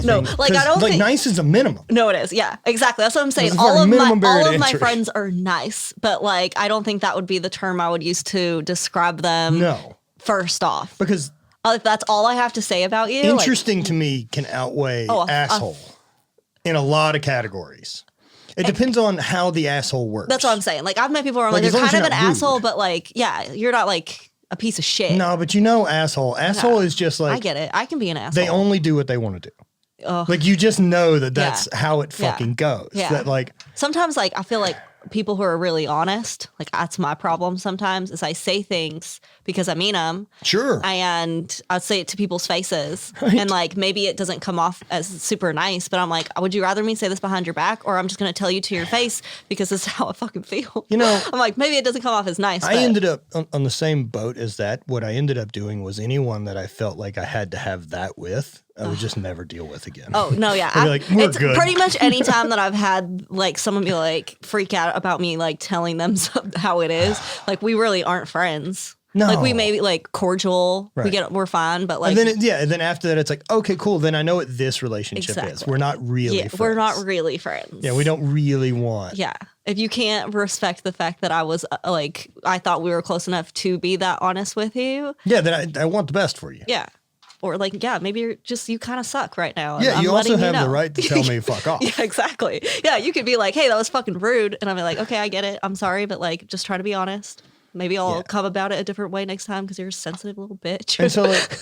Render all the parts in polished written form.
anything. No, like I don't think nice is a minimum. No, it is. Yeah, exactly. That's what I'm saying. All of my friends are nice, but like I don't think that would be the term I would use to describe them. No. First off, Because if that's all I have to say about you, interesting to me can outweigh asshole in a lot of categories. It depends on how the asshole works. That's what I'm saying. Like I've met people who are like they're kind of an asshole, but like you're not like a piece of shit. No, but asshole. Asshole is just like I get it. I can be an asshole. They only do what they want to do. Like you just know that's how it fucking goes. Yeah. That like sometimes like I feel like people who are really honest, like that's my problem sometimes is I say things because I mean them. Sure. And I'd say it to people's faces. Right. And like maybe it doesn't come off as super nice, but I'm like, would you rather me say this behind your back or I'm just going to tell you to your face because this is how I fucking feel. You know, I'm like, maybe it doesn't come off as nice. I ended up on the same boat as that. What I ended up doing was anyone that I felt like I had to have that with, I would just never deal with again. Oh, no, yeah. Like, we're it's good. Pretty much any time that I've had like someone be like freak out about me like telling them how it is, like we really aren't friends. No. Like we may be like cordial, right. We're fine, but like. And then after that it's like, okay, cool. Then I know what this relationship is. We're not really friends. We're not really friends. Yeah, we don't really want. Yeah. If you can't respect the fact that I was like, I thought we were close enough to be that honest with you. Yeah, then I want the best for you. Yeah. Or like, yeah, maybe you kind of suck right now. Yeah, you also have the right to tell me fuck off. Yeah, exactly. Yeah, you could be like, hey, that was fucking rude. And I'll be like, okay, I get it. I'm sorry, but like, just try to be honest. Maybe I'll come about it a different way next time because you're a sensitive little bitch. And so like,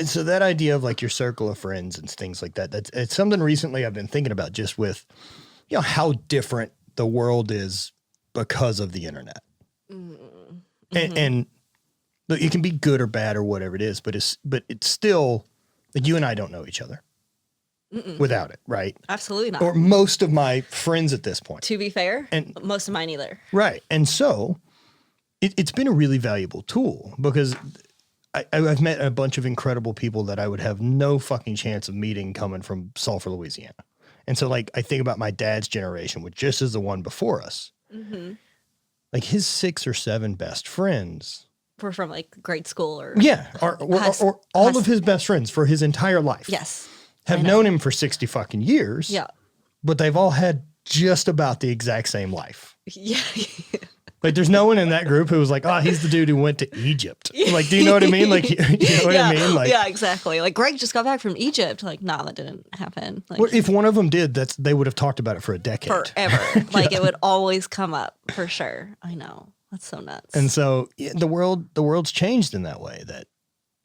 so that idea of like your circle of friends and things like that, it's something recently I've been thinking about just with, how different the world is because of the internet. Mm-hmm. And look, it can be good or bad or whatever it is, but it's still like you and I don't know each other without it, right? Absolutely not. Or most of my friends at this point. To be fair, and most of mine either. Right. And so it's been a really valuable tool because I've met a bunch of incredible people that I would have no fucking chance of meeting coming from Sulphur, Louisiana. And so like I think about my dad's generation, which just is the one before us. Mm-hmm. Like his 6 or 7 best friends were from like grade school or or all of his best friends for his entire life. Yes. Have known him for 60 fucking years. Yeah. But they've all had just about the exact same life. Yeah. Like there's no one in that group who was like, oh, he's the dude who went to Egypt. Like, do you know what I mean? Like, you know what I mean? Like, yeah, exactly. Like Greg just got back from Egypt. Like, nah, that didn't happen. Like, well, if one of them did, they would have talked about it for a decade. Forever. Like it would always come up for sure. I know. That's so nuts. And so the world's changed in that way that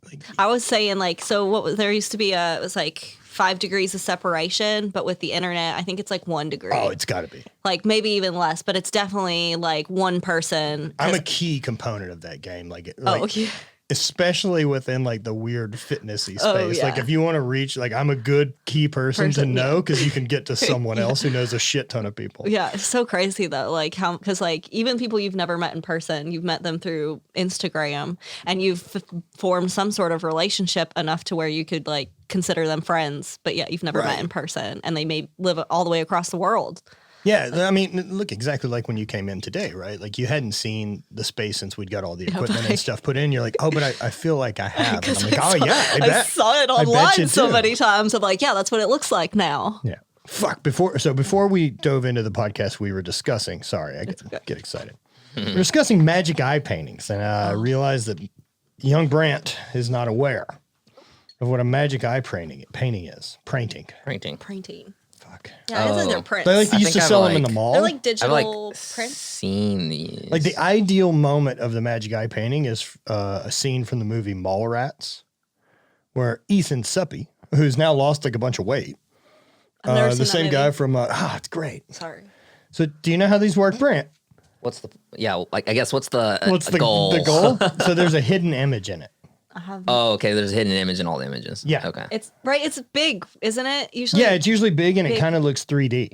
like, I was saying like, so there used to be it was like 5 degrees of separation, but with the internet, I think it's like 1 degree. Oh, it's gotta be. Like maybe even less, but it's definitely like one person. I'm a key component of that game. Yeah. Especially within like the weird fitnessy space. Oh, yeah. Like if you want to reach, like I'm a good key person to know because you can get to someone else who knows a shit ton of people. Yeah, it's so crazy though. Like because like even people you've never met in person, you've met them through Instagram, and you've formed some sort of relationship enough to where you could like consider them friends. But yeah, you've never met in person, and they may live all the way across the world. Yeah, I mean, look, exactly like when you came in today, right? Like you hadn't seen the space since we'd got all the equipment and stuff put in. You're like, oh, but I feel like I have. And I'm like, I bet. I saw it online so many times. I'm like, yeah, that's what it looks like now. Yeah. Fuck. Before we dove into the podcast, we were discussing, sorry, I get excited. We're discussing magic eye paintings. And I realized that young Brant is not aware of what a magic eye painting is. Painting. Yeah, it's like they're prints. They used to sell them in the mall. They're like digital prints. I've seen these. Like the ideal moment of the magic eye painting is a scene from the movie Mallrats, where Ethan Supple, who's now lost like a bunch of weight, the same guy from it's great. Sorry. So do you know how these work, Brant? What's the goal? The goal? So there's a hidden image in it. Oh, okay. There's a hidden image in all the images. Yeah. Okay. It's big, isn't it? Usually. Yeah, it's usually big and it kind of looks 3D.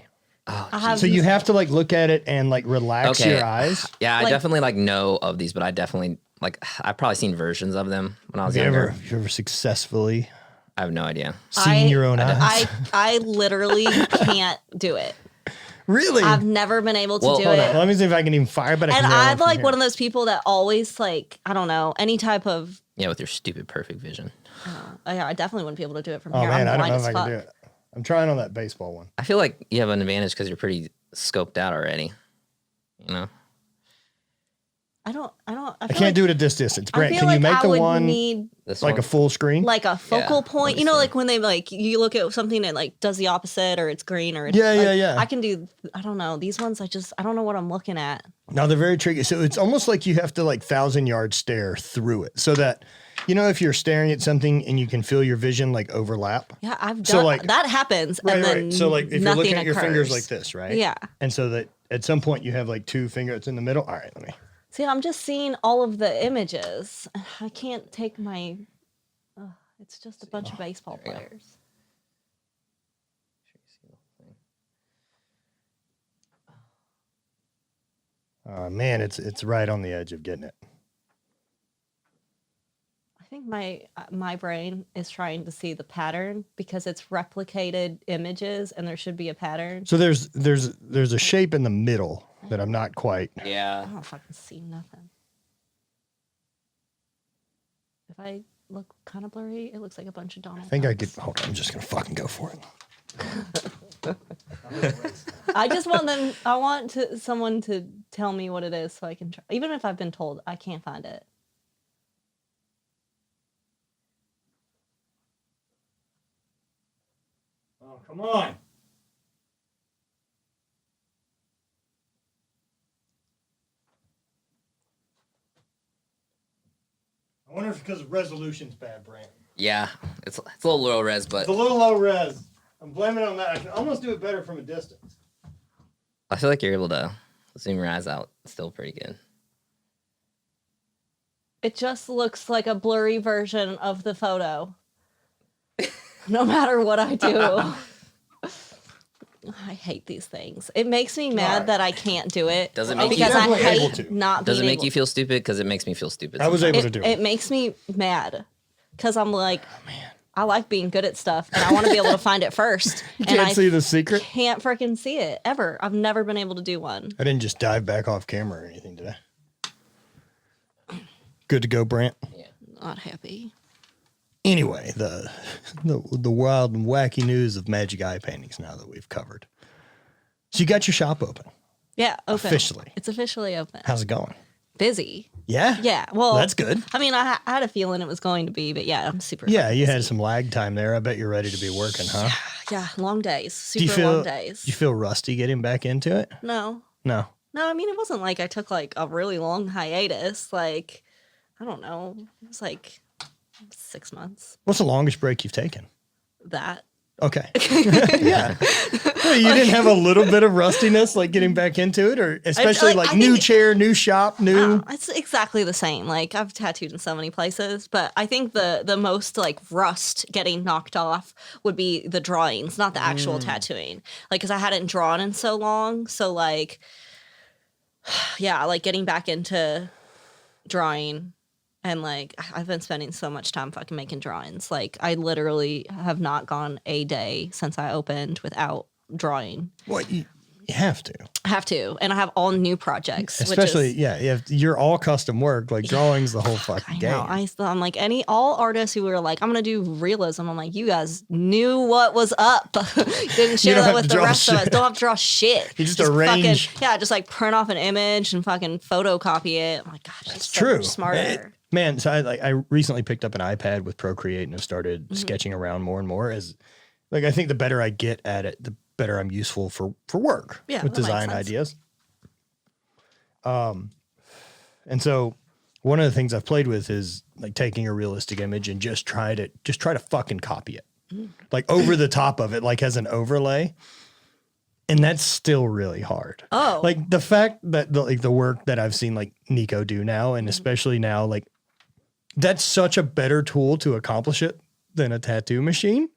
Oh, so you have to like look at it and like relax your eyes. Yeah, I definitely like know of these, but I definitely I've probably seen versions of them when I was younger. You ever successfully? I have no idea. Seen your own eyes? I literally can't do it. Really? I've never been able to do it. Let me see if I can even fire. But I'm like one of those people that always like, I don't know, any type of. Yeah, with your stupid perfect vision. Yeah, I definitely wouldn't be able to do it from here. Oh man, I don't know if I can do it. I'm trying on that baseball one. I feel like you have an advantage because you're pretty scoped out already. You know? I can't do it at this distance. Brent, can you make the one This like one? a full screen? like a focal point? You know, like when they like you look at something and like does the opposite or it's green or it's Yeah. I can do. I don't know these ones. I don't know what I'm looking at. No, they're very tricky. So it's almost like you have to like 1,000-yard stare through it so that, you know, if you're staring at something and you can feel your vision like overlap. Yeah, I've done So, like, that happens. Right, and then right. So like if you're nothing looking at your fingers occurs. like this, right? Yeah. And so that at some point you have like 2 fingers in the middle. All right, let me. See, I'm just seeing all of the images. I can't take my. It's just a bunch of baseball players. Man, it's right on the edge of getting it. I think my brain is trying to see the pattern because it's replicated images and there should be a pattern. So there's a shape in the middle that I'm not quite. Yeah. I don't fucking see nothing. If I look kind of blurry, it looks like a bunch of Donald. I think I Ducks. could. Hold on, I'm just gonna fucking go for it. I just want them. I want someone to tell me what it is so I can try. Even if I've been told, I can't find it. Oh, come on. I wonder if it's because the resolution's bad, Brant. Yeah. It's a little low res, but It's a little low res. I'm blaming it on that. I can almost do it better from a distance. I feel like you're able to zoom your eyes out still pretty good. It just looks like a blurry version of the photo. No matter what I do. I hate these things. It makes me mad that I can't do it. Does it make because you I able hate to? not Does it being make able. you feel stupid? Because it makes me feel stupid. I was sometimes. able to do It it. makes me mad because I'm like, I like being good at stuff and I want to be able to find it first. You and can't I see the secret. can't freaking see it ever. I've never been able to do one. I didn't just dive back off camera or anything, did I? Good to go, Brant. Not happy. Anyway, the wild and wacky news of magic eye paintings now that we've covered. So you got your shop open. Yeah, open. Officially. It's officially open. How's it going? Busy. Yeah? Yeah, well. That's good. I mean, I had a feeling it was going to be, but yeah, I'm super Yeah, fucking you busy. had some lag time there. I bet you're ready to be working, huh? Yeah, long days. Do Super you long feel days. do you feel rusty getting back into it? No. No. No, I mean, it wasn't like I took like a really long hiatus. Like, I don't know. It was like 6 months. What's the longest break you've taken? That. Okay. Yeah. Well, you didn't have a little bit of rustiness like getting back into it, or especially like I new think- chair, new shop, new. It's exactly the same. Like, I've tattooed in so many places, but I think the most like rust getting knocked off would be the drawings, not the actual tattooing. Like, because I hadn't drawn in so long. So, like, yeah, like getting back into drawing. And like, I've been spending so much time fucking making drawings. Like, I literally have not gone a day since I opened without drawing. What you have to. I have to, and I have all new projects. Especially, which is, yeah, you're all custom work, like drawings, the whole I fucking know. game. I'm like all artists who were like, I'm gonna do realism. I'm like, you guys knew what was up. Didn't share don't that have with to the draw rest of us. shit. Don't have to draw shit. You just arrange. Fucking, just like print off an image and fucking photocopy it. I'm like, gosh, It's it's so true. much smarter. Man, so I recently picked up an iPad with Procreate and have started Mm-hmm. sketching around more and more. As like, I think the better I get at it, the better I'm useful for work Yeah, with that makes design sense. ideas. And so one of the things I've played with is like taking a realistic image and just try to fucking copy it, like over the top of it, like as an overlay. And that's still really hard. Oh. Like the fact that the work that I've seen like Nico do now, and especially now, like that's such a better tool to accomplish it than a tattoo machine.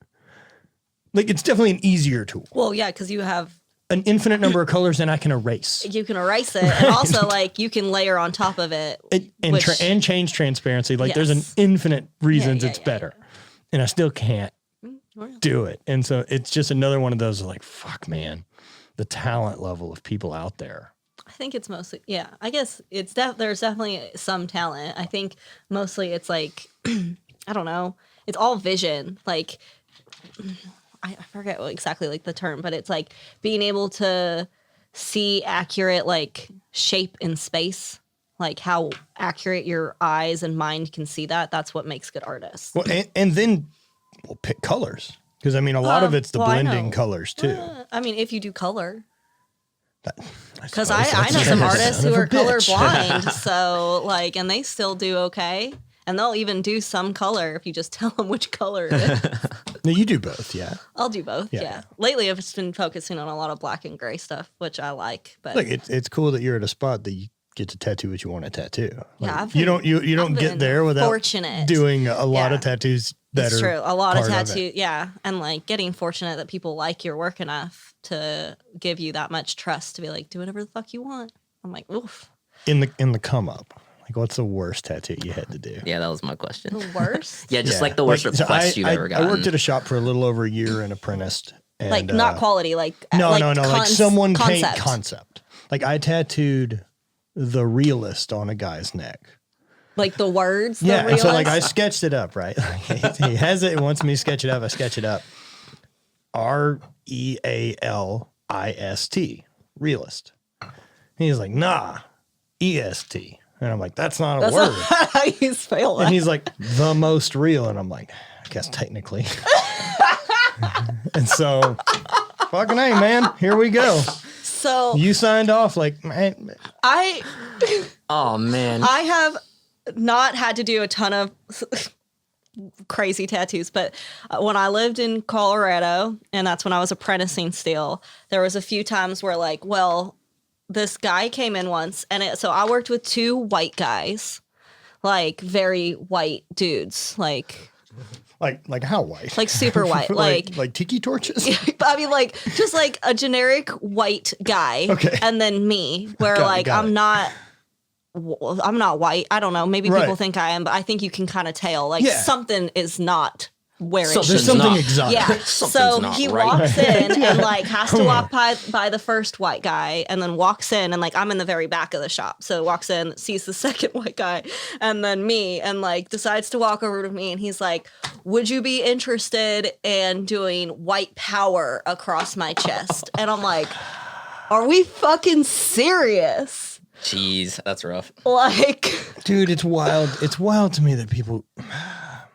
Like it's definitely an easier tool, Well, yeah, because you have an infinite number of colors, and I can erase you can erase it, and also like you can layer on top of it, it and, which- and change transparency. Like there's an Yes. infinite reasons yeah, it's yeah, better, and I still can't do it. And so it's just another one of those like, fuck, man, the talent level of people out there. I think it's mostly, yeah. I guess it's there's definitely some talent. I think mostly it's like, I don't know. It's all vision. Like, I forget exactly like the term, but it's like being able to see accurate like shape in space, like how accurate your eyes and mind can see that. That's what makes good artists. Well, and then we'll pick colors. Because, I mean, a lot of it's the blending colors, too. I mean, if you do color. Because suppose I know that's some true. artists Son who of a are bitch. colorblind, so like, and they still do okay. And they'll even do some color if you just tell them which color it is. No, you do both, yeah. I'll do both, yeah. Lately, I've just been focusing on a lot of black and gray stuff, which I like. But Look, it's cool that you're at a spot that you get to tattoo what you want to tattoo. Yeah, Like, you don't get there without fortunate. doing a lot of tattoos that It's are true. A lot of part tattoo, it. yeah. And like getting fortunate that people like your work enough to give you that much trust to be like, do whatever the fuck you want. I'm like, oof. In the come up. Like, what's the worst tattoo you had to do? Yeah, that was my question. The worst? Yeah, just like the worst request you've ever gotten. I worked at a shop for a little over a year and apprenticed. And, Like not quality, like no, like someone concept. concept. Like I tattooed the realist on a guy's neck. Like the words. Yeah, the and so like I realist? sketched it up, right? he has it. He wants me to sketch it up. I sketch it up. REALIST, realist. And he's like, nah, EST. And I'm like, that's not a word. Not how you spell And it. he's like, the most real. And I'm like, I guess technically. And so, fucking hey, man, here we go. So You signed off like, man. Oh man. I have not had to do a ton of crazy tattoos, but when I lived in Colorado, and that's when I was apprenticing still, there was a few times where like, well, this guy came in once, and so I worked with two white guys, like very white dudes, like how white? like super white, like tiki torches? I mean, like just like a generic white guy, Okay. and then me, where Got it, like got I'm it. not white. I don't know. Maybe people Right. think I am, but I think you can kind of tell like Yeah. something is not where it Something's should There's something not. exotic. Yeah. Something's So not he right. walks in and like has to walk by the first white guy and then walks in and like I'm in the very back of the shop. So walks in, sees the second white guy and then me and like decides to walk over to me and he's like, would you be interested in doing white power across my chest? And I'm like, are we fucking serious? Jeez, that's rough. Like, Dude, it's wild. It's wild to me that people.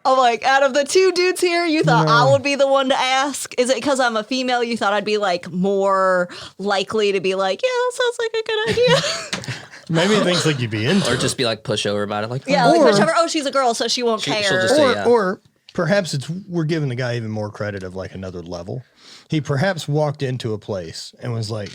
I'm like, out of the two dudes here, you thought No. I would be the one to ask? Is it because I'm a female? You thought I'd be like more likely to be like, yeah, that sounds like a good idea. Maybe he thinks like you'd be into Or it. just be like pushover about it. Like, Yeah, oh, like Or- whichever. Oh, she's a girl, so she won't She'll care. just say, or, yeah. or perhaps we're giving the guy even more credit of like another level. He perhaps walked into a place and was like,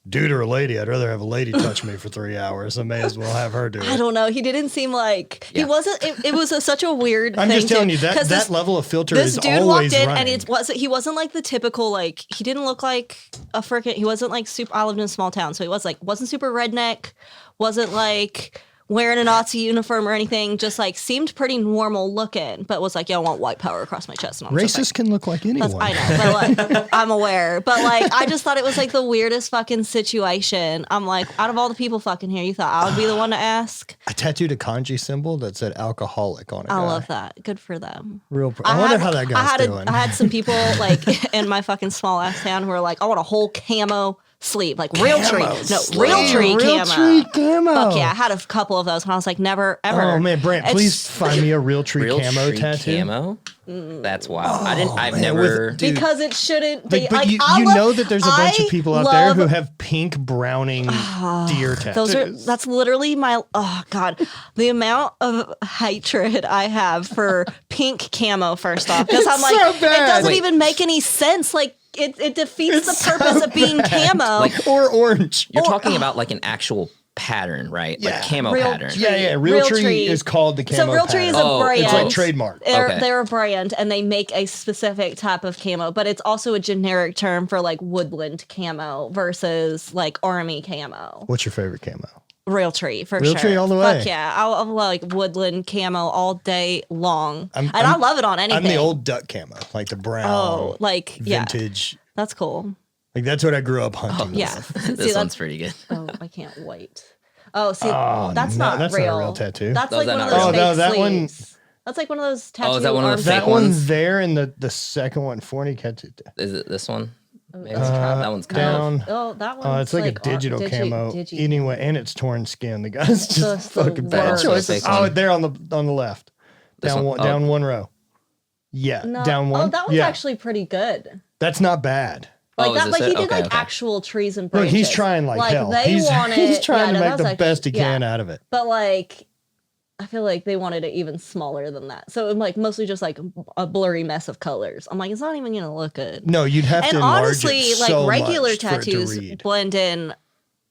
dude or a lady, I'd rather have a lady touch me for 3 hours. I may as well have her do it. I don't know. He didn't seem like he Yeah. wasn't. It was such a weird. I'm thing just telling too, you that 'cause that level of filter This is dude always walked in running. and he wasn't like the typical like he didn't look like a freaking he wasn't like super. I lived in a small town, so he wasn't super redneck, wasn't like wearing a Nazi uniform or anything. Just like seemed pretty normal looking, but was like, yeah, I want white power across my chest. And I'm just Racist can look like anyone. I know, but like I'm aware. But like I just thought it was like the weirdest fucking situation. I'm like, out of all the people fucking here, you thought I would be the one to ask? I tattooed a kanji symbol that said alcoholic on it. I love that. Good for them. I wonder how that guy's doing. I had some people like in my fucking small ass town who were like, I want a whole camo sleeve, like real tree. No, real tree camo. Fuck yeah. I had a couple of those and I was like, never, ever. Oh man, Brant, It's- please find me a real tree real camo tree tattoo. camo? That's wild. I've man, never. Dude. Because it shouldn't be. Like, but like, you I know love- that there's a bunch of I people out there who love- have pink browning deer tattoos. that's literally my oh god, the amount of hatred I have for pink camo. First off, because I'm It's like, so it bad. doesn't Wait. even make any sense. Like it defeats It's the purpose so of being bad. camo. Like- or orange. You're talking about like an actual pattern, right? Yeah. Like camo Real pattern. tree. Yeah, Real Real Tree Tree. is called the camo so Real Tree is pattern. a brand. It's like trademark. Okay. They're a brand and they make a specific type of camo, but it's also a generic term for like woodland camo versus like army camo. What's your favorite camo? Real Tree for Real sure. Tree all the way. Fuck yeah, I'll like woodland camo all day long, I'm- and I love it on anything. I'm the old duck camo, like the brown, Oh, like yeah, vintage. that's cool. Like that's what I grew up hunting. with. Yeah, This one's pretty good. Oh, I can't wait. Oh, see, Oh, that's no, not that's real. not a real tattoo. That's No, like is that one of not those real? Oh, no, fake that one- sleeves. That's like one of those tattoo. Oh, is that one of the arms. fake That ones? one's there, and the second one, Is it this one? Maybe. Let's try That one's kind down. Oh, that one. It's like a digital camo. Anyway, and it's torn skin. The guy's just That's the fucking bad worst. choices. Fake Oh, one. there on the left. This Down one? one, Oh. down one row. Yeah, No. down one. Oh, that one's yeah. actually pretty good. That's not bad. Like Oh, is that, this like he it? did Okay, like okay. actual trees and Look, branches. he's trying like hell. They He's wanted, trying to that make was the actually- best he can out of it. But like, I feel like they wanted it even smaller than that. So it like mostly just like a blurry mess of colors. I'm like, it's not even gonna look good. No, you'd have to And enlarge honestly, it like so regular much for it to tattoos read. blend in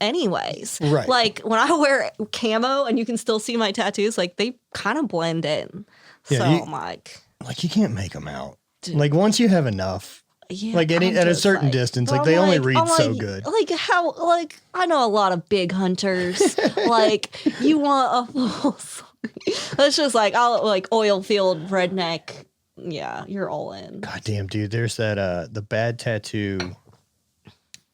anyways. Right. Like when I wear camo and you can still see my tattoos, like they kind of blend in. Yeah, So you- I'm like, Like you can't make them out. Dude. Like once you have enough, yeah, like at I'm a just certain like- distance, but like I'm they only like- read I'm so like- good. Like how, like I know a lot of big hunters. Like you want a full. That's just like I'll like oil field redneck. Yeah, you're all in. God damn, dude. There's that the bad tattoo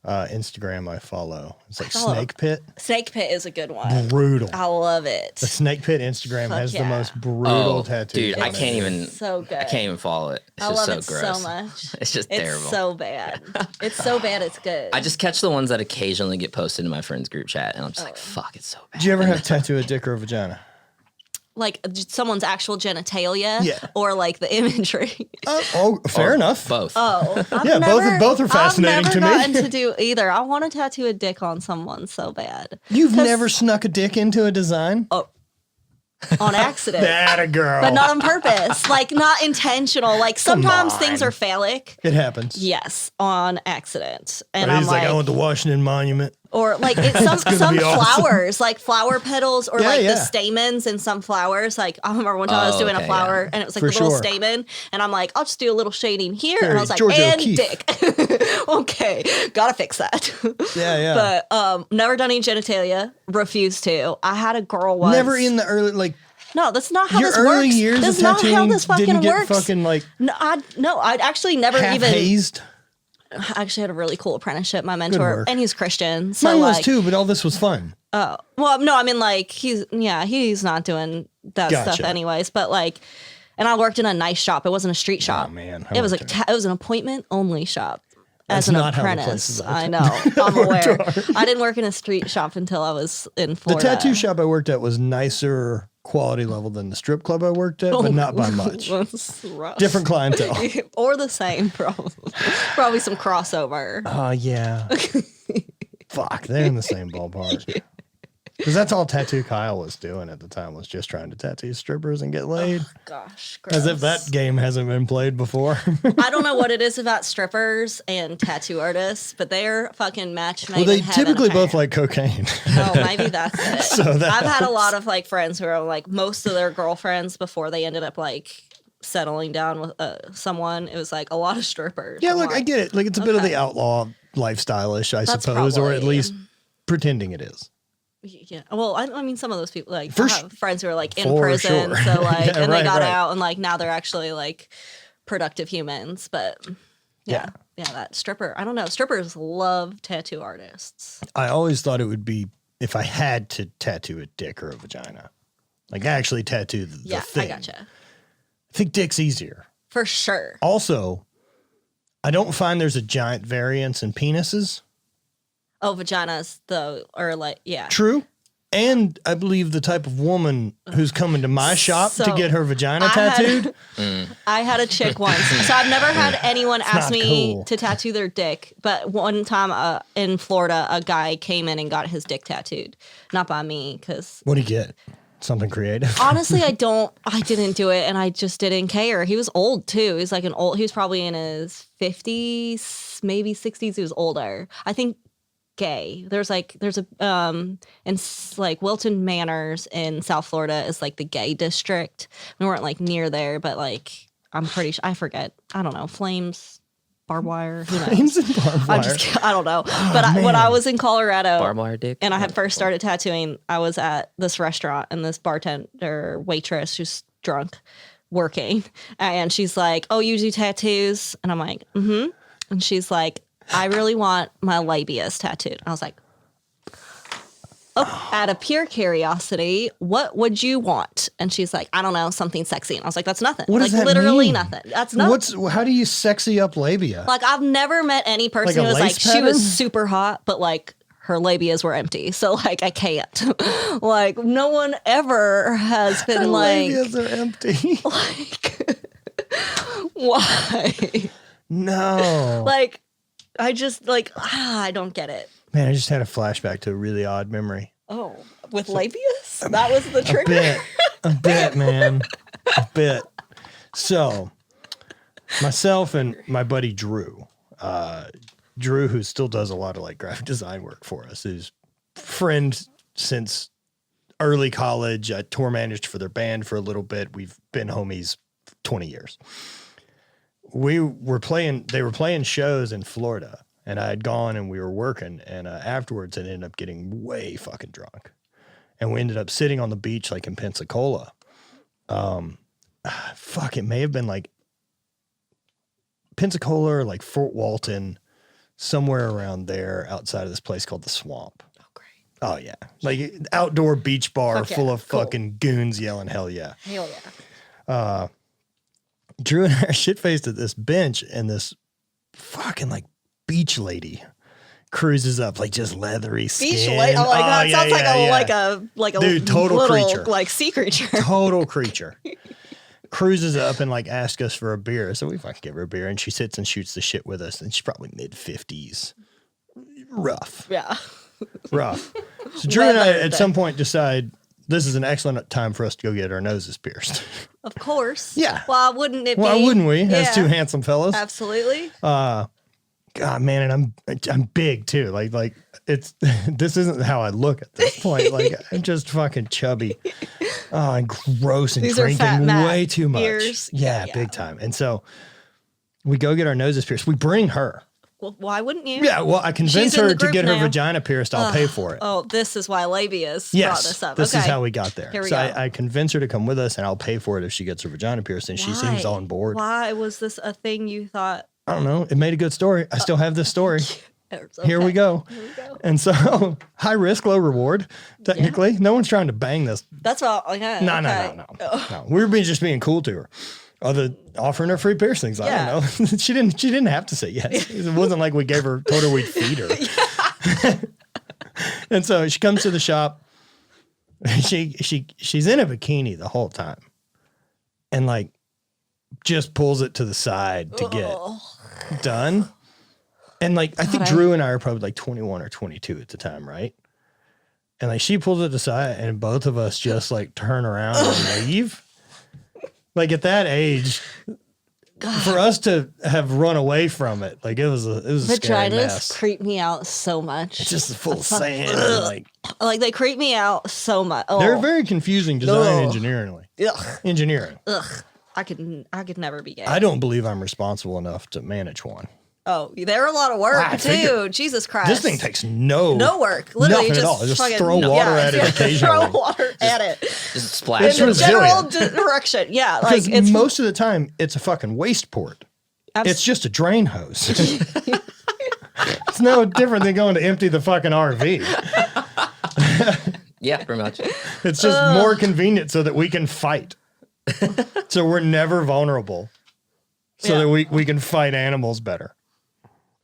Instagram I follow. It's like Oh. Snake Pit. Snake Pit is a good one. Brutal. I love it. The Snake Pit Instagram Fuck has yeah. the most brutal tattoos. dude, I on can't it. even. So good. I can't even follow it. It's I just love so it gross. so much. It's just It's terrible. so bad. It's so bad. It's good. I just catch the ones that occasionally get posted in my friends group chat, and I'm just like, fuck, it's so bad. Did you ever have tattoo a dick or a vagina? like just someone's actual genitalia, Yeah. or like the imagery. Fair enough. Both. Oh, I've Yeah, both are fascinating I've to never me. gotten to do either. I want to tattoo a dick on someone so bad. You've 'Cause- never snuck a dick into a design? on accident. That a girl. But not on purpose, like not intentional. Like sometimes things on. are phallic. It happens. Yes, on accident. And But I'm he's like, I want the Washington Monument. or like it's some gonna be awesome. flowers, like flower petals, or Yeah, like yeah. the stamens in some flowers. Like I remember one time I was Oh, doing a okay, flower yeah. and it was like For the little sure. stamen, and I'm like, I'll just do a little shading here, Very and I was like, Georgia and O'Keeffe. dick. Okay, gotta fix that. Yeah, yeah. But never done any genitalia. Refused to. I had a girl once. Never in the early, like, No, that's not how your this early works. years That's of not tattooing how this fucking didn't get works. fucking, like, No, I'd actually never half even. hazed. I actually had a really cool apprenticeship. My mentor, work. and he's Christian, so Mine was like, too, but all this was fun. well, no, I mean like he's not doing that Gotcha. stuff anyways. But like, and I worked in a nice shop. It wasn't a street shop. Oh, man. It was it was an appointment only shop. That's As an not how the apprentice, places I I know. I'm aware. I didn't work in a street shop until I was in The Florida. tattoo shop I worked at was nicer quality level than the strip club I worked at, but not by much. That's rough. Different clientele. or the same, probably some crossover. Oh, yeah. Fuck, they're in the same ballpark. Because that's all Tattoo Kyle was doing at the time, was just trying to tattoo strippers and get laid. Gosh, As if gross. that game hasn't been played before. I don't know what it is about strippers and tattoo artists, but they're fucking match made Well, they in heaven, typically both apparently. like cocaine. Oh, maybe that's it. So that I've had a helps. lot of like friends who are like most of their girlfriends before they ended up like settling down with someone. It was like a lot of strippers. Yeah, I'm look, I like, get it. Like, it's a bit of okay. the outlaw lifestyle-ish, I That's suppose, or at probably- least pretending it is. Yeah. Well, I mean, some of those people like For I have friends who are like in for prison, sure. so like, Yeah, and they right, got right. out, and like now they're actually like productive humans. But yeah, that stripper. I don't know. Strippers love tattoo artists. I always thought it would be if I had to tattoo a dick or a vagina. Like, actually tattoo the Yeah, thing. I gotcha. I think dick's easier. For sure. Also, I don't find there's a giant variance in penises. Oh, vaginas though, or like yeah. True. And I believe the type of woman who's coming to my shop to So, get her vagina I had- tattooed. I had a chick once, so I've never had anyone ask not me cool. to tattoo their dick. But one time in Florida, a guy came in and got his dick tattooed, not by me, because What do you get? Something creative. honestly, I didn't do it, and I just didn't care. He was old too. He was like he was probably in his 50s, maybe 60s. He was older. I think gay. There's a like Wilton Manors in South Florida is like the gay district. We weren't like near there, but like I'm pretty sure, I forget. I don't know. Flames, barbed wire, who knows? Flames and barbed wire. I'm just kidding. I don't know. But when I was in Colorado, Barbed wire dick. and I had first started tattooing, I was at this restaurant, and this bartender waitress who's drunk working, and she's like, "Oh, you do tattoos?" And I'm like, "Mm-hmm." And she's like, "I really want my labias tattooed." And I was like, out of pure curiosity, what would you want? And she's like, I don't know, something sexy. And I was like, that's nothing. What does that literally mean? nothing. That's nothing. How do you sexy up labia? Like, I've never met any person Like a who was like, lace she pattern? was super hot, but like her labias were empty. So like, I can't. Like, no one ever has been Her like, labias are empty. like, why? No. Like, I just like, I don't get it. Man, I just had a flashback to a really odd memory. Oh, with labias? That was the trigger? A bit, man. A bit. So, myself and my buddy Drew, who still does a lot of like graphic design work for us, who's friend since early college. I tour managed for their band for a little bit. We've been homies 20 years. They were playing shows in Florida, and I had gone and we were working, and afterwards I ended up getting way fucking drunk. And we ended up sitting on the beach like in Pensacola. It may have been like Pensacola or like Fort Walton, somewhere around there outside of this place called the Swamp. Oh, great. Oh, yeah. Like outdoor beach bar Fuck yeah, full of cool. fucking goons yelling, hell yeah. Hell yeah. Drew and I are shit-faced at this bench, and this fucking like beach lady cruises up, like just leathery skin. Beach light. Oh my god, yeah, sounds yeah. like a Dude, total little creature. like sea creature. Total creature. Cruises up and like asks us for a beer. So we fucking give her a beer, and she sits and shoots the shit with us. And she's probably mid-50s. Rough. Yeah. Rough. So Drew and I Weathered. at some point decide this is an excellent time for us to go get our noses pierced. Of course. Yeah. Why wouldn't it be? Why wouldn't we? Yeah. As two handsome fellas. Absolutely. God, man, and I'm big too. Like it's this isn't how I look at this point. Like I'm just fucking chubby, and gross and These are fat drinking Matt way too much. ears. Yeah, Yeah. big time. And so we go get our noses pierced. We bring her. Well, why wouldn't you? Yeah, well, I convinced She's in her the to group get her now. vagina pierced. I'll pay for it. Oh, this is why labias brought Yes, this up. this Okay. is how we got there. Here we So go. I convinced her to come with us, and I'll pay for it if she gets her vagina pierced, and she seems Why? on board. Why was this a thing you thought? I don't know. It made a good story. I still have this story. It's Here we okay. go. Here we go. And so high risk, low reward. Technically, no one's trying to bang this. That's all. Yeah. No. okay. No. We were just being cool to her. Other offering her free piercings. I Yeah. don't know. She didn't have to say yes. It wasn't like we told her we'd feed her. And so she comes to the shop. She's in a bikini the whole time. And like just pulls it to the side to get done. And like I think Drew and I are probably like 21 or 22 at the time, right? And like she pulls it aside, and both of us just like turn around and leave. Like at that age, for us to have run away from it, like it was a scary Vaginas mess. creep me out so much. It's just full of sand. And Like they creep me out so much. Oh. they're very confusing design Ugh. engineering. Ugh. I could never be gay. I don't believe I'm responsible enough to manage one. Oh, they're a lot of work I too. figure- Jesus Christ. This thing takes no work. Literally, nothing just at all. Just fucking- throw water at it occasionally. Throw water at it. Just splash. It's In the general resilient. direction. Yeah, like Because it's most of the time, it's a fucking waste port. It's just a drain hose. It's no different than going to empty the fucking RV. Yeah, pretty much. It's just more convenient so that we can fight. So we're never vulnerable. So that we can fight animals better.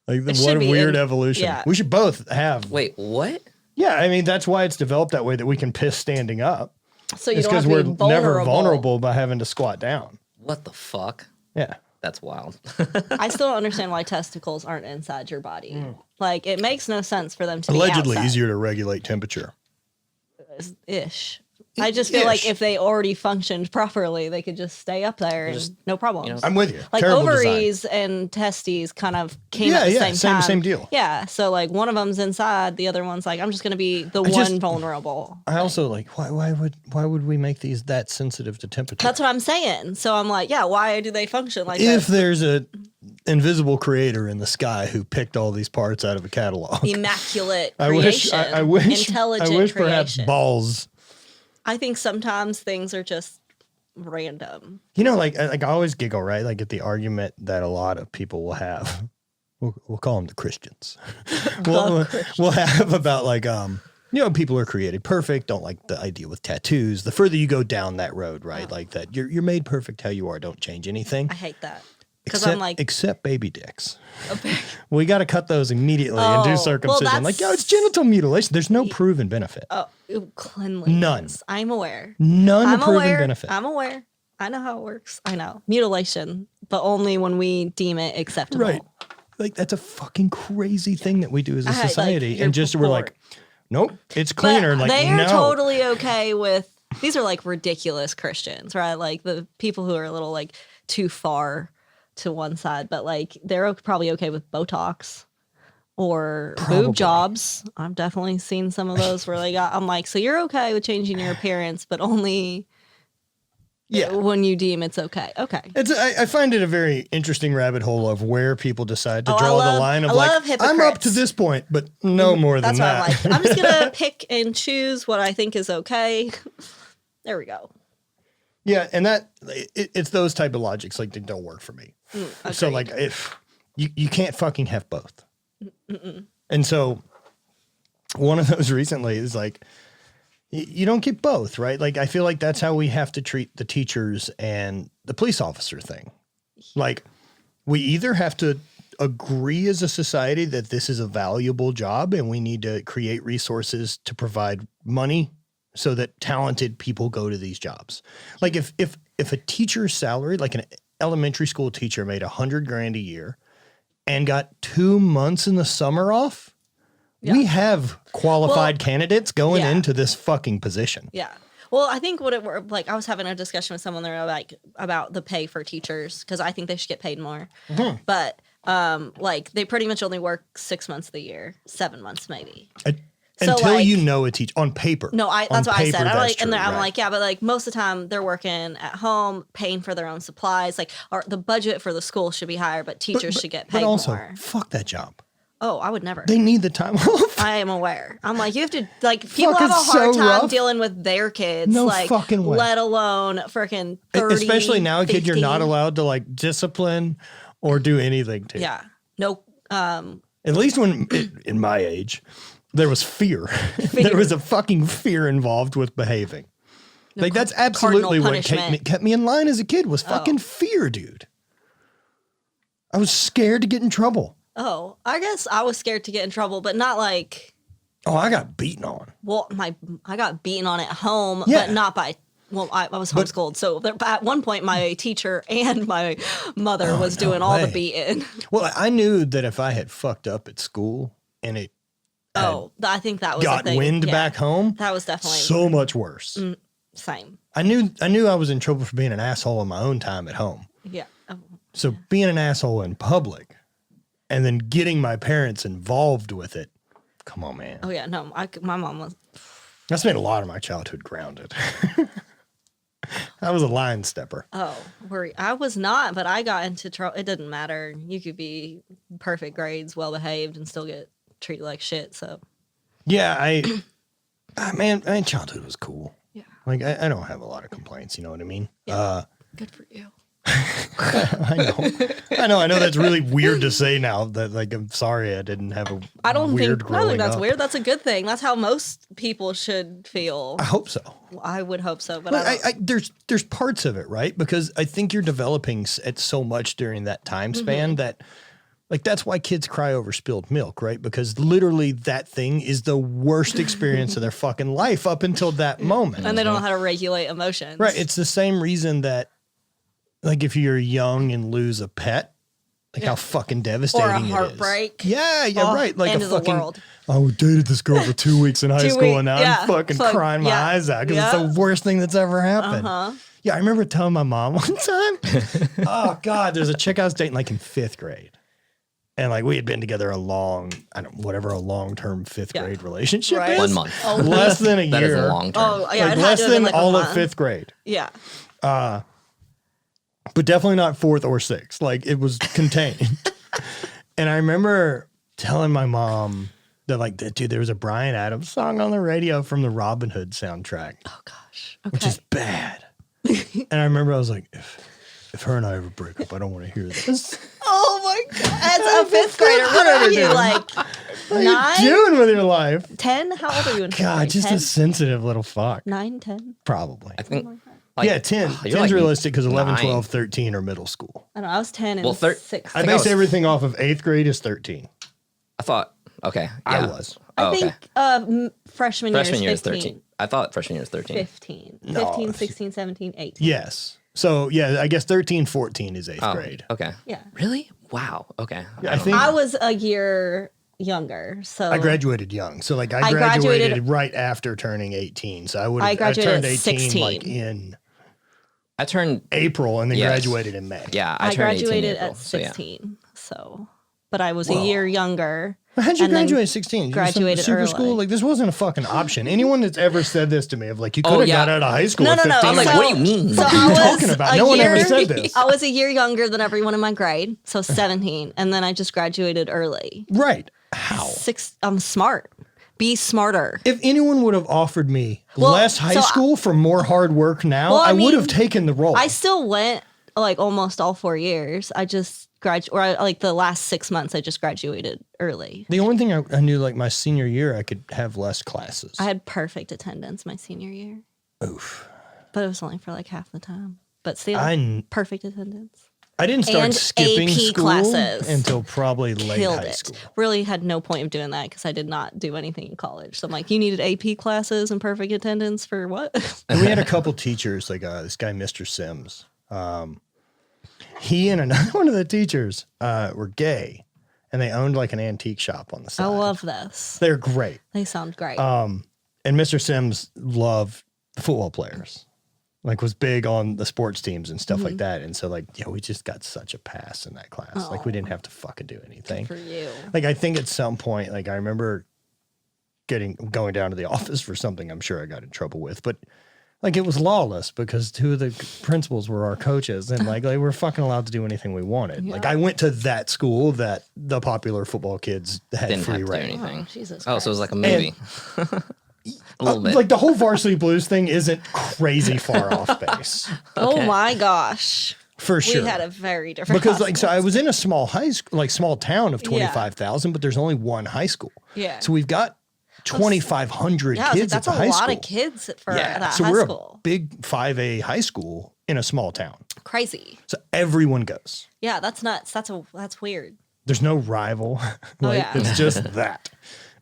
Like what should a be weird in- evolution. yeah. We should both have. Wait, what? Yeah, I mean that's why it's developed that way, that we can piss standing up. so you It's don't have because to we're be vulnerable. never vulnerable by having to squat down. What the fuck? Yeah. That's wild. I still don't understand why testicles aren't inside your body. Like it makes no sense for them to Allegedly be outside. easier to regulate temperature. Ish. I just feel like Ish. if they already functioned properly, they could just stay up there and Just, no problem. you know, I'm with you. Like Terrible design. ovaries and testes kind of came Yeah, at the yeah, same same- time. same deal. Yeah. So like one of them's inside, the other one's like, I'm just gonna be the I one just- vulnerable. I also like why would we make these that sensitive to temperature? That's what I'm saying. So I'm like, yeah, why do they function like If this? there's a invisible creator in the sky who picked all these parts out of a catalog. Immaculate I wish creation. I wish Intelligent I wish perhaps creation. balls. I think sometimes things are just random. You know, like I always giggle, right? Like at the argument that a lot of people will have. We'll call them the Christians. We'll have about like people are created perfect, don't like the idea with tattoos. The further you go down that road, right? Like that you're made perfect how you are, don't change anything. I hate that. Because I'm like, except baby dicks. We got to cut those immediately and do circumcision. Well, it's genital mutilation. There's no proven benefit. Oh, cleanliness. None. I'm aware. None proven benefit. I'm aware. I know how it works. I know. Mutilation, but only when we deem it acceptable. Right. Like, that's a fucking crazy thing that we do as a society. And just, we're like, nope, it's cleaner. But like, they are no. totally okay with, these are like ridiculous Christians, right? Like the people who are a little like too far to one side, but like they're probably okay with Botox or boob jobs. I've definitely seen some of those where I'm like, so you're okay with changing your appearance, but only when you deem it's okay. Okay. I find it a very interesting rabbit hole of where people decide to draw the line of I'm up to this point, but no more than that. That's why I'm just going to pick and choose what I think is okay. There we go. Yeah, and it's those type of logics like they don't work for me. So like if you can't fucking have both. And so one of those recently is like you don't get both, right? Like I feel like that's how we have to treat the teachers and the police officer thing. Like we either have to agree as a society that this is a valuable job and we need to create resources to provide money so that talented people go to these jobs. Like if a teacher's salary, like an elementary school teacher made $100,000 a year and got 2 months in the summer off, we have qualified candidates going into this fucking position. Yeah. Well, I think I was having a discussion with someone there like about the pay for teachers because I think they should get paid more. Mm-hmm. But like they pretty much only work 6 months of the year, 7 months maybe. Until a teacher on paper. No, that's what I said. I'm like, yeah, but like most of the time they're working at home, paying for their own supplies. Like, the budget for the school should be higher, but teachers should get paid more. Fuck that job. Oh, I would never. They need the time off. I am aware. I'm like, you have to people have a hard time dealing with their kids. No fucking way. Let alone freaking 30. Especially now, a 50. kid you're not allowed to like discipline or do anything to. Yeah. No. At least when in my age. There was fear. There was a fucking fear involved with behaving. No, like that's absolutely what kept me in line as a kid was fucking fear, dude. I was scared to get in trouble. Oh, I guess I was scared to get in trouble, but not like. Oh, I got beaten on. Well, I got beaten on at home, but not by. Well, I was homeschooled, so at one point my teacher and my mother was doing all the beating. Well, I knew that if I had fucked up at school and it. I think that was got wind back home. That was definitely so much worse. Same. I knew I was in trouble for being an asshole in my own time at home. Yeah. So being an asshole in public, and then getting my parents involved with it. Come on, man. Oh yeah, no, my mom was. That's made a lot of my childhood grounded. I was a line stepper. Oh, I was not, but I got into trouble. It didn't matter. You could be perfect grades, well behaved, and still get treated like shit. So yeah, man, childhood was cool. Yeah, like I don't have a lot of complaints. You know what I mean? Yeah. Good for you. I know that's really weird to say now that like I'm sorry I didn't have a I don't think that's weird. That's a good thing. That's how most people should feel. I hope so. I would hope so, but there's parts of it, right? Because I think you're developing at so much during that time span that like that's why kids cry over spilled milk, right? Because literally that thing is the worst experience of their fucking life up until that moment. And they don't know how to regulate emotions. Right. It's the same reason that like if you're young and lose a pet, like how fucking devastating it is. Or a heartbreak. Yeah, right. Like end a of fucking. The world. I dated this girl for 2 weeks in high school, and now I'm fucking crying my eyes out because it's the worst thing that's ever happened. Yeah, I remember telling my mom one time. Oh God, there's a chick I was dating like in 5th grade, and like we had been together a long-term 5th grade relationship is. 1 month, less than a year. That is a long term. Oh yeah, like less than all of 5th grade. Yeah. But definitely not 4th or 6th. Like it was contained. And I remember telling my mom that like, dude, there was a Bryan Adams song on the radio from the Robin Hood soundtrack. Oh gosh. Okay. Which is bad. And I remember I was like, if her and I ever break up, I don't want to hear this. Oh my God. As a 5th grader, what are you like? What are 9? you doing with your life? 10? How old are you in fifth God, grade? just 10? a sensitive little fuck. 9, 10? Probably. I think. Something like that. Like, Yeah, 10. you're 10's like realistic because 11, 9. 12, 13 are middle school. I don't know. I was 10 and Well, 6. I think I base was- everything off of 8th grade is 13. I thought. Okay. Yeah. I was. Oh, I think okay. freshman Freshman year year is is 15. 13. I thought freshman year was 13. 15. No. 15, 16, 17, 18. Yes. So, yeah, I guess 13, 14 is 8th Oh, grade. okay. Yeah. Really? Wow. Okay. Yeah, I don't think- know. I was a year younger. So I graduated young. So, like, I I graduated, graduated- right after turning 18. So, I I graduated turned at 18 like 16. in I turned. April and then Yes. graduated in May. Yeah, I turned 18 in graduated April, at so, yeah. 16. So, but I was Whoa. a year younger. How'd you And then graduate at 16? You just graduated super early. school? Like, this wasn't a fucking option. Anyone that's ever said this to me of like, you could have Oh, yeah. got out of high school No, at no, no. 15. I'm like, So- what do you mean? So What are I you was talking about? a No one ever year- said this. I was a year younger than everyone in my grade, so 17, and then I just graduated early. Right. How? I'm smart. Be smarter. If anyone would have offered me Well, less high so school for more hard work now, Well, I I would have mean, taken the role. I still went like almost all 4 years. I just like the last 6 months, I just graduated early. The only thing I knew, like my senior year, I could have less classes. I had perfect attendance my senior year, Oof. but it was only for like half the time. But still, I perfect attendance. didn't start And skipping AP school classes. until probably late Killed high it. school. Really had no point of doing that because I did not do anything in college. So I'm like, you needed AP classes and perfect attendance for what? And we had a couple teachers, like this guy, Mr. Sims. He and another one of the teachers were gay, and they owned like an antique shop on the side. I love this. They're great. They sound great. And Mr. Sims loved the football players, like was big on the sports teams and stuff Mm-hmm. like that. And so like, we just got such a pass in that class. Like we didn't have to fucking do anything. for you. Like I think at some point, like I remember going down to the office for something I'm sure I got in trouble with, but like it was lawless because two of the principals were our coaches and like they were fucking allowed to do anything we wanted. Like I went to that school that the popular football kids had Didn't free have to do reign. anything. Oh, Jesus Oh, so it was Christ. like a movie. A little bit. Like the whole Varsity Blues thing isn't crazy far off base Oh my gosh. for sure. We had a very different Because like so hospital. I was in a small high school, like small town of 25,000, but there's only one high school. Yeah. So we've got 2,500 Yeah, I was like, kids at that's the a high lot school. of kids for Yeah. that So high we're school. a big 5A high school in a small town. Crazy. So everyone goes. Yeah, that's nuts. That's weird. There's no rival. Like yeah. it's just that.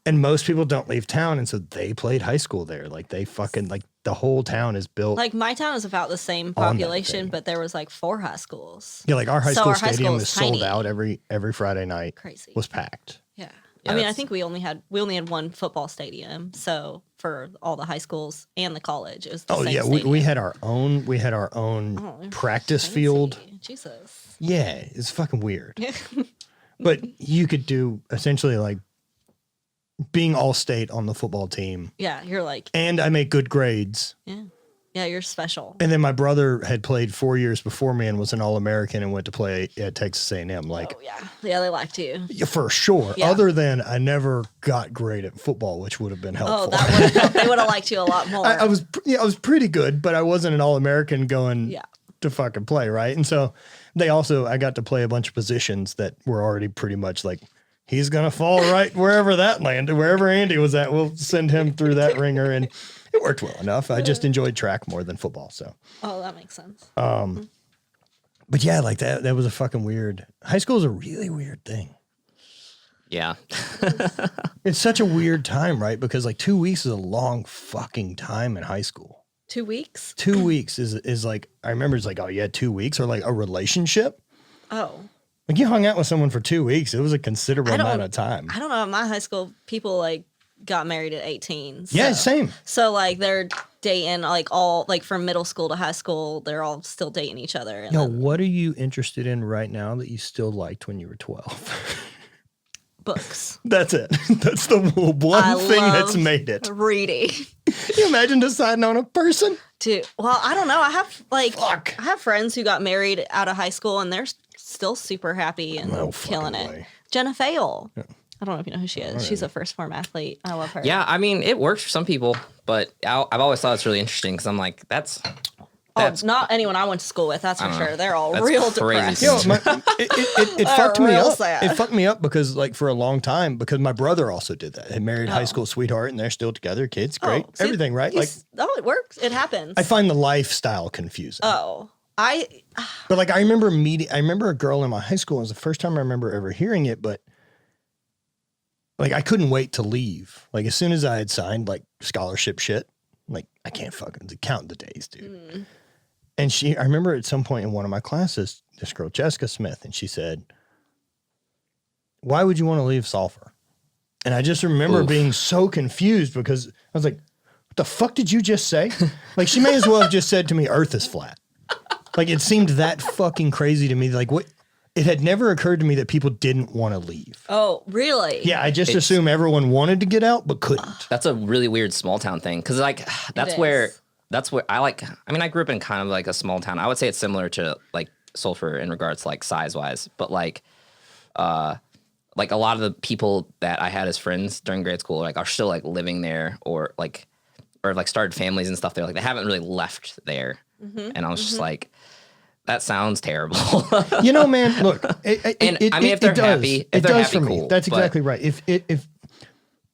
And most people don't leave town, and so they played high school there. Like they fucking like the whole town is built. Like my town is about the same that population, thing. but there was like 4 high schools. yeah, like our high So school our high stadium school is is sold tiny. out every Friday night. Crazy. Was packed. Yeah. Yeah, I mean, I that's- think we only had one football stadium. So for all the high schools and the college, it was the Oh same yeah, stadium. we had our own. We had our own Oh, practice fancy. field. Jesus. Yeah, it's fucking weird. But you could do essentially like being all state on the football team, Yeah, you're like, and I make good grades. yeah, you're special. And then my brother had played 4 years before me and was an All-American and went to play at Texas A&M. Like, Oh yeah, yeah, they liked you. yeah, for sure. Yeah. Other than I never got great at football, which would have been helpful. Oh, that would have they would have liked you a lot more. I was pretty good, but I wasn't an All-American going Yeah. to fucking play, right? And so I got to play a bunch of positions that were already pretty much like, he's going to fall right wherever that landed, wherever Andy was at, we'll send him through that ringer. And it worked well enough. I just enjoyed track more than football. So, Oh, that makes sense. but yeah, like that was a fucking weird, high school is a really weird thing. Yeah. It's such a weird time, right? Because like 2 weeks is a long fucking time in high school. 2 weeks? 2 weeks is like, I remember it's like, oh, you had 2 weeks or like a relationship. Oh. Like you hung out with someone for 2 weeks. It was a considerable I don't- amount of time. I don't know. At my high school, people like got married at 18. So. Yeah, same. So like they're dating like all like from middle school to high school, they're all still dating each other. And Yo, then what are you interested in right now that you still liked when you were 12? books. That's it. That's the one I thing that's love made it. Reading. Can you imagine deciding on a person? Dude, well, I don't know. I have like Fuck. I have friends who got married out of high school and they're still super happy and No killing fucking it. way. Jenna Fale. I don't know if you know who she is. She's a first form athlete. I love her. Yeah, I mean, it works for some people, but I've always thought it's really interesting because I'm like, not anyone I went to school with. That's for sure. They're all That's real crazy. depressed. It fucked me real up. sad. It fucked me up because like for a long time, because my brother also did that. He married a high school sweetheart and they're still together, kids, great, See, everything, right? Like, it works. It happens. I find the lifestyle confusing. But like I remember a girl in my high school. It was the first time I remember ever hearing it, but like I couldn't wait to leave. Like as soon as I had signed like scholarship shit, like I can't fucking count the days, dude. And I remember at some point in one of my classes, this girl, Jessica Smith, and she said, "Why would you want to leave Sulphur?" And I just remember being so confused because I was like, "What the fuck did you just say?" Like she may as well have just said to me, "Earth is flat." Like it seemed that fucking crazy to me. Like what? It had never occurred to me that people didn't want to leave. Oh, really? Yeah, I just assumed everyone wanted to get out but couldn't. That's a really weird small town thing because like that's where I like. I mean, I grew up in kind of like a small town. I would say it's similar to like Sulphur in regards to like size wise, but like a lot of the people that I had as friends during grade school like are still like living there or started families and stuff there. Like they haven't really left there, and I was just like. That sounds terrible. You know, man, look. If they're happy, it does for cool, me. That's exactly right.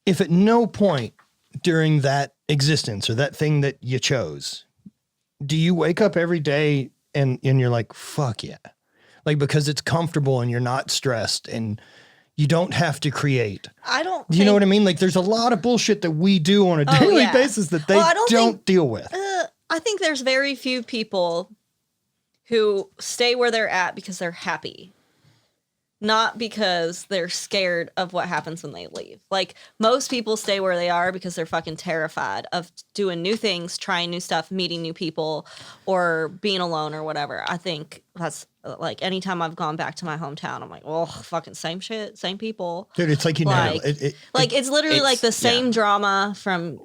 If at no point during that existence or that thing that you chose, do you wake up every day and you're like, fuck yeah. Like, because it's comfortable and you're not stressed and you don't have to create. Do you know what I mean? Like, there's a lot of bullshit that we do on a daily basis that they don't deal with. I think there's very few people who stay where they're at because they're happy, not because they're scared of what happens when they leave. Like, most people stay where they are because they're fucking terrified of doing new things, trying new stuff, meeting new people, or being alone or whatever. I think that's, like, anytime I've gone back to my hometown, I'm like, oh, fucking same shit, same people. Dude, it's like you never... It's literally like the same drama from...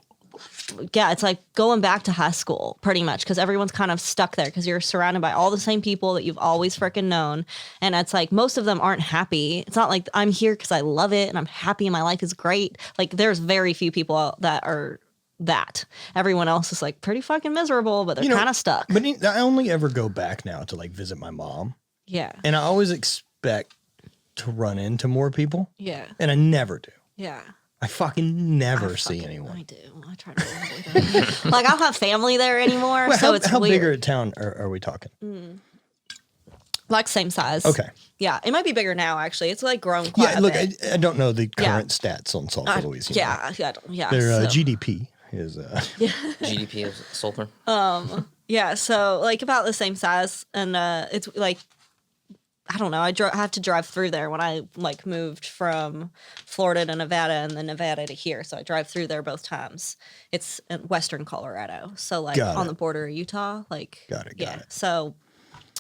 Yeah, it's like going back to high school pretty much because everyone's kind of stuck there because you're surrounded by all the same people that you've always freaking known. And it's like most of them aren't happy. It's not like I'm here because I love it and I'm happy and my life is great. Like there's very few people that are that. Everyone else is like pretty fucking miserable, but they're kind of stuck. But I only ever go back now to like visit my mom. Yeah. And I always expect to run into more people. Yeah. And I never do. Yeah. I fucking never see anyone. I do. I try to avoid them. Like I don't have family there anymore, Well, so it's how weird. big a town are we talking? Like same size. Okay. Yeah, it might be bigger now. Actually, it's like grown quite. Yeah, a look, bit. I don't know the current stats on Sulphur, Louisiana. Yeah. Their GDP is. GDP of Sulphur. Yeah, so like about the same size, and it's like I don't know. I have to drive through there when I like moved from Florida to Nevada and then Nevada to here. So I drive through there both times. It's in western Colorado, so like on the border of Utah. Like got it. So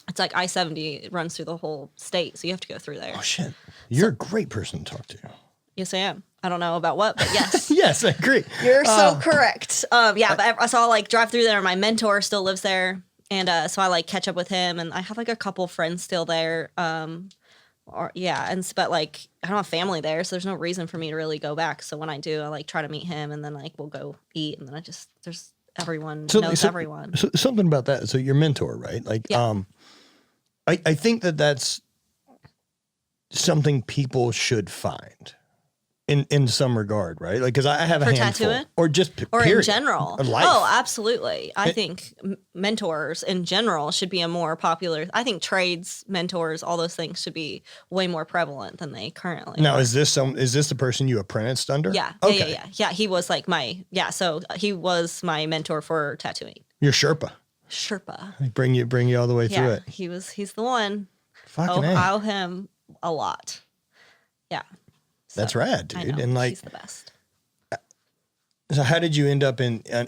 it's like I-70. It runs through the whole state, so you have to go through there. Oh shit! You're a great person to talk to. Yes, I am. I don't know about what, but yes. Yes, I agree. You're so correct. But I saw like drive through there. My mentor still lives there. And so I like catch up with him, and I have like a couple friends still there. But like I don't have family there, so there's no reason for me to really go back. So when I do, I like try to meet him, and then like we'll go eat, and then there's everyone knows everyone. So something about that. So your mentor, right? Like, I think that's something people should find. In some regard, right? Like, because I have a handful, tattooing? or just or period, in general. life. Oh, absolutely. I think mentors in general should be a more popular. I think trades, mentors, all those things should be way more prevalent than they currently. Now, are. is this the person you apprenticed under? Yeah. Okay. Yeah. He was like so he was my mentor for tattooing. Your Sherpa. Sherpa. Bring you all the way through it. He's the one. Fucking A. I owe him a lot. Yeah. That's rad, dude. I know, and like, he's the best. So how did you end up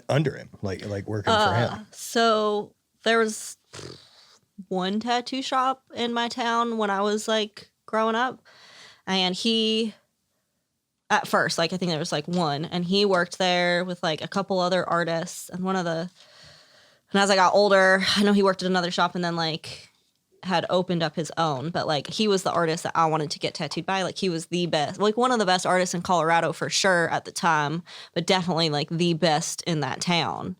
under him, like working for him? So there was one tattoo shop in my town when I was like growing up, and he, at first, like I think there was like one, and he worked there with like a couple other artists, and and as I got older, I know he worked at another shop, and then like had opened up his own, but like he was the artist that I wanted to get tattooed by. Like he was the best, like one of the best artists in Colorado for sure at the time, but definitely like the best in that town.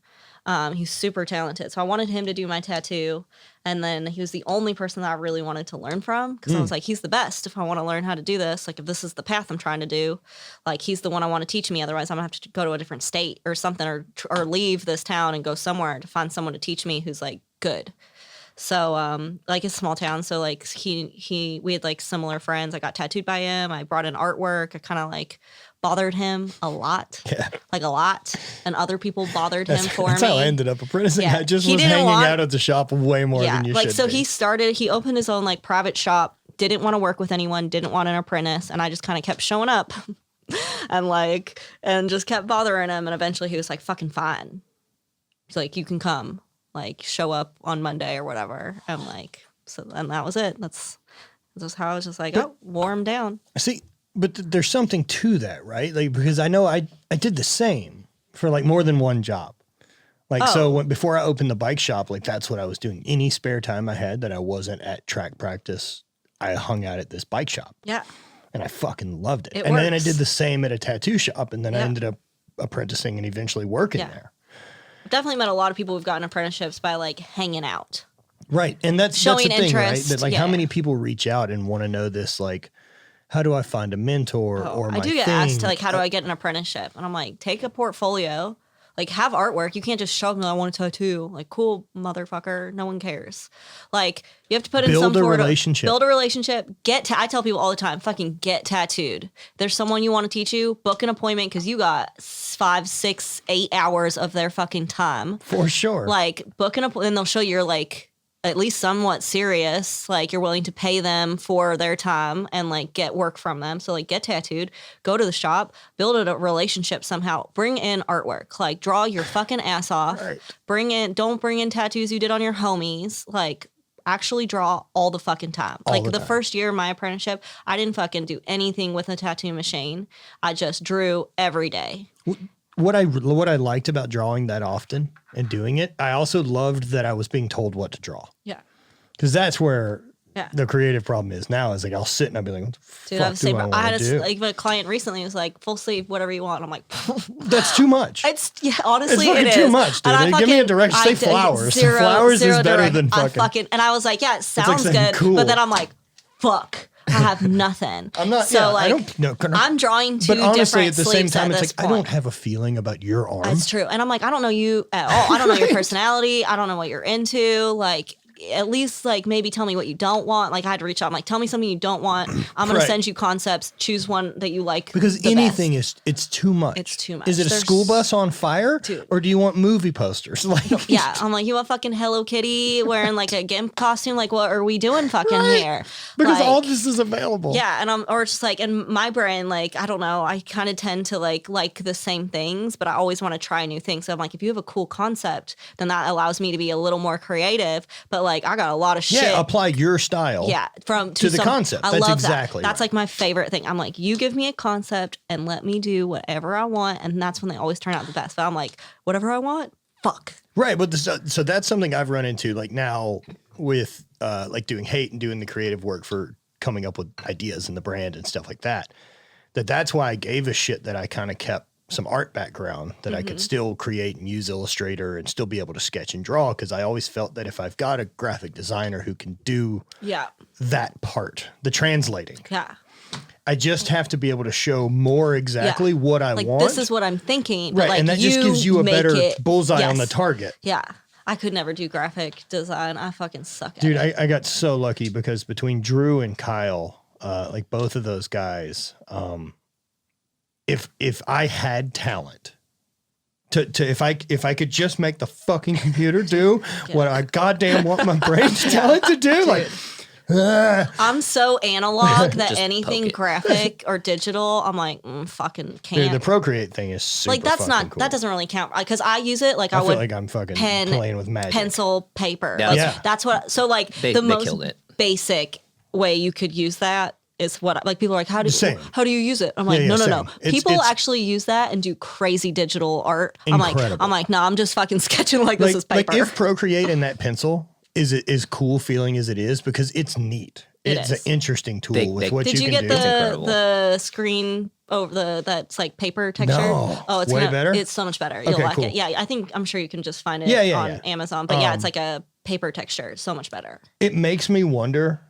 He's super talented. So I wanted him to do my tattoo. And then he was the only person that I really wanted to learn from because I was like, he's the best if I want to learn how to do this. Like, if this is the path I'm trying to do, like, he's the one I want to teach me. Otherwise, I'm going to have to go to a different state or something or leave this town and go somewhere to find someone to teach me who's, like, good. So, like, it's a small town. So, like, we had, like, similar friends. I got tattooed by him. I brought in artwork. I kind of, like, bothered him a lot. Yeah. Like, a lot. And other people bothered him for me. That's how I ended up apprenticing. Yeah. I just was hanging out at the shop way more than you should so be. he opened his own, like, private shop, didn't want to work with anyone, didn't want an apprentice. And I just kind of kept showing up and just kept bothering him. And eventually he was like, fucking fine. He's like, you can come. Like, show up on Monday or whatever. And like, and that was it. That's how I was just like, wore him down. See, but there's something to that, right? Like, because I know I did the same for like more than one job. Like, so before I opened the bike shop, like, that's what I was doing. Any spare time I had that I wasn't at track practice, I hung out at this bike shop. Yeah. And I fucking loved it. Then I did the same at a tattoo shop, and then I ended up apprenticing and eventually working there. Definitely met a lot of people who've gotten apprenticeships by, like, hanging out. Right. And that's showing the thing, interest, right? That, like, how many people reach out and want to know this, like, how do I find a mentor or my I do thing? get asked, like, how do I get an apprenticeship? And I'm like, take a portfolio. Like, have artwork. You can't just show them, I want a tattoo. Like, cool, motherfucker. No one cares. Like, you have to put in some sort of relationship. Build a relationship. I tell people all the time, fucking get tattooed. There's someone you want to teach you, book an appointment because you got 5, 6, 8 hours of their fucking time. For sure. Like, book an appointment, and they'll show you're, like, at least somewhat serious, like you're willing to pay them for their time and like get work from them. So like get tattooed, go to the shop, build a relationship somehow, bring in artwork, like draw your fucking ass off, don't bring in tattoos you did on your homies, like actually draw all the fucking time. Like the first year of my apprenticeship, I didn't fucking do anything with a tattoo machine. I just drew every day. What I liked about drawing that often and doing it, I also loved that I was being told what to draw. Yeah. Because that's where the creative problem is now. Is like I'll sit and I'll be like, what the fuck I had a client recently who was like, full sleeve, whatever you want. I'm like, that's too much. Honestly, it's too much, dude. Give me a direction. Say flowers. Flowers is better than fucking. And I was like, yeah, it sounds good. Cool. But then I'm like, fuck. I have nothing. I'm not. So like, I'm drawing two different sleeves. But honestly, at the same time, it's like I don't have a feeling about your arm. That's true. And I'm like, I don't know you at all. I don't know your personality. I don't know what you're into. Like, at least like maybe tell me what you don't want. Like I had to reach out. I'm like, tell me something you don't want. I'm gonna send you concepts. Choose one that you like. Because anything it's too much. It's too much. Is it a school bus on fire, or do you want movie posters? Like, yeah, I'm like, you want fucking Hello Kitty wearing like a GIMP costume? Like, what are we doing fucking here? Because like, all this is available. Yeah, and or just like, in my brain, like I don't know. I kind of tend to like the same things, but I always want to try new things. So I'm like, if you have a cool concept, then that allows me to be a little more creative. But like, I got a lot of shit. Yeah, apply your style. Yeah, to the concept. I love exactly that. That's like my favorite thing. I'm like, you give me a concept and let me do whatever I want, and that's when they always turn out the best. But I'm like, whatever I want, fuck. Right, but so that's something I've run into like now with like doing hate and doing the creative work for coming up with ideas in the brand and stuff like that. That's why I gave a shit that I kind of kept some art background that I could still create and use Illustrator and still be able to sketch and draw, because I always felt that if I've got a graphic designer who can do that part, the translating, I just have to be able to show more exactly what I want. This is what I'm thinking. Right, like, and that just gives you a better bullseye on the target. Yeah. I could never do graphic design. I fucking suck at it. Dude, I got so lucky because between Drew and Kyle, like both of those guys, if I had talent if I could just make the fucking computer do what I goddamn want my brain's talent to do, like I'm so analog that anything graphic or digital, I'm like, fucking can't. Dude, the Procreate thing is super like that's not cool. That doesn't really count because I use it like I would feel like I'm fucking playing with magic. Pencil, paper. Yeah, like, that's what. So like the most basic way you could use that is what like people are like, how do you use it? I'm like, no. People actually use that and do crazy digital art. Incredible. I'm like, no, I'm just fucking sketching this is paper. Like if Procreate and that pencil is as cool feeling as it is, because it's neat it's an interesting tool with what Did you you can get do. the screen over that's like paper texture? No. Oh, it's way better. It's so much better. You'll Okay, like cool. it. Yeah, I'm sure you can just find it on Amazon. But yeah, it's like a paper texture. So much better. It makes me wonder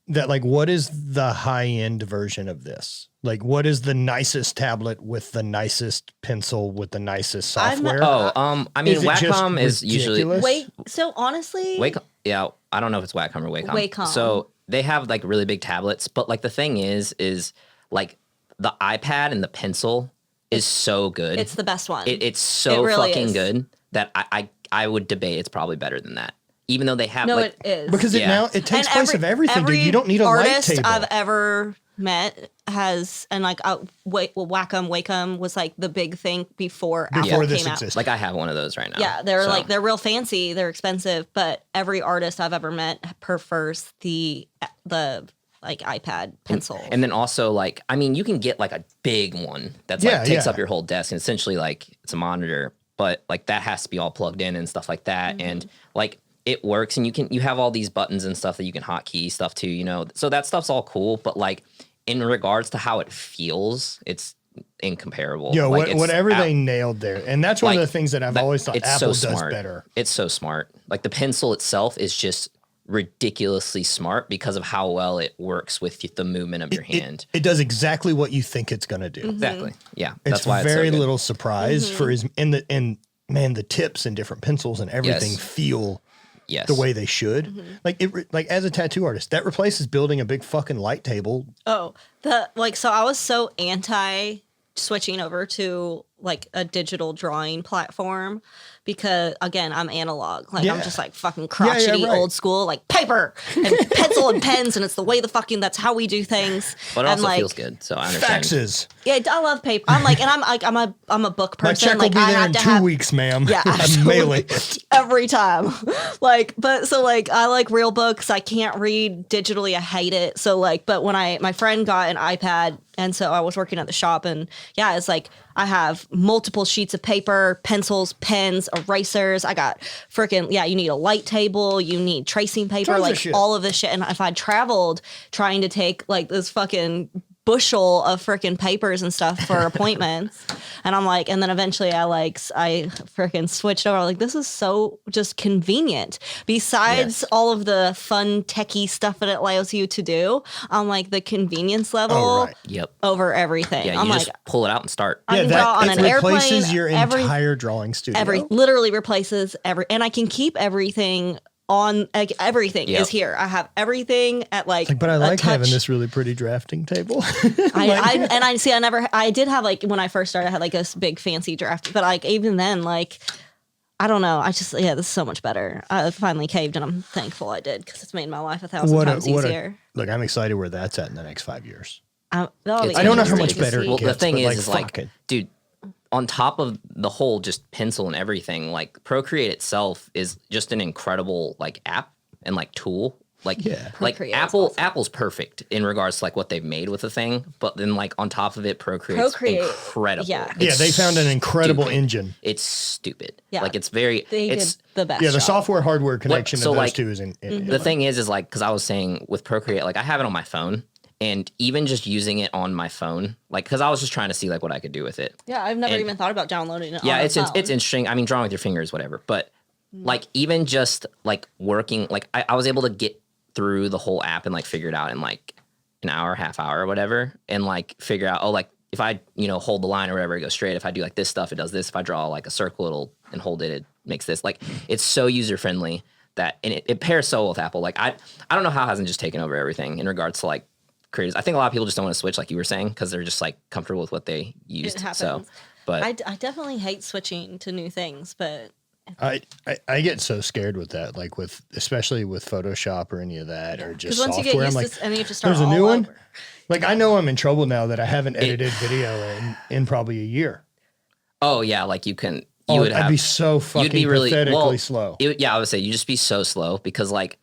that like what is the high end version of this? Like what is the nicest tablet with the nicest pencil with the nicest software? I mean, Is it just Wacom is usually ridiculous? So honestly, Wacom. Yeah, I don't know if it's Wacom or Wacom. Wacom. So they have like really big tablets, but like the thing is like the iPad and the pencil is so good. it's the best one. It's so really fucking is. good that I would debate it's probably better than that. Even though they have No, like, it is. Because it takes place of everything, dude. You don't need a light artist table. I've ever met has, and like Wacom was like the big thing before Apple this came out. existed. like I have one of those right now. Yeah, they're real fancy, they're expensive, but every artist I've ever met prefers the like iPad pencil. And then also like, I mean, you can get like a big one that's like takes up your whole desk and essentially like it's a monitor, but like that has to be all plugged in and stuff like that. Mm-hmm. And like it works and you have all these buttons and stuff that you can hotkey stuff to, you know, so that stuff's all cool. But like in regards to how it feels, it's incomparable. Yo, like, whatever they nailed there. And that's one of the things that I've always thought Apple does better. It's so smart. Like the pencil itself is just ridiculously smart because of how well it works with the movement of your hand. It does exactly what you think it's going to do. Exactly. Yeah. That's why it's very so good. little surprise for his and man, the tips and different pencils and everything feel the way they should. Like as a tattoo artist, that replaces building a big fucking light table. So I was so anti switching over to like a digital drawing platform because again, I'm analog. Like I'm just like fucking crotchety old school, like paper and pencil and pens, and it's the way that's how we do things. But it also like, feels good, so I understand. Faxes. Yeah, I love paper. I'm like, and I'm a book My person. check like will be I there have in to 2 have weeks, ma'am. Yeah, I'm mailing it. every time. But I like real books. I can't read digitally. I hate it. So but when my friend got an iPad, and so I was working at the shop, and yeah, it's like I have multiple sheets of paper, pencils, pens, erasers. I got you need a light table, you need tracing paper, Tons of like shit. all of this shit. And if I traveled trying to take like this fucking bushel of freaking papers and stuff for appointments. And I'm like, and then eventually I freaking switched over. Like, this is so just convenient. Besides all of the fun techie stuff that it allows you to do, I'm like the convenience level over everything. Yeah, I'm you like, just pull it out and start. I can draw on an airplane. Replaces your entire drawing studio. Literally replaces and I can keep everything on, like, everything is here. I have everything at like but I like touch. having this really pretty drafting table. I did have like when I first started, I had like a big fancy draft, but like even then, like I don't know, this is so much better. I finally caved, and I'm thankful I did because it's made my life 1,000 times easier. Look, I'm excited where that's at in the next 5 years. I don't know how much better it Well, gets. the thing but is like, dude, on top of the whole just pencil and everything, like Procreate itself is just an incredible like app and like tool. Like Apple's perfect in regards to like what they've made with the thing, but then like on top of it, Procreate's incredible. Yeah, they found an incredible engine. It's stupid. Yeah, like it's very. It's the best. Yeah, the job. software hardware connection of those like, two is in. The thing is like because I was saying with Procreate, like I have it on my phone. And even just using it on my phone, like, because I was just trying to see like what I could do with it. Yeah, I've never even thought about downloading it. Yeah, on it's interesting. I mean, drawing with your fingers, whatever. But like, even just like working, like I was able to get through the whole app and like figure it out in like an hour, half hour, or whatever, and like figure out like if I hold the line or whatever, it goes straight. If I do like this stuff, it does this. If I draw like a circle, and hold it, it makes this. Like it's so user friendly that and it pairs so well with Apple. Like I don't know how it hasn't just taken over everything in regards to like. Creators. I think a lot of people just don't want to switch, like you were saying, because they're just like comfortable with what they used. It happens. So, but I definitely hate switching to new things, but I get so scared with that, like especially with Photoshop or any of that, or just once software. you get I'm used like, to, and you have to start there's a all new one. over. Like I know I'm in trouble now that I haven't edited video in probably a year. Oh yeah, like you can. I'd be so fucking you'd be really pathetically slow. I would say you just be so slow because like.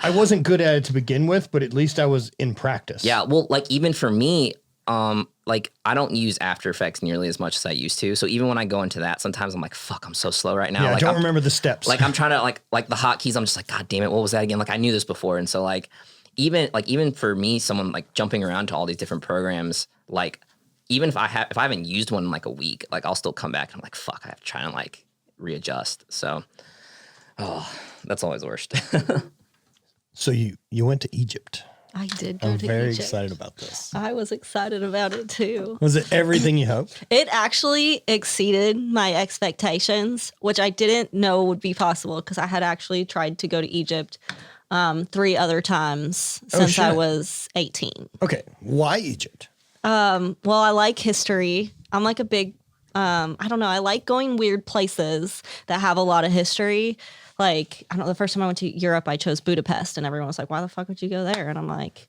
I wasn't good at it to begin with, but at least I was in practice. Yeah, well, like even for me, like I don't use After Effects nearly as much as I used to. So even when I go into that, sometimes I'm like, "Fuck, I'm so slow right now." Yeah, like, I don't remember the steps. Like I'm trying to like the hotkeys. I'm just like, "God damn it, what was that again?" Like I knew this before, and so like even for me, someone like jumping around to all these different programs, like even if I haven't used one in like a week, like I'll still come back and I'm like, fuck, I have to try and like readjust. So, that's always the worst. So you went to Egypt. I did go I'm to very Egypt. excited about this. I was excited about it too. Was it everything you hoped? It actually exceeded my expectations, which I didn't know would be possible because I had actually tried to go to Egypt 3 other times since I shit. was 18. Okay, why Egypt? Well, I like history. I'm like a big, I don't know, I like going weird places that have a lot of history. Like, I don't know, the first time I went to Europe, I chose Budapest, and everyone was like, why the fuck would you go there? And I'm like,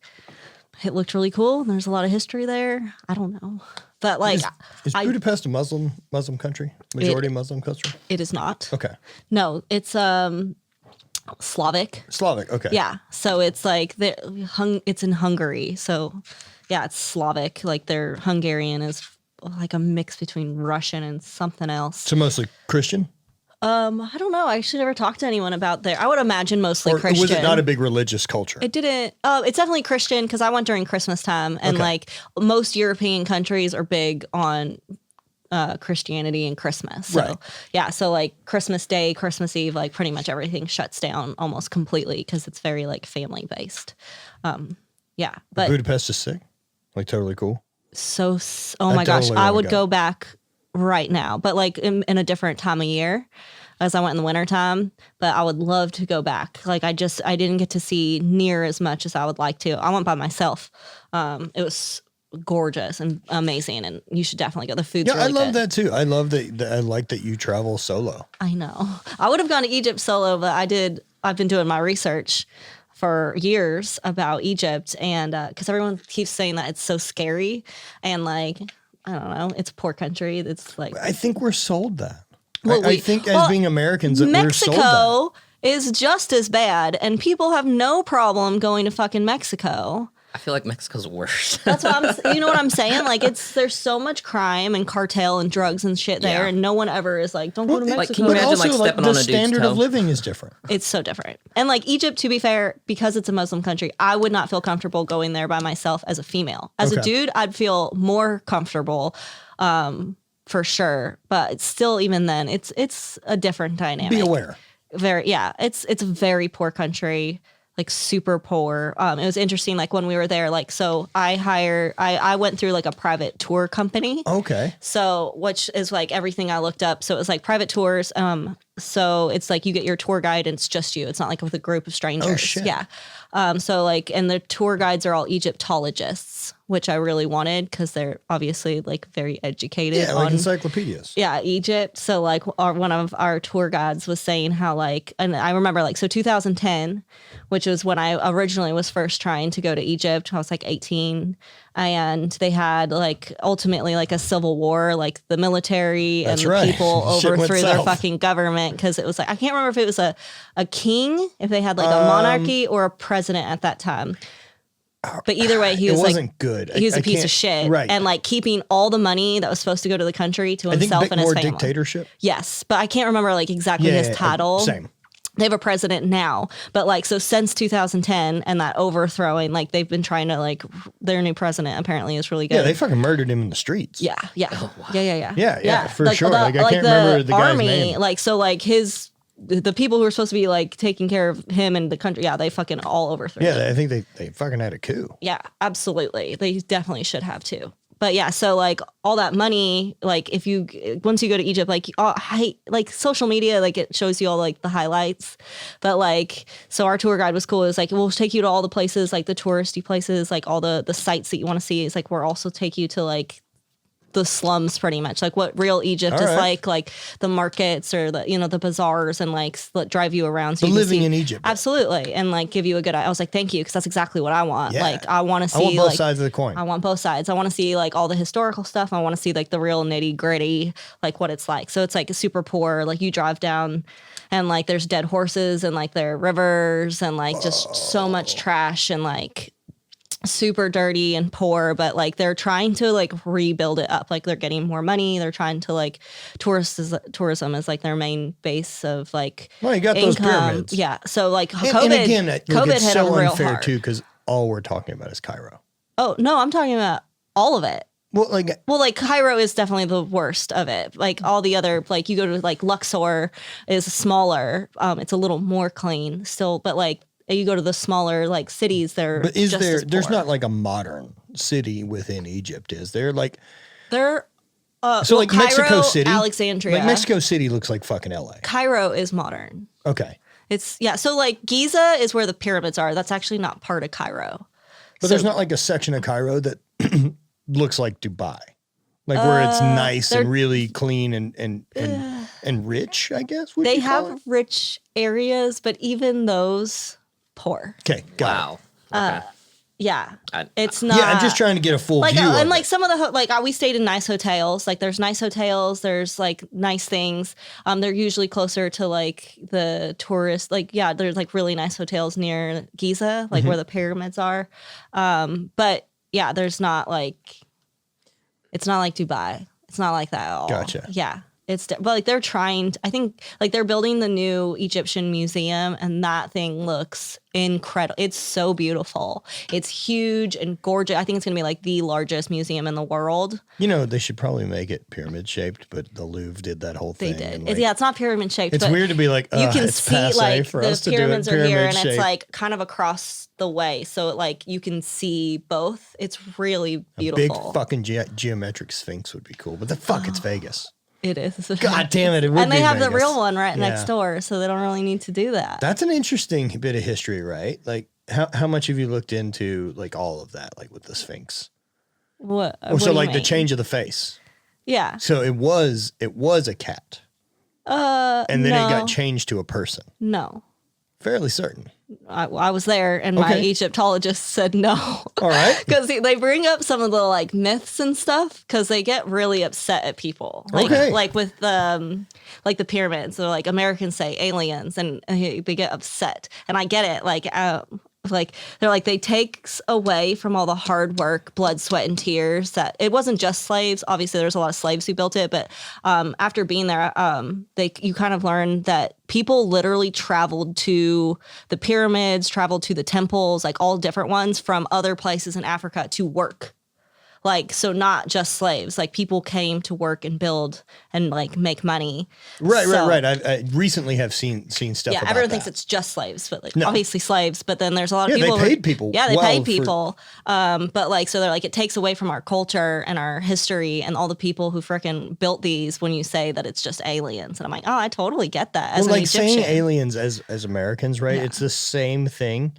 it looked really cool. There's a lot of history there. I don't know. But like, Is Budapest a Muslim country? Majority Muslim country? it is not. Okay. No, it's Slavic. Slavic, okay. Yeah. So it's like, it's in Hungary. So yeah, it's Slavic. Like their Hungarian is like a mix between Russian and something else. So mostly Christian? I don't know. I actually never talked to anyone about there. I would imagine mostly Or Christian. was it not a big religious culture? It didn't. It's definitely Christian because I went during Christmas time, and Okay. like most European countries are big on Christianity and Christmas. So Right. yeah, so like Christmas Day, Christmas Eve, like pretty much everything shuts down almost completely because it's very like family based. Yeah, but Budapest is sick? Like totally cool? oh my gosh, totally I wanna would go. go back right now, but like in a different time of year, as I went in the winter time. But I would love to go back. Like I didn't get to see near as much as I would like to. I went by myself. It was gorgeous and amazing, and you should definitely go. The food's Yeah, really I love good. that too. I love that. I like that you travel solo. I know. I would have gone to Egypt solo, but I've been doing my research for years about Egypt, and because everyone keeps saying that it's so scary, and like, I don't know, it's a poor country. It's like, I think we're sold that. Well, I think as being Americans that we're sold that. Mexico is just as bad, and people have no problem going to fucking Mexico. I feel like Mexico's worse. That's what you know what I'm saying? Like there's so much crime and cartel and drugs and shit there, Yeah. and no one ever is like, don't go to Mexico. Like, can you But imagine, also, like, like, stepping the on a dude's standard toe? of living is different. It's so different. And like Egypt, to be fair, because it's a Muslim country, I would not feel comfortable going there by myself as a female. As a Okay. dude, I'd feel more comfortable, for sure. But it's still, even then, it's a different dynamic. Be aware. It's a very poor country, like super poor. It was interesting, like when we were there, like, so I went through like a private tour company. Okay. So, which is like everything I looked up. So it was like private tours. So it's like you get your tour guide and it's just you. It's not like with a group of strangers. Oh, shit. Yeah. So like, and the tour guides are all Egyptologists, which I really wanted because they're obviously like very educated Yeah, like on encyclopedias. yeah, Egypt. So like one of our tour guides was saying how like, and I remember like, so 2010, which was when I originally was first trying to go to Egypt. I was like 18, and they had like ultimately like a civil war, like the military and That's the right. people Shit went overthrew their south. fucking government because it was like, I can't remember if it was a king, if they had like a monarchy or a president at that time. But either way, he It was wasn't like, good. he was I a piece can't- of shit, Right. and like keeping all the money that was supposed to go to the country to I think himself and his more family. dictatorship. Yes, but I can't remember like exactly his title. Same. They have a president now, but like, so since 2010 and that overthrowing, like they've been trying to like, their new president apparently is really good. Yeah, they fucking murdered him in the streets. Yeah, yeah, yeah. Yeah, for Like, sure. Like, I can't remember the guy's army, name. like, so like the people who were supposed to be like taking care of him and the country, yeah, they fucking all overthrew. Yeah, him. I think they fucking had a coup. Yeah, absolutely. They definitely should have too. But yeah, so like all that money, like if you once you go to Egypt, like like social media, like it shows you all like the highlights. But like, so our tour guide was cool. It was like, we'll take you to all the places, like the touristy places, like all the sites that you want to see. It's like we'll also take you to like the slums, pretty much like what real Egypt All is right. like the markets or the the bazaars, and like drive you around. So The you can living see, in Egypt. absolutely, and like give you a good. I was like, thank you, because that's exactly what I want. Yeah. Like I want to I see want both like sides of the coin. I want both sides. I want to see like all the historical stuff. I want to see like the real nitty gritty, like what it's like. So it's like super poor. Like you drive down and like there's dead horses and like there are rivers and like just so much trash and like super dirty and poor, but like they're trying to like rebuild it up. Like they're getting more money. They're trying to like tourism is like their main base of like Well, you got those income. pyramids. Yeah. So like And again, it COVID gets hit so them real unfair hard. too, because all we're talking about is Cairo? Oh, no, I'm talking about all of it. Well, like Cairo is definitely the worst of it. Like all the other, like you go to like Luxor is smaller. It's a little more clean still, but like you go to the smaller like cities, they're but is just there? as There's poor. not like a modern city within Egypt, is there? Like They're so, like Cairo, Mexico City, Alexandria. Like Mexico City looks like fucking LA. Cairo is modern. Okay, It's so like Giza is where the pyramids are. That's actually not part of Cairo. but there's not like a section of Cairo that looks like Dubai, like where it's nice and really clean and rich. I guess would They you call have it? rich areas, but even those poor. Okay, got it. Wow. Okay. Yeah, I- it's not. Yeah, I'm just trying to get a full like view. and of like it. some of the we stayed in nice hotels. Like there's nice hotels. There's like nice things. They're usually closer to like the tourist. Like there's like really nice hotels near Giza, like where the pyramids are. But yeah, there's not like. It's not like Dubai. It's not like that at all. Gotcha. Yeah. But like they're trying, I think like they're building the new Egyptian museum and that thing looks incredible. It's so beautiful. It's huge and gorgeous. I think it's going to be like the largest museum in the world. You know, they should probably make it pyramid shaped, but the Louvre did that whole They thing. did. and, It's not pyramid shaped. it's but weird to be like, you can it's see passe like for the us to do it pyramids are here and pyramid-shaped. it's like kind of across the way. So like you can see both. It's really Big beautiful. fucking geometric sphinx would be cool, but it's Vegas. It is. God damn it! It would And they be have the Vegas. real one right next Yeah. door, so they don't really need to do that. That's an interesting bit of history, right? Like, how much have you looked into like all of that, like with the Sphinx? What? Or what so do you like the mean? change of the face. Yeah. So it was a cat, and then no, it got changed to a person. No, Fairly certain. I was there, and my Okay. Egyptologist said no. All right. Because they bring up some of the like myths and stuff because they get really upset at people. Okay. Like with like the pyramids, or like Americans say aliens, and they get upset. And I get it. Like they're like they takes away from all the hard work, blood, sweat, and tears. That it wasn't just slaves. Obviously, there's a lot of slaves who built it, but after being there, you kind of learn that people literally traveled to the pyramids, traveled to the temples, like all different ones from other places in Africa to work. Like, so not just slaves, like people came to work and build and like make money. Right. So- I recently have seen stuff. Yeah, about everyone that. thinks it's just slaves, but like No. obviously slaves. But then there's a lot of Yeah, people. they paid people Yeah, they well paid for- people. But like, so they're like, it takes away from our culture and our history and all the people who frickin' built these. When you say that it's just aliens, and I'm like, oh, I totally get that. As Well, an like saying Egyptian. aliens as Americans, right? Yeah. It's the same thing.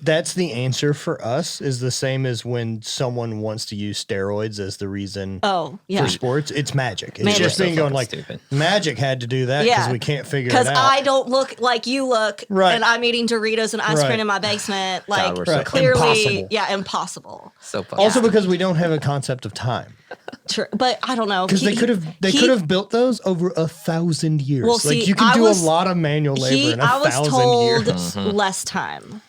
That's the answer for us. Is the same as when someone wants to use steroids as the reason Oh yeah. for sports. It's magic. It's Magic. just being So going fucking like stupid. magic had to do that because Yeah. we can't figure it Because out. I don't look like you look, Right. and I'm eating Doritos and ice Right. cream in my basement. Like we're so Right. clearly, Impossible. yeah, impossible. So fucking Also because we don't have a concept of time. True. But I don't know Because they could have built those over 1,000 years. Well, like see, you can I do was- a lot of manual labor in I was 1,000 told years. less time.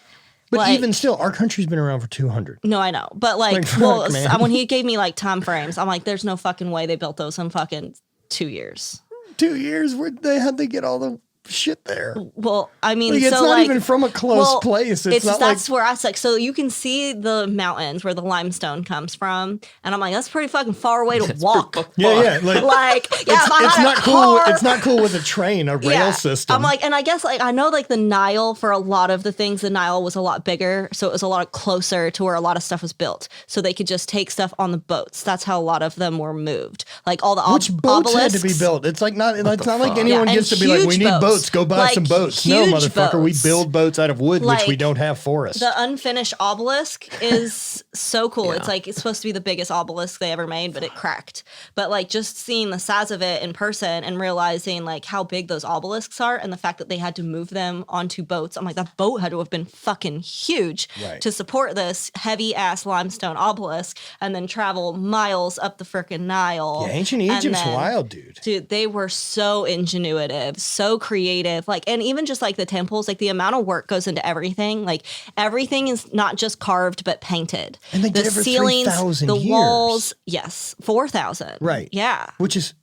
But like- even still, our country's been around for 200. No, I know, but like, Like, fuck, well, man. when he gave me like time frames, I'm like, there's no fucking way they built those in fucking 2 years. 2 years, where how'd they get all the shit there? Well, I mean, Like, it's so not like, even from a close place. It's not that's like where I like. So you can see the mountains where the limestone comes from, and I'm like, that's pretty fucking far away to walk. yeah. Like Like, yeah, it's I'm not a cool. car. It's not cool with a train, a rail system. I'm like, and I guess like I know like the Nile for a lot of the things, the Nile was a lot bigger, so it was a lot closer to where a lot of stuff was built. So they could just take stuff on the boats. That's how a lot of them were moved. Like all the which boats had to be obelisks. built? It's like not. It's not like fuck? anyone Yeah, gets to and be like, we huge need boats. boats. Go buy Like, some boats. No, huge motherfucker. We boats. build boats out of wood, which we Like, don't have forests. The unfinished obelisk is so cool. Yeah. It's like it's supposed to be the biggest obelisk they ever made, but it cracked. But like just seeing the size of it in person and realizing like how big those obelisks are and the fact that they had to move them onto boats. I'm like, that boat had to have been fucking huge Right. to support this heavy ass limestone obelisk and then travel miles up the frickin' Nile. yeah, ancient And Egypt's then- wild, dude. Dude, they were so ingenuitive, so creative. Like, and even just like the temples, like the amount of work goes into everything. Like, everything is not just carved but painted. And they the did it for ceilings, 3,000 the years. walls, yes, 4,000. Right. Yeah. Which is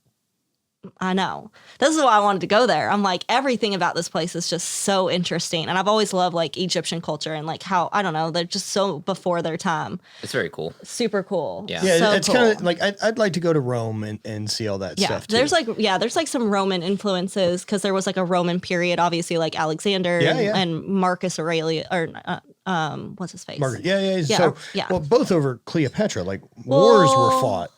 I know. This is why I wanted to go there. I'm like, everything about this place is just so interesting. And I've always loved like Egyptian culture and like how, I don't know, they're just so before their time. It's very cool. Super cool. Yeah. Yeah, So it's cool. kind of like I'd like to go to Rome and see all that Yeah, stuff too. there's like some Roman influences because there was like a Roman period, obviously like Alexander and Marcus Aurelius or what's his face? Margaret. Yeah. Yeah, So, yeah. well, both over Cleopatra. Like wars were fought.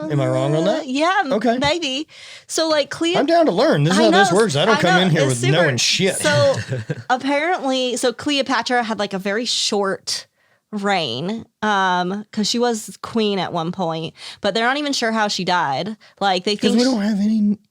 Am I wrong on that? Yeah, Okay. maybe. So like I'm down to learn. This is how this works. I don't come in here with knowing shit. So apparently, Cleopatra had like a very short reign because she was queen at one point, but they're not even sure how she died. Like they Because think we don't have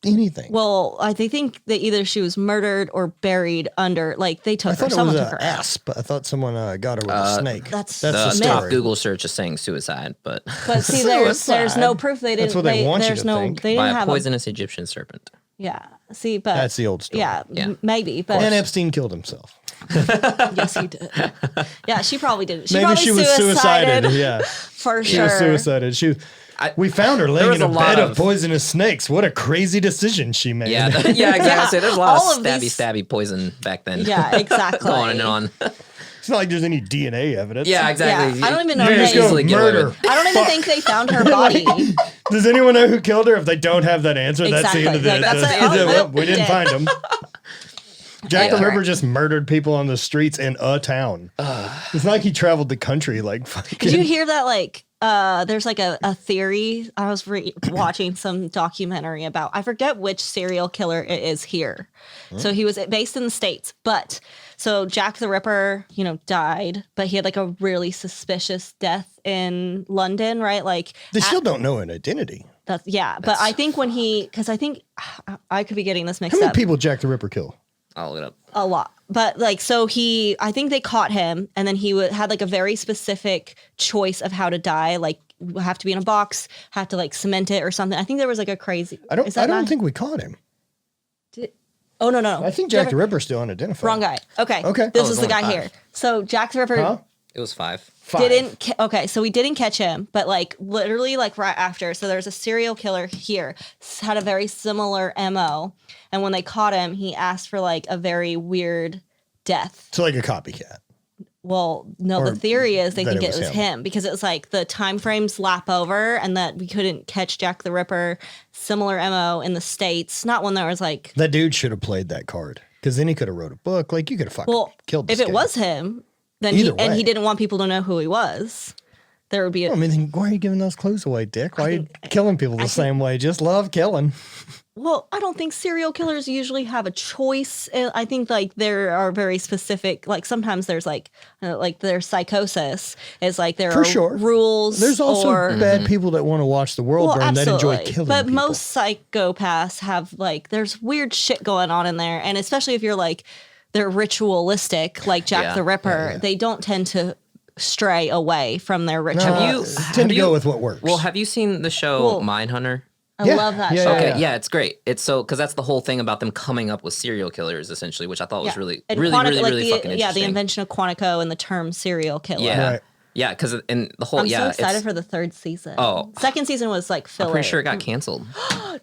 anything. well, they think that either she was murdered or buried under, like they took I her. thought it Someone was took an her out. asp, but I thought someone got her with a snake. That's the The myth. top story. Google search is saying suicide, but But see, there's no proof they didn't. That's what they want you there's to no, think. they by didn't a have poisonous Egyptian serpent. Yeah. See, but That's the old story. Yeah, Yeah. maybe, but And Epstein killed himself. yes, he did. Yeah, she probably did. Maybe probably she was suicided. Yeah, for she sure. was suicided. We found her laying was in a a lot bed of of- poisonous snakes. What a crazy decision she made. Yeah, yeah, exactly. Yeah, So there's a lot all of of stabby, these- stabby poison back then. Yeah, exactly. Going and on. It's not like there's any DNA evidence. Yeah, exactly. Yeah, I don't even know You if just they, go easily get away murder. with- I don't even think they found her body. Does anyone know who killed her? If they don't have that answer, that's the end of Exactly. the. Like, that's the- it. Oh, well, we didn't dead. find them. Jack the Yeah. Ripper just murdered people on the streets in a town. It's not like he traveled the country like fucking. Did you hear that? Like, there's like a theory. I was watching some documentary about. I forget which serial killer it is here. So he was based in the States, but so Jack the Ripper, died, but he had like a really suspicious death in London, right? Like They still don't know an identity. that's but I think because I think I could be getting this How mixed many up. people Jack the Ripper kill? I'll look it up. A lot, but like so I think they caught him, and then he had like a very specific choice of how to die, like have to be in a box, have to like cement it or something. I think there was like a crazy. I don't. is that I don't not- think we caught him. Oh no! I think Jack the Ripper's still unidentified. Wrong guy. Okay. Okay. This Oh, is there's the guy only here. 5. So Jack the Ripper Huh? It was 5. 5. didn't. Okay, so we didn't catch him, but like literally like right after. So there's a serial killer here had a very similar MO, and when they caught him, he asked for like a very weird death. So like a copycat. Well, no, Or the theory is they that think it it was was him. him because it was like the time frames lap over and that we couldn't catch Jack the Ripper. Similar MO in the States, not one that was like, That dude should have played that card because then he could have wrote a book. Like you could have fucking well, killed. This if it guy. was him, then Either and way. he didn't want people to know who he was. There would be a I mean, then why are you giving those clues away, Dick? Why are you killing people the same way? Just love killing. well, I don't think serial killers usually have a choice. I think like there are very specific. Like sometimes there's like their psychosis is like there For are sure. rules. There's also or, bad people that want to watch the world burn that enjoy killing but people. most psychopaths have like there's weird shit going on in there, and especially if you're like they're ritualistic, like Jack Yeah. the Ripper, they don't tend to stray away from their ritual. No, tend to go with what works. Well, have you seen the show Well, Mindhunter? I Yeah. love that Yeah, show. Okay, yeah. yeah, it's great. It's so because that's the whole thing about them coming up with serial killers, essentially, which I thought was really, And really, Quantico- really, like really the, fucking yeah, interesting. the invention of Quantico and the term serial killer. Yeah, Right. yeah, because and the whole I'm so excited it's, for the third season. Oh. Second season was like filler. I'm pretty sure it got canceled,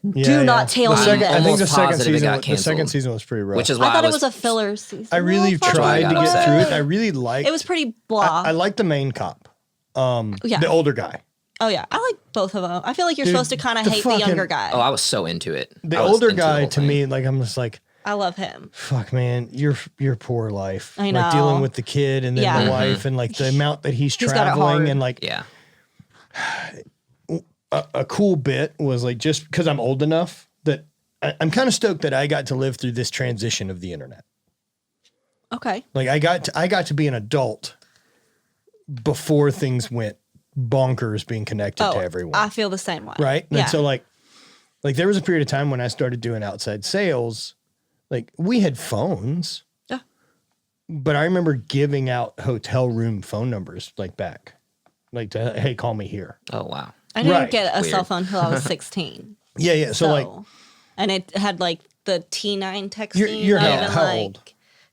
Do not tell me The second- this. I think the Almost second positive it season. got The second canceled. season was pretty rough. which is why I thought it was a filler season. I really Oh, fuck tried to I got get upset. through it. I really liked. It was pretty blah. I liked the main cop, yeah. the older guy. Oh yeah, I like both of them. I feel like you're Dude, supposed to kind of the hate fucking- the younger guy. Oh, I was so into it. The I was older into the guy whole to thing. me, like I'm just like, I love him. fuck, man, your poor life. I Like dealing know. with the kid and then Yeah. the Mhm. wife and like the amount that he's He's got it traveling hard. and like Yeah, a cool bit was like just because I'm old enough that I'm kind of stoked that I got to live through this transition of the internet. Okay. Like I got to be an adult before things went bonkers being connected to everyone. I feel the same way. Right. Yeah. And so like there was a period of time when I started doing outside sales, like we had phones. Yeah. But I remember giving out hotel room phone numbers like back. Like to, hey, call me here. Oh wow. I didn't Right. get a Weird. cell phone until I was 16. Yeah, yeah. So like and it had like the T9 texting. you're not how- even how like old?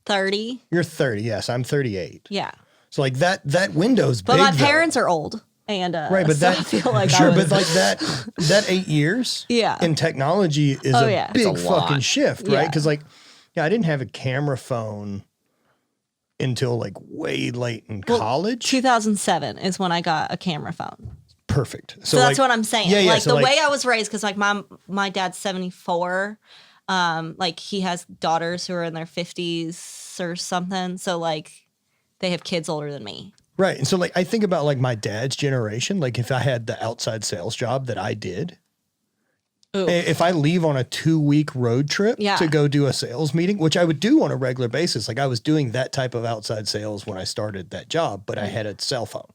30. you're 30. Yes, I'm 38. Yeah. So like that window's But big. my though. parents are old. And Right, but so that I feel like sure, I was, but like that 8 years Yeah. in technology is Oh, a yeah. big It's a lot. fucking shift, right? Yeah. Because like, yeah, I didn't have a camera phone until like way late in college. 2007 is when I got a camera phone. Perfect. So that's like, what I'm saying. Yeah, yeah. Like so the like, way I was raised, because like my dad's 74. Like he has daughters who are in their 50s or something. So like they have kids older than me. right. And so like I think about like my dad's generation, like if I had the outside sales job that I did, Ooh. if I leave on a 2-week road trip Yeah. to go do a sales meeting, which I would do on a regular basis, like I was doing that type of outside sales when I started that job, but I had a cell phone.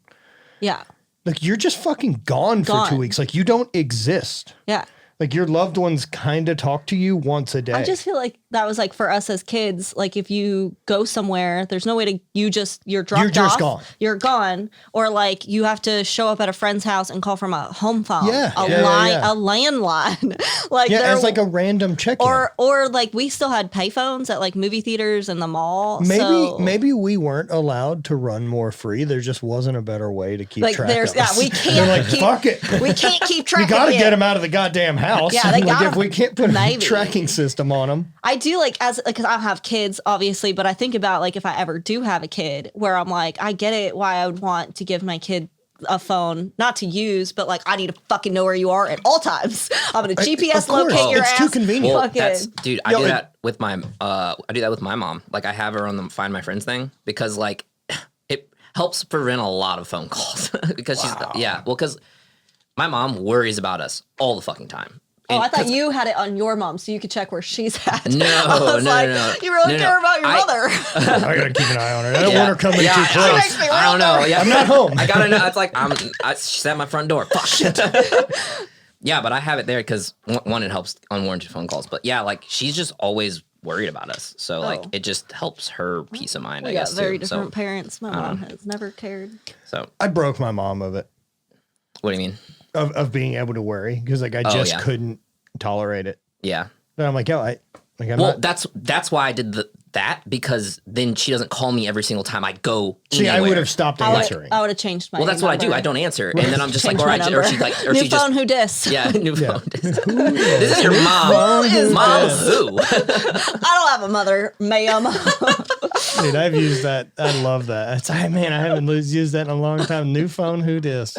Yeah. Like you're just fucking gone for 2 Gone. weeks. Like you don't exist. Yeah. Like your loved ones kind of talk to you once a day. I just feel like that was like for us as kids, like if you go somewhere, there's no way to, you're dropped You're just off, gone. you're gone. Or like you have to show up at a friend's house and call from a home phone, Yeah, a yeah, line, yeah. a landline. Like yeah, there, as like a random check-in. or like we still had payphones at like movie theaters and the mall. Maybe we weren't allowed to run more free. There just wasn't a better way to keep like track there's of us. we They're can't like, keep, fuck it. we can't keep track We got to of get it. them out of the goddamn house. Yeah, they like got if 'em. we can't put a Maybe. tracking system on them. I do like because I don't have kids, obviously, but I think about like if I ever do have a kid, where I'm like, I get it why I would want to give my kid a phone, not to use, but like I need to fucking know where you are at all times. I'm gonna GPS Of course. locate your It's ass. too convenient. Well, Fucking- that's dude. I Yo, do it- that with my I do that with my mom. Like I have her on the Find My Friends thing because like it helps prevent a lot of phone calls because she's well because my mom worries about us all the fucking time. Oh, I And- thought 'cause- you had it on your mom so you could check where she's at. No, I was no, like, no. you really No, no. care about your I- mother. I gotta keep an eye on her. I don't Yeah. want her coming Yeah, too I- close. makes me I don't know. Yeah, I'm not home. I gotta know. It's like she's at my front door. Fuck. Shit. Yeah, but I have it there because one, it helps unwarranted phone calls. But yeah, like she's just always worried about us. So like Oh. it just helps her peace of mind. We I got guess very too. different parents. My mom has never cared. So I broke my mom of it, what do you mean? of being able to worry because like I Oh, just yeah. couldn't tolerate it. Yeah. But I'm like, yo, I'm Well, not. that's why I did that because then she doesn't call me every single time I go. See, I anywhere. would have stopped answering. I would have changed my Well, that's what I do. number. I don't answer, and then I'm just like, Change or my or number. she like, or New she just phone, who dis? yeah, new Yeah. phone. This is your mom. is Mom this? who? I don't have a mother, ma'am. Dude, I've used that. I love that. It's like, man, I haven't used that in a long time. New phone, who dis?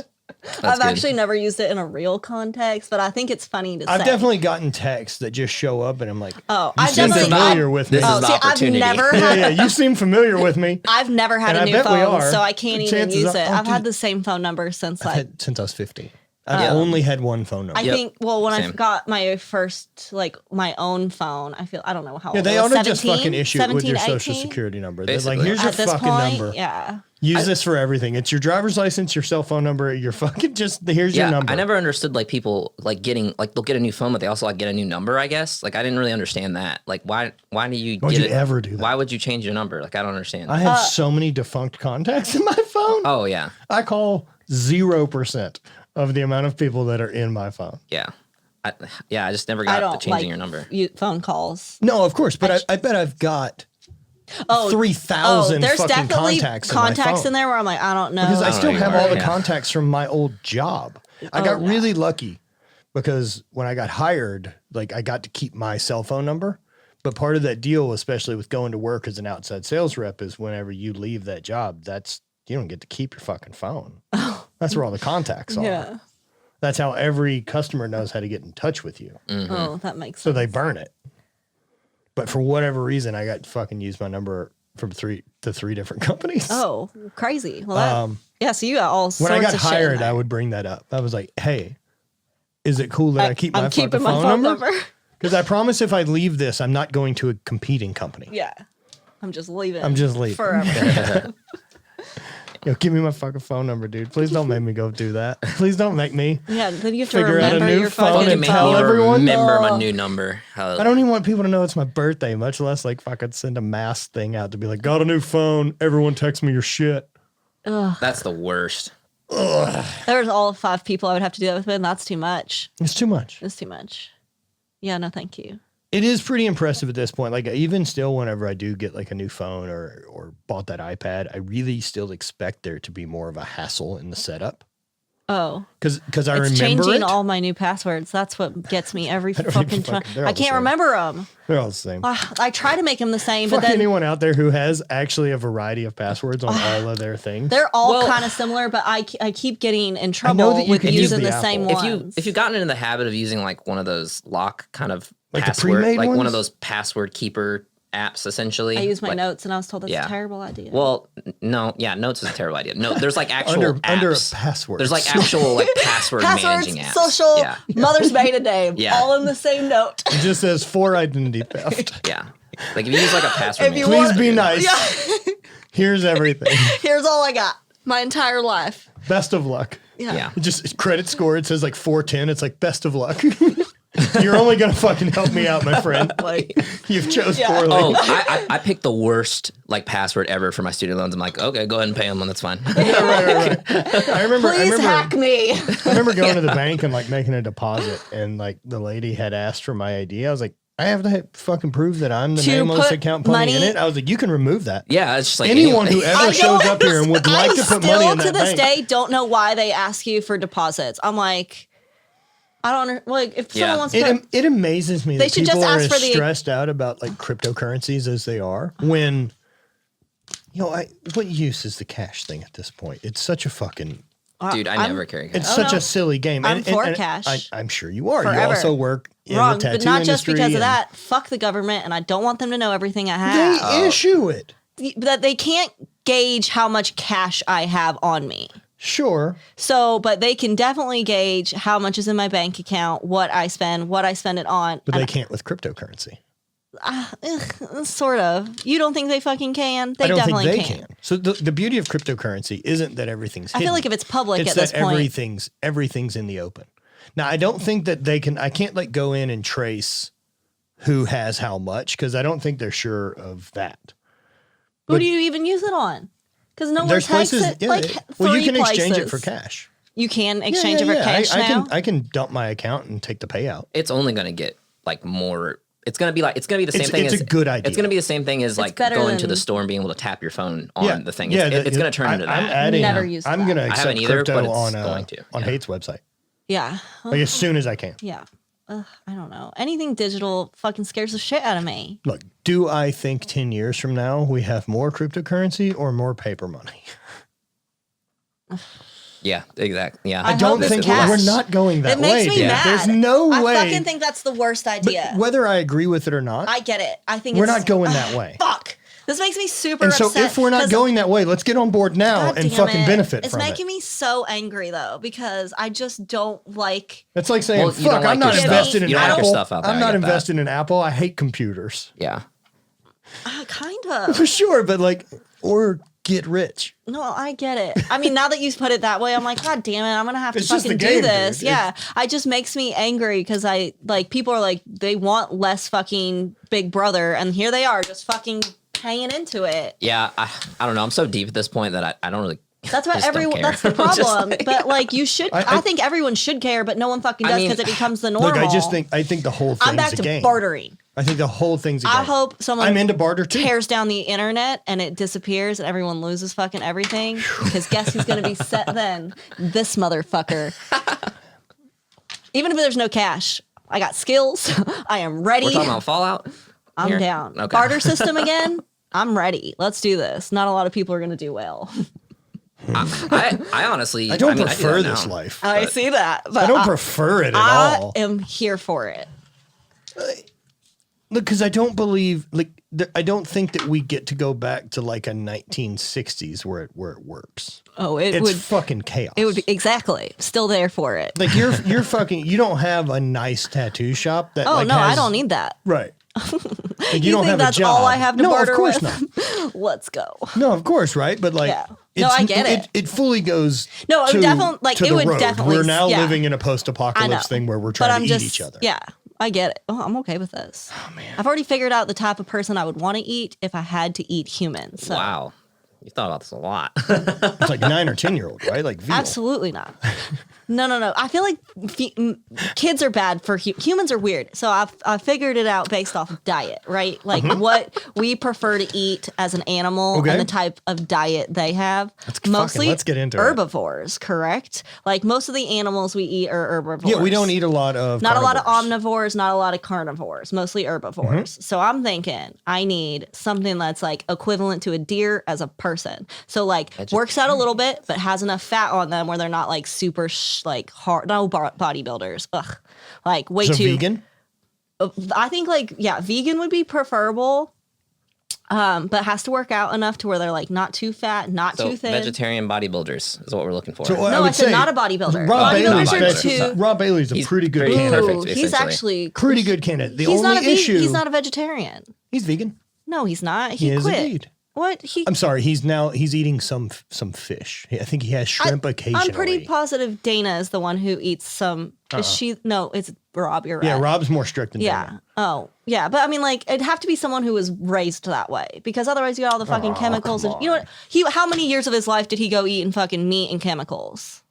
I've good. actually never used it in a real context, but I think it's funny to I've say. definitely gotten texts that just show up, and I'm like, Oh, you I've seem definitely. familiar with me. This Oh, is the see, I've opportunity. never yeah, had. yeah, you seem familiar with me. I've never had And a I new bet we phone, are. so I can't even Chances use are- it. oh, I've had dude. the same phone number since I've like had since I was 15. I've only had one phone number. I Yep. think. Well, when I Same. got my first like my own phone, I don't know how. Yeah, old they I ought was, to just 17, fucking issue it with your 17, social 18? security number. They're like, Basically. here's your At this fucking point, number. yeah. Use this for everything. It's your driver's license, your cell phone number, your fucking here's your Yeah, number. I never understood like people like getting like they'll get a new phone, but they also like get a new number. I guess like I didn't really understand that. Like why do you Why'd get you it? ever do that? Why would you change your number? Like I don't understand. I have so many defunct contacts in my phone. Oh yeah, I call 0% of the amount of people that are in my phone. yeah, I just never I got to don't changing like your number. phone calls. No, of course, but I bet I've got 3,000 there's fucking definitely contacts in in my phone. there where I'm like, I don't know. Because I don't still know have anymore, all the yeah. contacts from my old job. I got yeah. really lucky because when I got hired, like I got to keep my cell phone number. But part of that deal, especially with going to work as an outside sales rep, is whenever you leave that job, you don't get to keep your fucking phone. That's where all the contacts are. yeah. That's how every customer knows how to get in touch with you. Oh, that makes So sense. they burn it. But for whatever reason, I got to fucking use my number from 3 different companies. Oh, crazy. Well, that, yeah. So you got all sorts When I got of shit in hired, there. I would bring that up. I was like, hey, is it cool that I keep my I'm fucking keeping my phone number? number. Because I promise if I leave this, I'm not going to a competing company. Yeah. I'm just leaving. I'm just leaving. forever. Yo, give me my fucking phone number, dude. Please don't make me go do that. Please don't make me. Yeah. Then you have to Figure out a remember new your phone fucking and Make tell me phone. everyone? remember my Oh. new number. I don't even want people to know it's my birthday, much less like if I could send a mass thing out to be like, got a new phone. Everyone text me your shit. That's the worst. There's all 5 people I would have to do that with, and that's too much. It's too much. It's too much. Yeah. No, thank you. It is pretty impressive at this point. Like even still, whenever I do get like a new phone or bought that iPad, I really still expect there to be more of a hassle in the setup. Oh. Because I It's remember changing it. all my new passwords. That's what gets me every don't fucking even time. they're all I the can't same. remember them. They're all the same. I try to make them the same, but Fuck then anyone out there who has actually a variety of passwords on all of their things. they're all Well- kind of similar, but I keep getting in know trouble that you with can use using the the same Apple. ones. If you've gotten into the habit of using like one of those lock kind of Like the password, pre-made like one ones? of those password keeper apps, essentially. I use my like, notes, and I was told that's yeah. a terrible idea. Well, no, yeah, notes is a terrible idea. No, there's like actual under a apps. password. There's like actual like password passwords, managing apps. social, Yeah. mother's maiden name, Yeah. all in the same note. It just says for identity theft. Yeah. Like if you use like a password If you manager. Please be nice. Yeah. Here's everything. Here's all I got. My entire life. Best of luck. Yeah. Just credit score. It says like 410. It's like best of luck. You're only gonna fucking help me out, my friend. Like you've chose Yeah. poorly. Oh, I picked the worst like password ever for my student loans. I'm like, okay, go ahead and pay them, and that's fine. right. I remember. Please hack me. I remember going to the bank and like making a deposit, and like the lady had asked for my ID. I was like, I have to fucking prove that I'm the To name on this put account putting in money- it. I was like, you can remove that. Yeah, it's just like Anyone who I ever don't shows up here and would like to put money in I that still to this bank. day don't know why they ask you for deposits. I'm like, I don't like if someone Yeah. wants to put, It amazes me They that should people just are ask as for the- stressed out about like cryptocurrencies as they are when, what use is the cash thing at this point? It's such a fucking, dude, I never carry cash. it's such no. a silly game. I'm for cash. I'm sure you are. You Forever. also work in wrong, the tattoo but not just industry because of and that. Fuck the government, and I don't want them to know everything I have. They issue it. That they can't gauge how much cash I have on me. Sure. So, but they can definitely gauge how much is in my bank account, what I spend it on. But they can't with cryptocurrency. Sort of. You don't think they fucking can? They I don't definitely think they can. So the beauty of cryptocurrency isn't that everything's I hidden. feel like if it's public It's at this that point, everything's in the open. Now, I don't think that I can't like go in and trace who has how much because I don't think they're sure of that. who do you even use it on? Because no one There's takes places, it. yeah, Like well, you three can exchange it places. for cash. You can exchange it for Yeah, cash now. I can dump my account and take the payout. It's only gonna get like more. It's gonna be the same thing. It's as, a good idea. It's gonna be the same thing as like better going to than- the store and being able to tap your phone on the thing. It's gonna turn into that. I'm adding. Never used I'm that. gonna I accept haven't either, crypto but it's on going to, on yeah. HVIII's website. Yeah. Like as soon as I can. Yeah. I don't know. Anything digital fucking scares the shit out of me. Look, do I think 10 years from now we have more cryptocurrency or more paper money? Yeah, exactly. Yeah, I I don't hope think it's cash. we're not going that It makes way. me dude. mad. There's no way. I fucking think that's the worst idea. But whether I agree with it or not, I get it. I think we're it's, not going that way. Fuck. This makes me super And so upset. if we're not 'cause- going that way, let's get on board now God and damn fucking it. benefit It's from it. making me so angry though because I just don't like. It's like saying, Well, you don't fuck, like I'm not your stuff. invested in You don't like Apple. your stuff out there, I'm I not get that. invested in Apple. I hate computers. yeah. Kind of. For sure, but like, or get rich. No, I get it. I mean, now that you put it that way, I'm like, God damn it, I'm gonna have to It's just fucking the do game, this. dude. Yeah, it just makes me angry because I like people are like they want less fucking Big Brother, and here they are just fucking hanging into it. Yeah, I don't know. I'm so deep at this point that I don't really. That's what just don't everyone. care. That's the I'm just problem. like- But like, you should. I think everyone should care, but no one fucking I does mean, because it becomes the normal. Look, I think the whole thing's I'm back a to game. bartering. I think the whole thing's a game. I hope someone I'm into barter too. tears down the internet and it disappears and everyone loses fucking everything. Because guess who's going to be set then? This motherfucker. Even if there's no cash, I got skills. I am ready. We're talking about Fallout. I'm here? down. Okay. Barter system again? I'm ready. Let's do this. Not a lot of people are going to do well. I honestly, I don't do prefer that this now. life. I But- see that. But I don't prefer it at I all. am here for it. Look, because I don't believe, I don't think that we get to go back to like a 1960s where it works. Oh, it It's would. fucking chaos. It would be exactly still there for it. like you're fucking. You don't have a nice tattoo shop that. Oh like, no, I has- don't need that. Right. Like, You don't think have that's a job. all I have to no, barter of course with? not. Let's go. No, of course, right? But like, Yeah. No, I get it. It fully goes. No, it would to, definitely- like, to it the would road. definitely- We're now yeah. living in a I know. post-apocalypse thing where we're But trying I'm to just, eat each other. Yeah, I get it. Oh, I'm okay with this. Oh man, I've already figured out the type of person I would want to eat if I had to eat humans. So. Wow. You thought about this a lot. It's like 9 or 10-year-old, right? Like veal. Absolutely not. No. I feel like kids are bad for humans are weird. So I figured it out based off of diet, right? Like what we prefer to eat as an animal and the type of diet they have. Mostly let's get into herbivores, correct? Like most of the animals we eat are herbivores. Yeah, we don't eat a lot of not carnivores. a lot of omnivores, not a lot of carnivores, mostly herbivores. So I'm thinking I need something that's like equivalent to a deer as a person. So like works out a little bit, but has enough fat on them where they're not like super like hard, no bodybuilders. Ugh, like way too vegan. I think like vegan would be preferable, but has to work out enough to where they're like not too fat, not too thin. Vegetarian bodybuilders is what we're looking for. So no, I said not a bodybuilder. Rob Bailey's a pretty good perfect. candidate. He's actually Pretty good candidate. The he's only not issue he's not a vegetarian. He's vegan. No, he's not. He is quit. indeed. What I'm sorry. He's eating some fish. I think he has shrimp occasionally. I'm pretty positive Dana is the one who eats some. Is she? No, it's Rob. You're right. Yeah, Rob's more strict than Yeah. Dana. Oh, yeah. But I mean, like, it'd have to be someone who was raised that way because otherwise you got all the fucking chemicals. And you know what? How many years of his life did he go eating fucking meat and chemicals?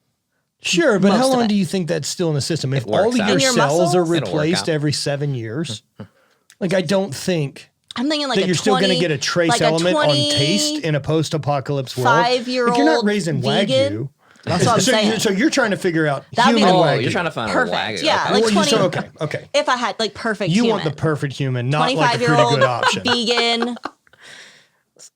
Sure, but Most how of long it. do you think that's still in the system? If works all of out. your In your cells are muscles? It'll work replaced out. every 7 years, like I don't think I'm thinking like that a you're still 20, going to get a trace like element on 20 taste in a post-apocalypse world. 5-year-old Like you're not raising vegan. Wagyu. That's what I'm saying. So you're trying to figure out That'd be human the- Wagyu. You're trying to find Perfect. a wagyu. Yeah, Okay. like Well, 20. okay. If I had like perfect You human, want the perfect human, not like a pretty 25-year-old good option. vegan.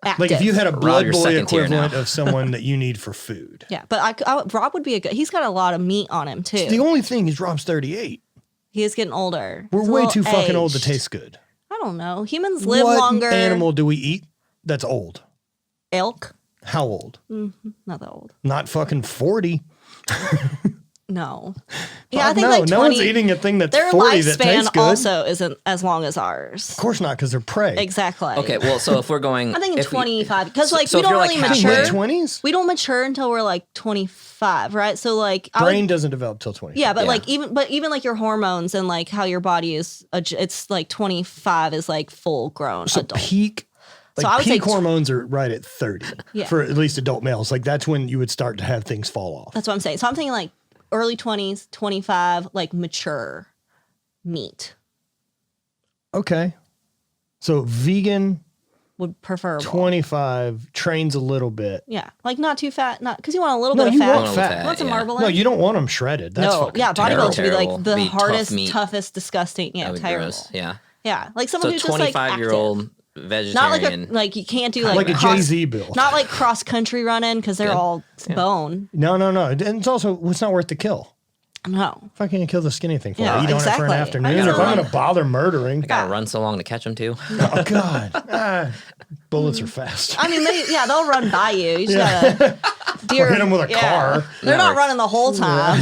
Active. Like if you had a Rob, blood you're boy second tier equivalent now. of someone that you need for food. Yeah, but Rob would be a good. He's got a lot of meat on him too. The only thing is Rob's 38. He is getting older. We're He's a way little too fucking old to aged. taste good. I don't know. Humans live What longer. animal do we eat that's old? Elk. How old? Not that old. Not fucking 40. No. Fuck I think no. like 20. No one's eating a thing that's Their 40 that lifespan tastes good. also isn't as long as ours. Of course not, because they're prey. Exactly. Okay, well, so if we're going, I'm thinking if we- 25 because like so we if don't you're, really like, halfway- mature. Mid-20s? We don't mature until we're like 25, right? So like I would- Brain doesn't develop till 20. yeah, but Yeah. like even like your hormones and like how your body is, it's like 25 is like full grown So adult. peak, like So I would say peak hormones are right at 30 Yeah. for at least adult males. Like that's when you would start to have things fall off. That's what I'm saying. So I'm thinking like early 20s, 25, like mature meat Okay. So vegan, would prefer. 25, trains a little bit. Yeah, like not too fat, not because you want a little No, bit of you fat. want fat. You want some yeah. marbling? No, you don't want them shredded. That's no, fucking yeah, terrible. bodybuilders would be Terrible. like the Be tough hardest, meat. toughest, disgusting. Yeah, That'd be terrible. gross. Yeah. Yeah, like someone So who's just like 25-year-old active. vegetarian. Not like a like you can't do like a cross- Jay-Z build. Not like cross country running because they're Good. all bone. No. And it's also, it's not worth the kill. No, If I can't kill the skinny thing for Yeah, you, eat on it for an exactly. afternoon. I If I'm gotta going to bother murdering, I gotta run so long to catch them too. oh God, bullets are fast. I mean they'll run by you. You just gotta deer, Or hit 'em with a car. They're That not works. running the whole time.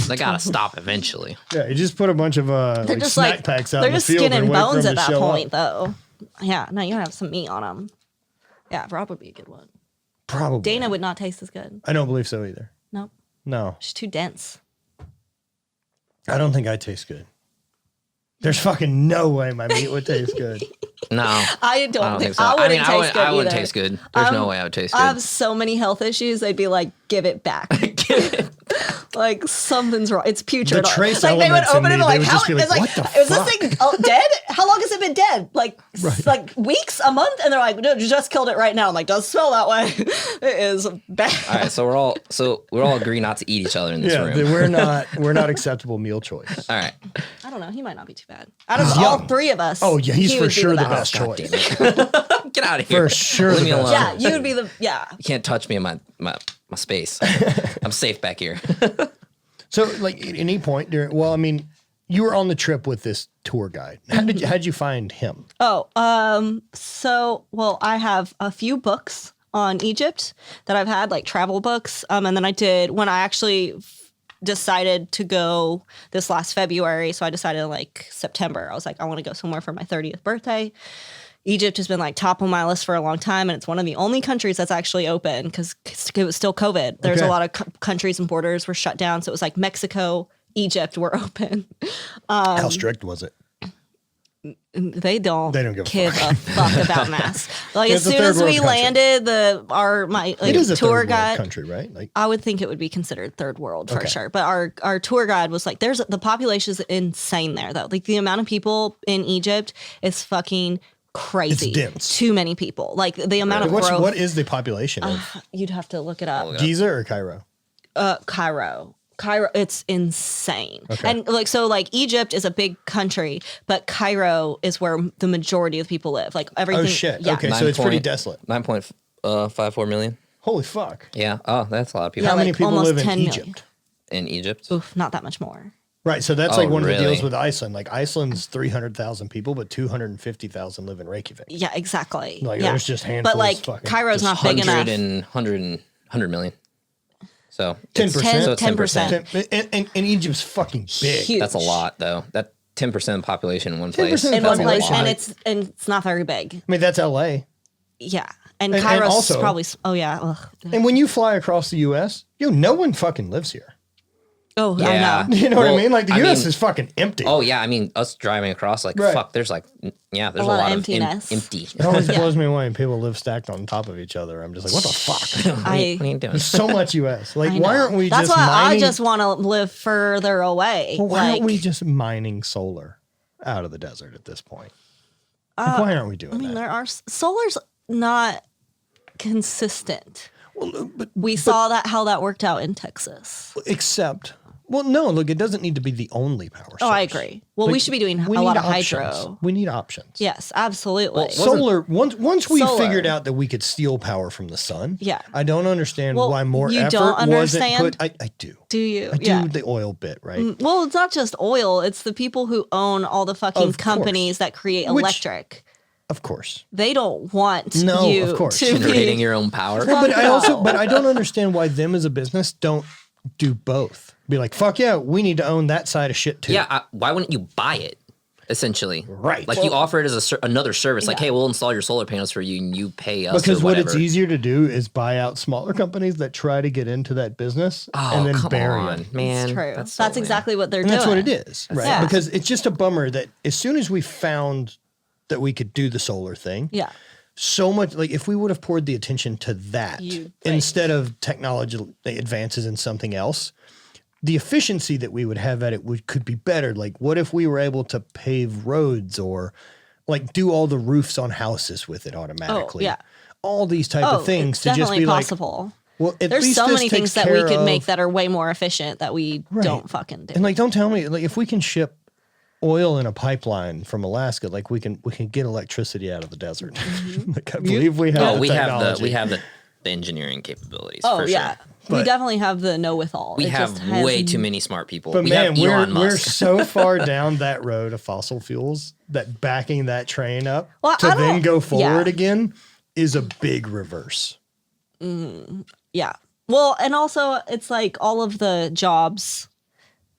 They gotta stop eventually. Yeah, you just put a bunch of They're like just snack like packs out they're in the just field skin and and wait for bones them at to that show point, up. though. Yeah, no, you gotta have some meat on them. Yeah, Rob would be a good one. Probably. Dana would not taste as good. I don't believe so either. Nope, No, she's too dense. I don't think I taste good. There's fucking no way my meat would taste good. No, I don't, I don't think so. I wouldn't mean, taste good I wouldn't either. taste good. There's no way I would taste I good. have so many health issues. They'd be like, give it back. Like something's wrong. It's putrid. The trace like they would elements in open it me, and they like, would how just be like, it's like, what the is fuck? this thing dead? How long has it been dead? Like like weeks, a month? And they're like, no, you just killed it right now. I'm like, does smell that way. It is bad. All right, so we're all agree not to eat each other in this Yeah, room. we're not acceptable meal choice. All right. I don't know. He might not be too bad. Out of all three of us. Oh yeah, he's he for would be sure the best. best God choice. damn it. Get out of here. For sure Leave the me best. alone. Yeah, you would be the You can't touch me in my space. I'm safe back here. So like at any point during, well, I mean, you were on the trip with this tour guide. How'd you find him? So I have a few books on Egypt that I've had, like travel books. And then I did when I actually decided to go this last February. So I decided in like September, I was like, I want to go somewhere for my 30th birthday. Egypt has been like top on my list for a long time, and it's one of the only countries that's actually open because it was still COVID. There's Okay. a lot of countries and borders were shut down, so it was like Mexico, Egypt were open. How strict was it? They don't give a fuck about masks. Like as It's a soon as third we world country. landed, It is a tour third world guide country, right? Like, I would think it would be considered third world for Okay. sure. But our tour guide was like, the population is insane there though. Like the amount of people in Egypt is fucking crazy. It's dense. Too many people. Like the amount of growth. what is the population of You'd have to look it up. Giza or Cairo? Cairo, it's insane. Okay. And like Egypt is a big country, but Cairo is where the majority of people live. Like everything. Oh shit. Yeah. Okay, so it's pretty desolate. 9.54 million. Holy fuck. Yeah. Oh, that's a lot of people Yeah, How many like people almost live in 10 million. Egypt? in Egypt. Oof, not that much more. Right, so that's Oh, like one of the really? deals with Iceland. Like Iceland's 300,000 people, but 250,000 live in Reykjavik. Yeah, exactly. Like yeah. there's just handfuls. But like fucking, Cairo's not big 100 enough. and 100 million. So 10%. So it's 10%. And Egypt's fucking big. Huge. That's a lot, though. That 10% of the population in one place. 10% in That's one a place, lot. and it's not very big. I mean, that's LA. Yeah, and And Cairo's also- probably. Oh yeah. Ugh. And when you fly across the U.S., no one fucking lives here. Oh, Yeah. I know. You know what I Well, mean? Like the I U.S. mean- is fucking empty. Oh, yeah. I mean, us driving across, like, Right. fuck, there's like, yeah, there's a lot of lot of emptiness. empty. It always blows me away when people live stacked on top of each other. I'm just like, what the fuck? What are you doing? There's so much U.S. Like, I why know. aren't we That's just why mining? I just want to live further away. Well, why like, aren't we just mining solar out of the desert at this point? Like, why aren't we doing I mean, that? there are solar's not consistent. Well, but We saw how that worked out in Texas. except, well, no, look, it doesn't need to be the only power source. Oh, I agree. Well, we Like, should be doing we a lot need of options. hydro. We need options. Yes, absolutely. Well, Solar. Once we Solar. figured out that we could steal power from the sun. Yeah. I don't understand Well, why more you effort don't wasn't understand? put. I do. do you? I do yeah. the oil bit, right? Well, it's not just oil. It's the people who own all the fucking Of companies that create Which- electric. Of course. They don't want No, you of course. to Generating be. your own power. But I no. also, but I don't understand why them as a business don't do both. Be like, fuck yeah, we need to own that side of shit too. Yeah, why wouldn't you buy it? Essentially, Right. Like you offer it as another service. Like, hey, we'll install your solar panels for you, and you pay us. Because or what whatever. it's easier to do is buy out smaller companies that try to get into that business Oh, and then come bury on, them. man. It's true. That's That's, so lame. exactly what they're And doing. that's what it is, right? Yeah. Because it's just a bummer that as soon as we found that we could do the solar thing, Yeah. so much, like if we would have poured the attention to that Right. instead of technology advances in something else, the efficiency that we would have at it could be better. Like, what if we were able to pave roads or like do all the roofs on houses with it automatically? yeah. All these type Oh, of things it's to just definitely be possible. like, well, at There's least so this many things takes that we care could make of- that are way more efficient that we Right. don't fucking do. And like, don't tell me like if we can ship oil in a pipeline from Alaska, like we can get electricity out of the desert. Mm-hmm. Like I believe we have. Oh, the we have technology. the engineering capabilities. Oh for yeah, sure. we But- definitely have the know-with-all. We It have just has way too many smart people. But we man, have Elon we're Musk. so far down that road of fossil fuels that backing that train up Well, to I then don't- go forward yeah. again is a big reverse. Yeah. Well, and also it's like all of the jobs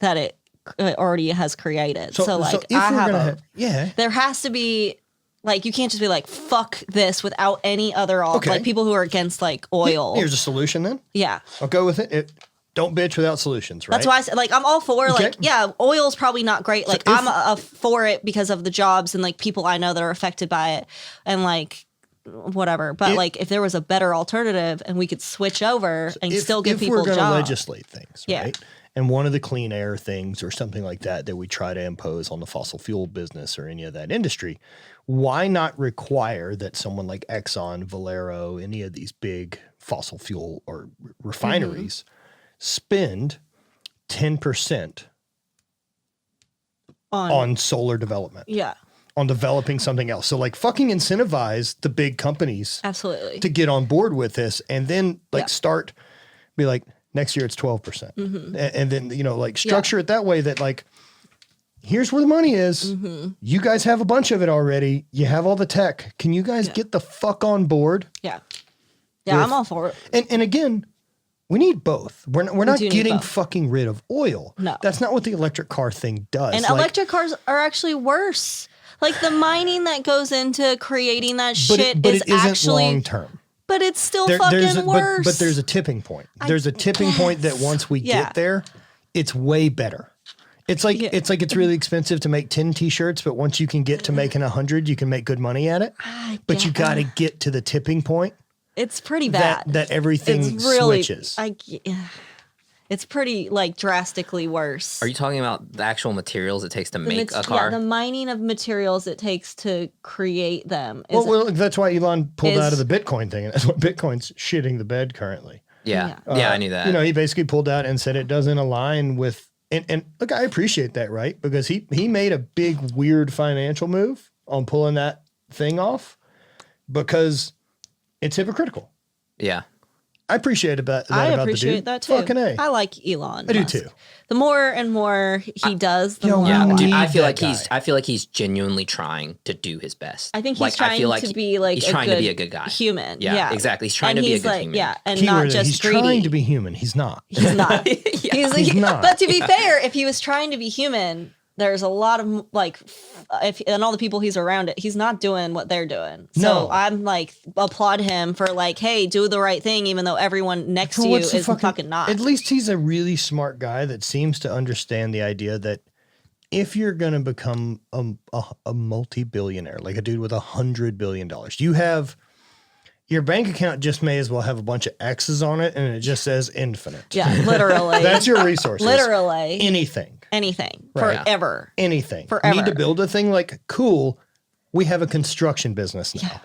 that it already has created. So, like if I we're have, gonna a, have, yeah, there has to be like you can't just be like fuck this without any other Okay. like people who are against like oil. here's a solution then. Yeah. I'll go with it. Don't bitch without solutions, right? That's why I said, like, I'm all for, like, Okay. yeah, oil's probably not great. Like, if- I'm for it because of the jobs and, like, people I know that are affected by it and, like, whatever. But, If- if there was a better alternative and we could switch over and still give people if we're jobs. going to legislate things, Yeah. right? And one of the clean air things or something like that we try to impose on the fossil fuel business or any of that industry, why not require that someone like Exxon, Valero, any of these big fossil fuel or refineries spend 10% on solar development, Yeah, on developing something else? So like fucking incentivize the big companies absolutely. to get on board with this and then like Yeah. start be like next year it's 12%. And then, like structure it that way that like, here's where the money is. You guys have a bunch of it already. You have all the tech. Can you guys get the fuck on board? Yeah. Yeah, With- I'm all for it. And again, we need both. We're not do need getting both. fucking rid of oil. No. That's not what the electric car thing does. And Like, electric cars are actually worse. Like, the mining that goes into creating that but shit it is isn't actually, long term. but it's still There's fucking worse. but there's a tipping point. There's a tipping point that once we Yeah. get there, it's way better. It's like it's really expensive to make 10 t-shirts, but once you can get to making 100, you can make good money at it. But you got to get to the tipping point. It's pretty bad. That everything it's really, switches. It's pretty like drastically worse. Are you talking about the actual materials it takes to make a car? Yeah, the mining of materials it takes to create them. Well, that's why Elon pulled out of the Bitcoin thing, and that's why Bitcoin's shitting the bed currently. Yeah, I knew that. He basically pulled out and said it doesn't align with. And look, I appreciate that, right? Because he made a big weird financial move on pulling that thing off because it's hypocritical. Yeah. I appreciate that I about appreciate the dude. that too. Fucking A. I like Elon. I do Musk. too. The more and more he does, the more Yeah, I like. dude, I feel that like I feel like he's genuinely trying to do his best. I think he's trying to be like he's trying to be a good guy. Human. Yeah, exactly. He's trying and to be a he's good like, human. Yeah, and Keyword not is just he's greedy. trying to be human. He's not. He's not. He's not. But to be fair, if he was trying to be human, there's a lot of like, and all the people he's around it, he's not doing what they're doing. So No. I'm like, applaud him for like, hey, do the right thing, even though everyone next to you What's the is fucking not. At least he's a really smart guy that seems to understand the idea that if you're going to become a multi-billionaire, like a dude with $100 billion, you have your bank account just may as well have a bunch of X's on it and it just says infinite. Yeah, literally. That's your resources. Literally. Anything. Right. Forever. Anything. Forever. Need to build a thing like, cool, we have a construction business now.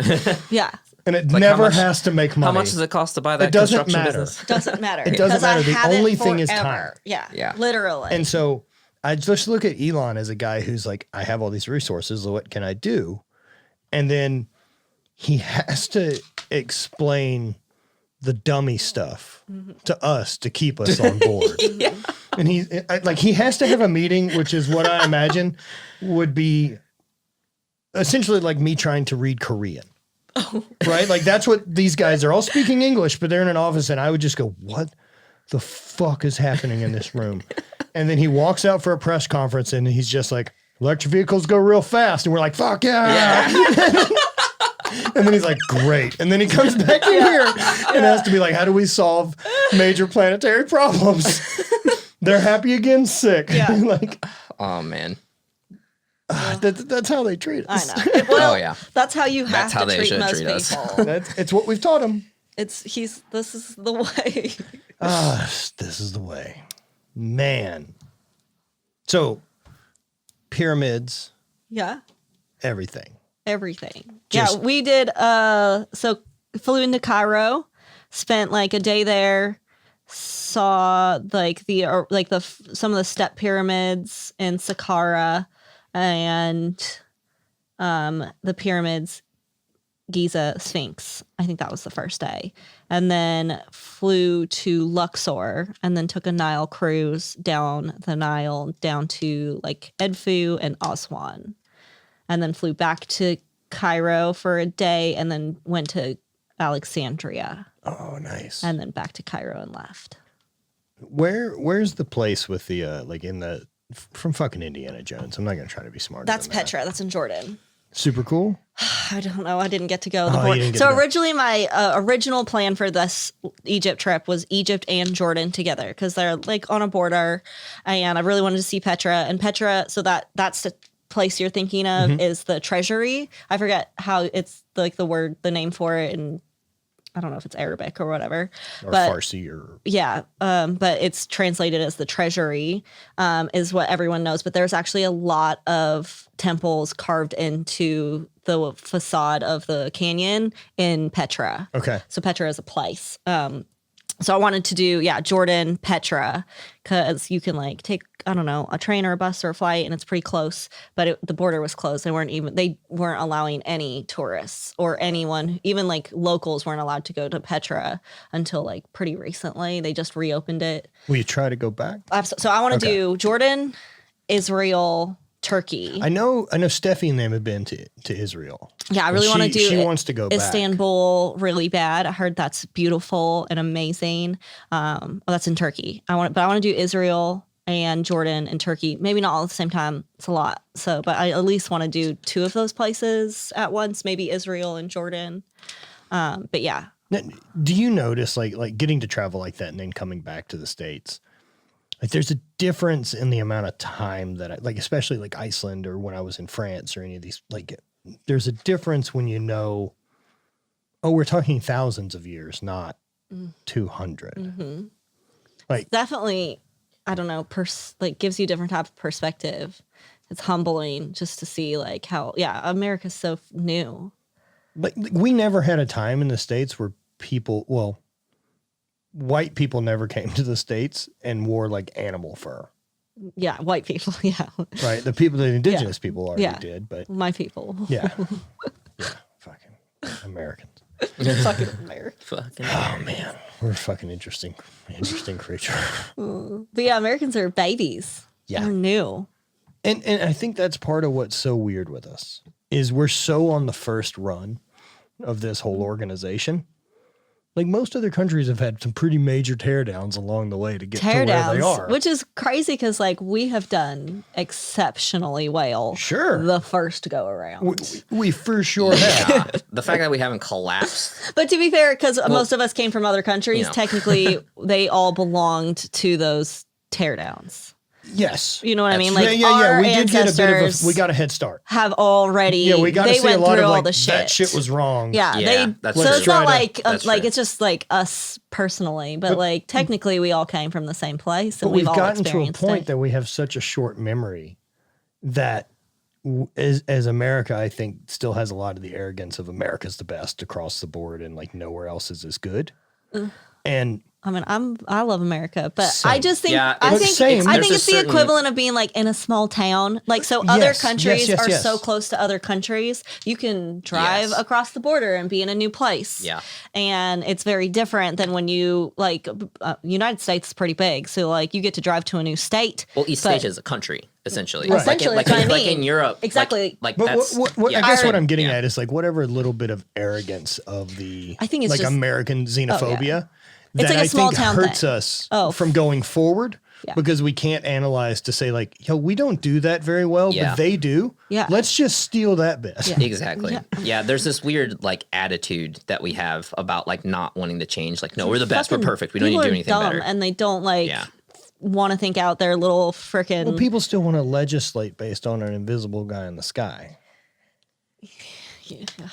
Yeah. And it Like never how much- has to make money. How much does it cost to buy that It doesn't construction matter. business? Doesn't matter. It doesn't Because I matter. The had it only thing is forever. time. Yeah. Yeah. Literally. And so I just look at Elon as a guy who's like, I have all these resources. What can I do? And then he has to explain the dummy stuff to us to keep us on board. Yeah. And he has to have a meeting, which is what I imagine would be essentially like me trying to read Korean. Right? Like that's what these guys are all speaking English, but they're in an office and I would just go, what the fuck is happening in this room? And then he walks out for a press conference and he's just like, electric vehicles go real fast. And we're like, fuck yeah. And then he's like, great. And then he comes back in here and has to be like, how do we solve major planetary problems? They're happy again, sick. Yeah. Like, Oh man. that's how they treat us. I know. Well, Oh, yeah. that's how you have That's how to they treat should most treat us. people. It's what we've taught them. This is the way. This is the way. Man. So, pyramids, Yeah. everything. Everything. Just- Yeah, we did so flew into Cairo, spent like a day there, saw like some of the step pyramids in Saqqara and the pyramids, Giza, Sphinx. I think that was the first day. And then flew to Luxor and then took a Nile cruise down the Nile down to like Edfu and Aswan. And then flew back to Cairo for a day and then went to Alexandria Oh, nice. and then back to Cairo and left. Where's the place with the like in the from fucking Indiana Jones? I'm not gonna try to be smart. That's Petra. That's in Jordan. Super cool. I don't know. I didn't get to go. Oh, you didn't get So to go. originally my original plan for this Egypt trip was Egypt and Jordan together because they're like on a border and I really wanted to see Petra. And Petra, so that's the place you're thinking of is the treasury. I forget how it's like the name for it, and I don't know if it's Arabic or whatever. Or but Farsi or yeah, but it's translated as the treasury, is what everyone knows. But there's actually a lot of temples carved into the facade of the canyon in Petra. okay. So Petra is a place. So I wanted to do, Jordan, Petra, because you can like take, I don't know, a train or a bus or a flight and it's pretty close, but the border was closed. They weren't allowing any tourists or anyone, even like locals weren't allowed to go to Petra until like pretty recently. They just reopened it. Will you try to go back? So I want to do Jordan, Israel, Turkey. I know Steffi and them have been to Israel. Yeah, I really want to do She wants to go back. Istanbul really bad. I heard that's beautiful and amazing. That's in Turkey. I want to do Israel and Jordan and Turkey. Maybe not all at the same time. It's a lot. So, but I at least want to do two of those places at once. Maybe Israel and Jordan. But yeah, Now, do you notice like getting to travel like that and then coming back to the States? Like there's a difference in the amount of time that I like, especially like Iceland or when I was in France or any of these, like there's a difference when you know, oh, we're talking thousands of years, not 200. Mm-hmm. Like definitely, I don't know, like gives you a different type of perspective. It's humbling just to see like how, America's so new. Like we never had a time in the States where people, well, white people never came to the States and wore like animal fur. Yeah, white people. Yeah. Right. The people, the indigenous people already did, but my people. yeah. Fucking Americans. Fucking America. Oh man, we're a fucking interesting creature. But yeah, Americans are babies. Yeah. They're new. And I think that's part of what's so weird with us is we're so on the first run of this whole organization. Like most other countries have had some pretty major teardowns along the way to get to where they are. Which is crazy because like we have done exceptionally well. Sure. The first go around. We for sure have. Yeah. The fact that we haven't collapsed. But to be fair, because most of us came from other countries, technically they all belonged to those teardowns. Yes. You know what I mean? Like yeah. our We did get a bit of we got a head start. have already. Yeah, we got to see a went lot through of all like the shit. that shit was wrong. Yeah, that's so true. it's not like That's like true. it's just like us personally, but like technically we all came from the same place, and But we've all gotten to a experienced point it. that we have such a short memory that as America, I think still has a lot of the arrogance of America's the best across the board and like nowhere else is as good. And I mean, I love America, but Same. I just think Yeah, I it's think same. I There's think a it's the certain- equivalent of being like in a small town. Like so, other Yes, countries yes, are yes. so close to other countries. You can drive Yes. across the border and be in a new place. Yeah. and it's very different than when you like United States is pretty big, so like you get to drive to a new state. Well, each but- state is a country, essentially. Right. Essentially, like, that's what I like mean. in Europe. Exactly. Like but that's, what I guess what I'm getting yeah. at is like whatever little bit of arrogance of the I think it's like just- American xenophobia It's that like a I small think town hurts thing. us Oh. from going forward Yeah. because we can't analyze to say like, yo, we don't do that very well, Yeah. but they do. Yeah. Let's just steal that bit. Yeah. Exactly. Yeah. There's this weird like attitude that we have about like not wanting to change. Like, no, we're the best. We're Fucking perfect. We don't need to people do are anything dumb, better. and they don't like Yeah. want to think out their little freaking. Well, people still want to legislate based on an invisible guy in the sky.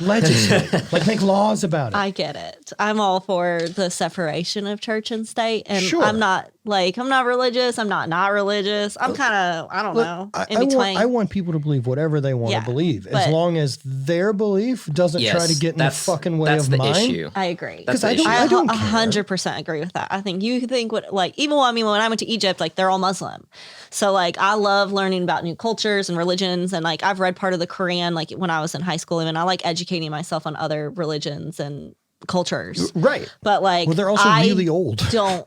Legislate, like make laws about it. I get it. I'm all for the separation of church and state, and Sure. I'm not religious. I'm not religious. I'm kind of I don't Look, know I in between. want, I want people to believe whatever they want Yeah, to believe, as but- long as their belief doesn't try to get in the that's- fucking way that's of the mine. issue. I agree. That's 'Cause I the don't- issue. I don't care. 100% agree with that. I think you think what like even when I went to Egypt, like they're all Muslim, so like I love learning about new cultures and religions, and like I've read part of the Quran like when I was in high school, and I like educating myself on other religions and cultures. Right. But like, Well, they're also I really old. don't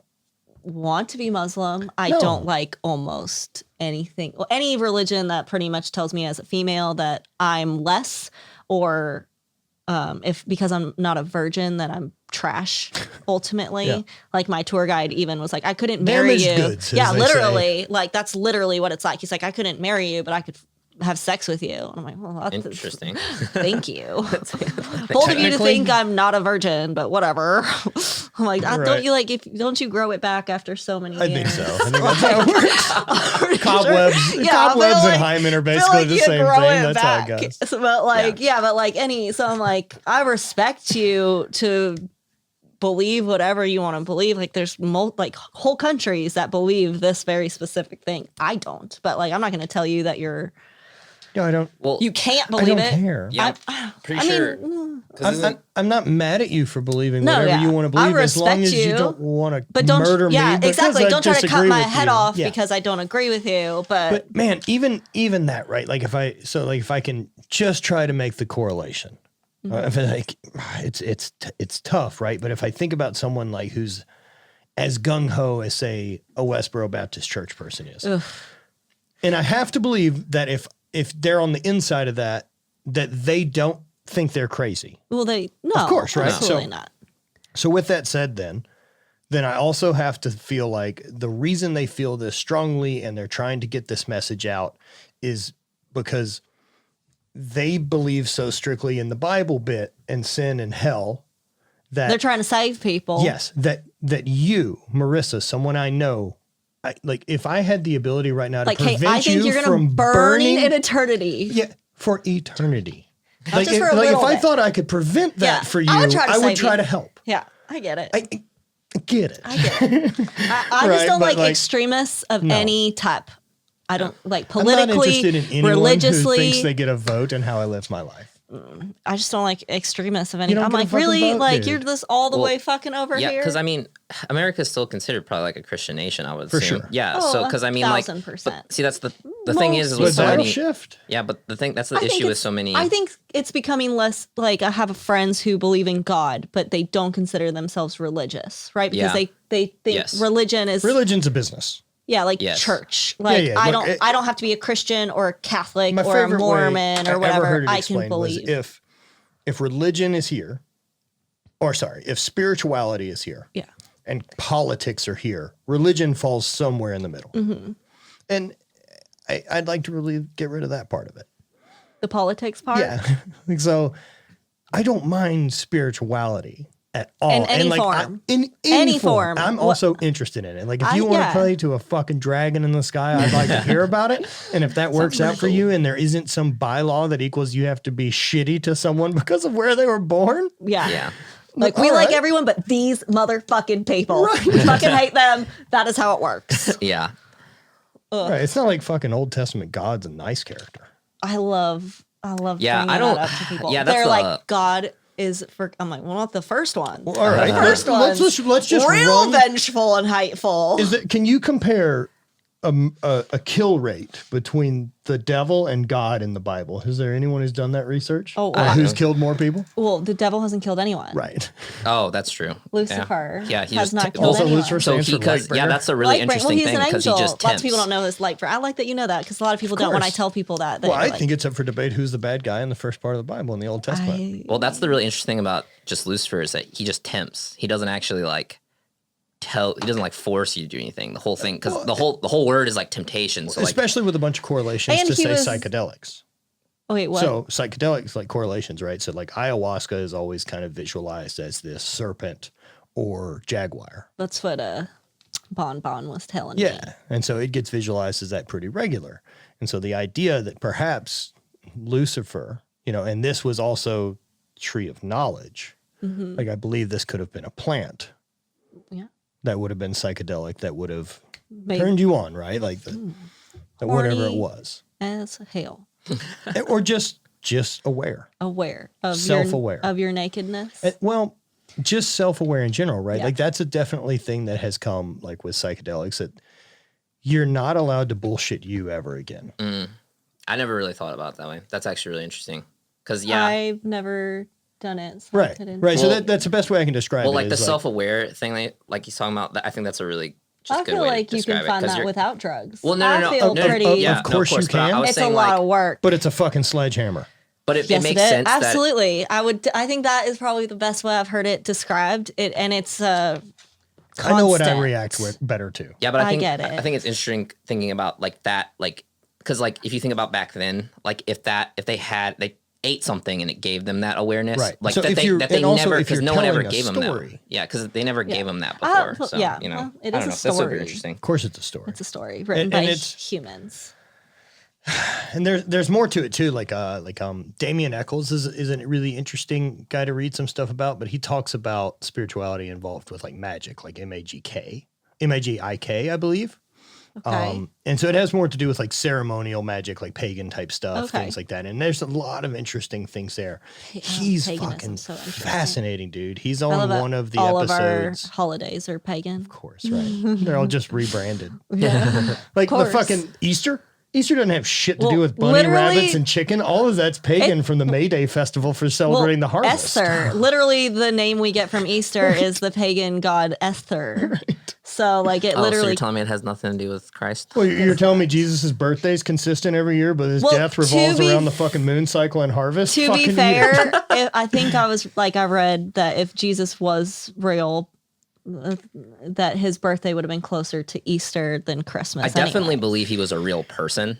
want to be Muslim. I No. don't like almost anything. Well, any religion that pretty much tells me as a female that I'm less, or if because I'm not a virgin that I'm trash. Ultimately, Yeah. like my tour guide even was like, I couldn't marry Damaged you. goods, as Yeah, they literally, like that's literally what it's like. He's like, I couldn't marry you, but I could have sex with you. And I'm like, well, that's Interesting. Thank you. Bold of you to Technically- think I'm not a virgin, but whatever. I'm like, Right. don't you like don't you grow it back after so many years? I think so. I think that's how it works. Cobwebs, Yeah, cobwebs but, like, and hymen are feel basically like the you same grow thing. it That's back. how it goes. So, but like, but like so I'm like, I respect you to believe whatever you want to believe. Like there's like whole countries that believe this very specific thing. I don't, but like, I'm not going to tell you that No, I don't. Well, you can't I believe don't it. care. yeah, pretty sure. I'm not mad at you for believing No, whatever yeah. you want to I believe, as long respect as you you, don't want to But don't murder me. because exactly. I Don't try to cut disagree my with head you. off Yeah. because I don't agree with you. But man, even that, right? Like if I can just try to make the correlation, if like it's tough, right? But if I think about someone like who's as gung ho as say a Westboro Baptist Church person is, Ugh. and I have to believe that if they're on the inside of that they don't think they're crazy. Well, no, Of course, right? Absolutely So- not. So with that said, then I also have to feel like the reason they feel this strongly and they're trying to get this message out is because they believe so strictly in the Bible bit and sin and hell that They're trying to save people. yes, that you, Marisa, someone I know, like if I had the ability right now to Like, hey, prevent I think you you're gonna from burn burning in eternity. Yeah, for eternity. Not Like, just if, for a like if little I bit. thought I could prevent that Yeah, for you, I would try to I would save try you. to help. Yeah, I get it. I get it. I get it. I Right, just don't but, like extremists of no. any type. I don't like I'm not politically, interested in anyone religiously. who thinks they get a vote in how I live my life. I just don't like extremists of any. don't I'm get a like, fucking really? vote, Like, dude. you're just all the way fucking over Yeah, here? because I mean, America is still considered probably like a Christian nation. I would For assume. sure. Yeah. Oh, So because I mean, like, 1000%. but see, that's the thing is But with so that'll many. shift. Yeah, but the thing that's the I think issue with it's- so many. I think it's becoming less like I have friends who believe in God, but they don't consider themselves religious, right? Because Yeah. they think Yes. religion is Religion's a business. yeah, like Yes. church. Like yeah, I look, don't have to be a Christian or a Catholic My or a favorite Mormon way or I ever whatever. heard it I can explained was believe. if religion is here, or sorry, if spirituality is here, Yeah. and politics are here, religion falls somewhere in the middle. Mm-hmm. And I'd like to really get rid of that part of it. The politics part. Yeah. So I don't mind spirituality at all. In any and like, form. In Any form. I'm also interested in it. Like if I- you want to yeah. play to a fucking dragon in the sky, I'd like to hear about it. And if that works out for you and there isn't some bylaw that equals you have to be shitty to someone because of where they were born. Yeah. yeah. Like All we like right. everyone but these motherfucking people. We fucking hate them. That is how it works. Yeah. Right. It's not like fucking Old Testament God's a nice character. I love Yeah, bringing I don't- that up to people. yeah, that's They're the- like God is for I'm like, well, not the first one. All right. First let's just real run. vengeful and hateful. Can you compare a kill rate between the devil and God in the Bible? Is there anyone who's done that research? Oh, Or who's killed more people? Well, the devil hasn't killed anyone. Right. Oh, that's true. Lucifer Yeah, he has just not t- killed Also, anyone. Lucifer So stands he for because light yeah, bringer. that's a really Lightbringer. Well, interesting he's thing an because he angel. just Lots of people tempts. don't know this Lightbringer. I like that you know that because a lot of people don't when I course. tell people that. Well, I like, think it's up for debate who's the bad guy in the first part of the Bible in the Old Testament. Well, that's the really interesting thing about just Lucifer is that he just tempts. He doesn't actually like tell. He doesn't like force you to do anything. The whole thing because the whole word is like temptation. So like Especially with a bunch of correlations And to he say was- psychedelics. Oh wait, what? So psychedelics like correlations, right? So like ayahuasca is always kind of visualized as this serpent or jaguar. That's what Bon was telling me. Yeah. And so it gets visualized as that pretty regular. And so the idea that perhaps Lucifer, and this was also tree of knowledge. Mm-hmm. Like I believe this could have been a plant Yeah. that would have been psychedelic that would have Maybe turned you on, right? Like the whatever it Horny. was. as hell. Or just aware. Aware of Self-aware. of your nakedness. Well, just self-aware in general, right? Yeah. Like that's a definitely thing that has come like with psychedelics that you're not allowed to bullshit you ever again. I never really thought about it that way. That's actually really interesting because yeah. I've never done it. So I Right. couldn't- Right. So Well- that's the best way I can describe Well, it. like the is self-aware thing, like he's talking about. I think that's a really just I good feel way like to you describe can it, find 'cause that you're- without drugs. Well, no, I no. feel No, pretty. yeah, Of course no, you but I can. was It's a saying, lot like, of work. but it's a fucking sledgehammer. But it Yes, makes it is. sense. that- Absolutely. I think that is probably the best way I've heard it described. And it's constant. I know what I react with better to. Yeah, but I I think get it. I think it's interesting thinking about like that, like because like if you think about back then, like if they ate something and it gave them that awareness, Right. like So that if they you're- that they and also never if because you're no one ever telling a gave them that. story. Yeah, because they never gave them that Ah, before. So yeah, you know, well, it I is don't a know. That's super story. interesting. Of course it's a story. It's a story written And by it's- humans. And there's more to it too. Like Damien Eccles is a really interesting guy to read some stuff about, but he talks about spirituality involved with like magic, like MAGIK, I believe. Okay. And so it has more to do with like ceremonial magic, like pagan type stuff, Okay. things like that. And there's a lot of interesting things there. He's paganism, fucking so interesting. fascinating, dude. He's I on love one of the all episodes. of our holidays are pagan. Of course, right? They're all just rebranded. Yeah. Like the course. fucking Easter. Easter doesn't have shit to Well, do with bunny, literally- rabbits, and chicken. All of that's pagan from the May Day festival for celebrating the harvest. Esther. Literally, the name we get from Easter is the pagan god Esther. So, like, it Oh, so literally. you're telling me it has nothing to do with Christ? Well, you're telling me Jesus' birthday is consistent every year, but his Well, death to revolves be- around the fucking moon cycle and harvest? To be Fucking fair, weird. I think I read that if Jesus was real, that his birthday would have been closer to Easter than Christmas. I definitely anyway. believe he was a real person,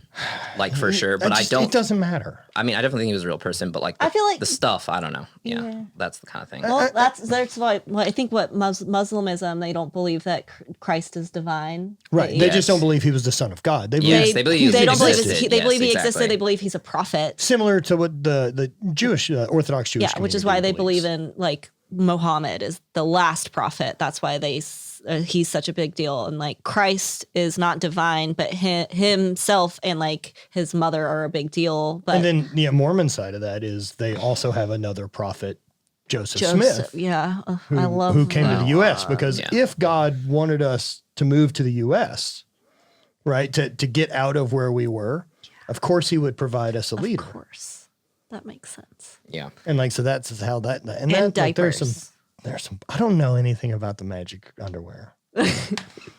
like for sure. But I don't. It doesn't matter. I mean, I definitely think he was a real person, but like I feel like the stuff, I don't know. Yeah, that's the kind of thing. Well, that's why I think what Muslimism, they don't believe that Christ is divine. Right. They just don't believe he was the son of God. They believe Yes, they believe he they don't believe existed. they believe he Yes, existed. exactly. They believe he's a prophet. similar to what the Jewish Orthodox Jewish Yeah, which is community why they believes. believe in like Muhammad is the last prophet. That's why he's such a big deal. And like Christ is not divine, but himself and like his mother are a big deal. But And then Mormon side of that is they also have another prophet, Joseph Smith, yeah, I love who came to the U.S. because yeah. if God wanted us to move to the U.S., right, to get out of where we were, of course he would provide us a leader. Of course, that makes sense. Yeah. And like so that's how that and And that like, diapers. there's some I don't know anything about the magic underwear.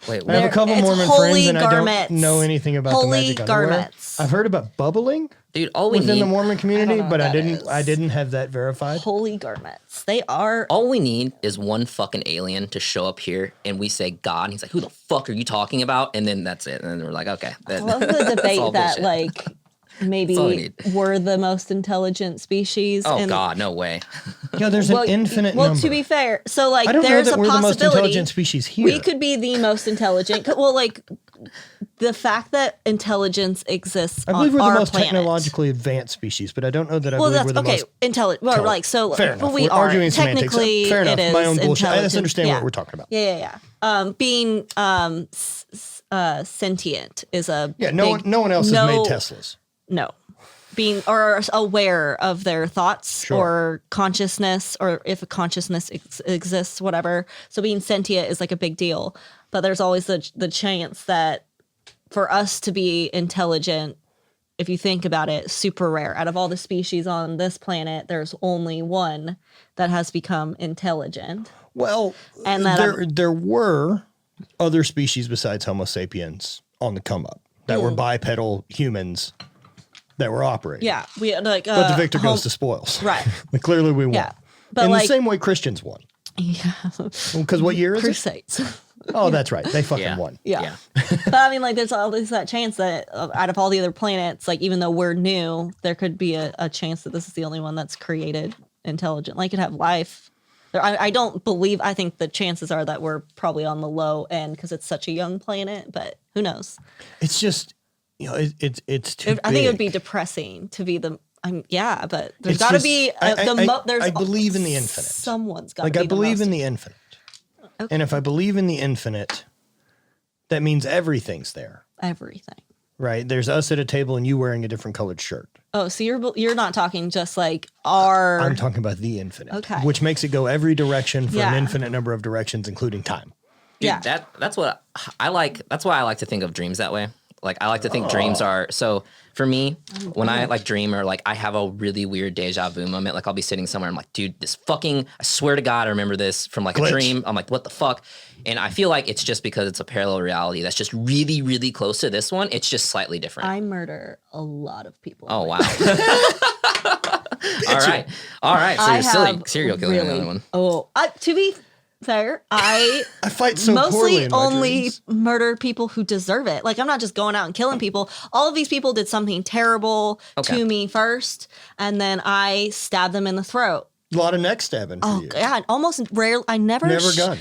Wait, I have a couple It's Mormon holy friends and garments. I don't know anything about the Holy magic underwear. garments. I've heard about bubbling dude, all we within need, the Mormon community, know what but I that is. didn't have that verified. Holy garments. They are. all we need is one fucking alien to show up here, and we say God, and he's like, "Who the fuck are you talking about?" And then that's it, and then we're like, "Okay." I love the debate all that bullshit. like maybe all we need. we're the most intelligent species. Oh and, God, no way. Yeah, there's an infinite well, number. to be fair, so like I don't know there's that a we're the most possibility intelligent species here. we could be the most intelligent. Well, like the fact that intelligence exists I believe on we're our the most planet. technologically advanced species, but I don't know that I Well, believe that's we're the okay. most Intelligent. Well, like so. fair But enough. we We're are arguing semantics. technically. Fair enough. It is My own bullshit. I just intelligent. understand Yeah. what we're talking about. Yeah. Being sentient is a No big- one else no- has made Teslas. No. Being or aware of their thoughts Sure. or consciousness, or if a consciousness exists, whatever. So being sentient is like a big deal. But there's always the chance that for us to be intelligent, if you think about it, super rare. Out of all the species on this planet, there's only one that has become intelligent. Well, And that there were other species besides Homo sapiens on the come up that were bipedal humans that were operating. Yeah, we like. But the victor goes to spoils. Right. Clearly we won. Yeah, but In like the same way Christians won. yeah, Because what year is it? crusades. Oh, that's right. They fucking Yeah. won. Yeah. But I mean, like, there's always that chance that out of all the other planets, like, even though we're new, there could be a chance that this is the only one that's created intelligent. Like, it could have life. I don't believe, I think the chances are that we're probably on the low end because it's such a young planet, but who knows? It's just, it's too I think it would be big. depressing to be the, yeah, but there's It's got to just- be, there's I believe in the infinite. Someone's got to Like be I believe the in most. the infinite. Okay. And if I believe in the infinite, that means everything's there, Everything. right? There's us at a table and you wearing a different colored shirt. Oh, so you're not talking just like our. I'm talking about the infinite, Okay. which makes it go every direction for an Yeah. infinite number of directions, including time. Dude, Yeah. that's what I like. That's why I like to think of dreams that way. Like I like to think dreams are so for me when I like dream or like I have a really weird deja vu moment. Like I'll be sitting somewhere. I'm like, dude, this fucking. I swear to God, I remember this from like Glitch. a dream. I'm like, what the fuck? And I feel like it's just because it's a parallel reality that's just really, really close to this one. It's just slightly different. I murder a lot of people. Oh wow! all right. So I you're silly have serial killer. really- Another one. Oh, to be fair, I I fight so poorly mostly in my only dreams. murder people who deserve it. Like I'm not just going out and killing people. All of these people did something terrible Okay. to me first, and then I stabbed them in the throat. A lot of neck stabbing for Oh you. God, almost rare. I never. Never gun.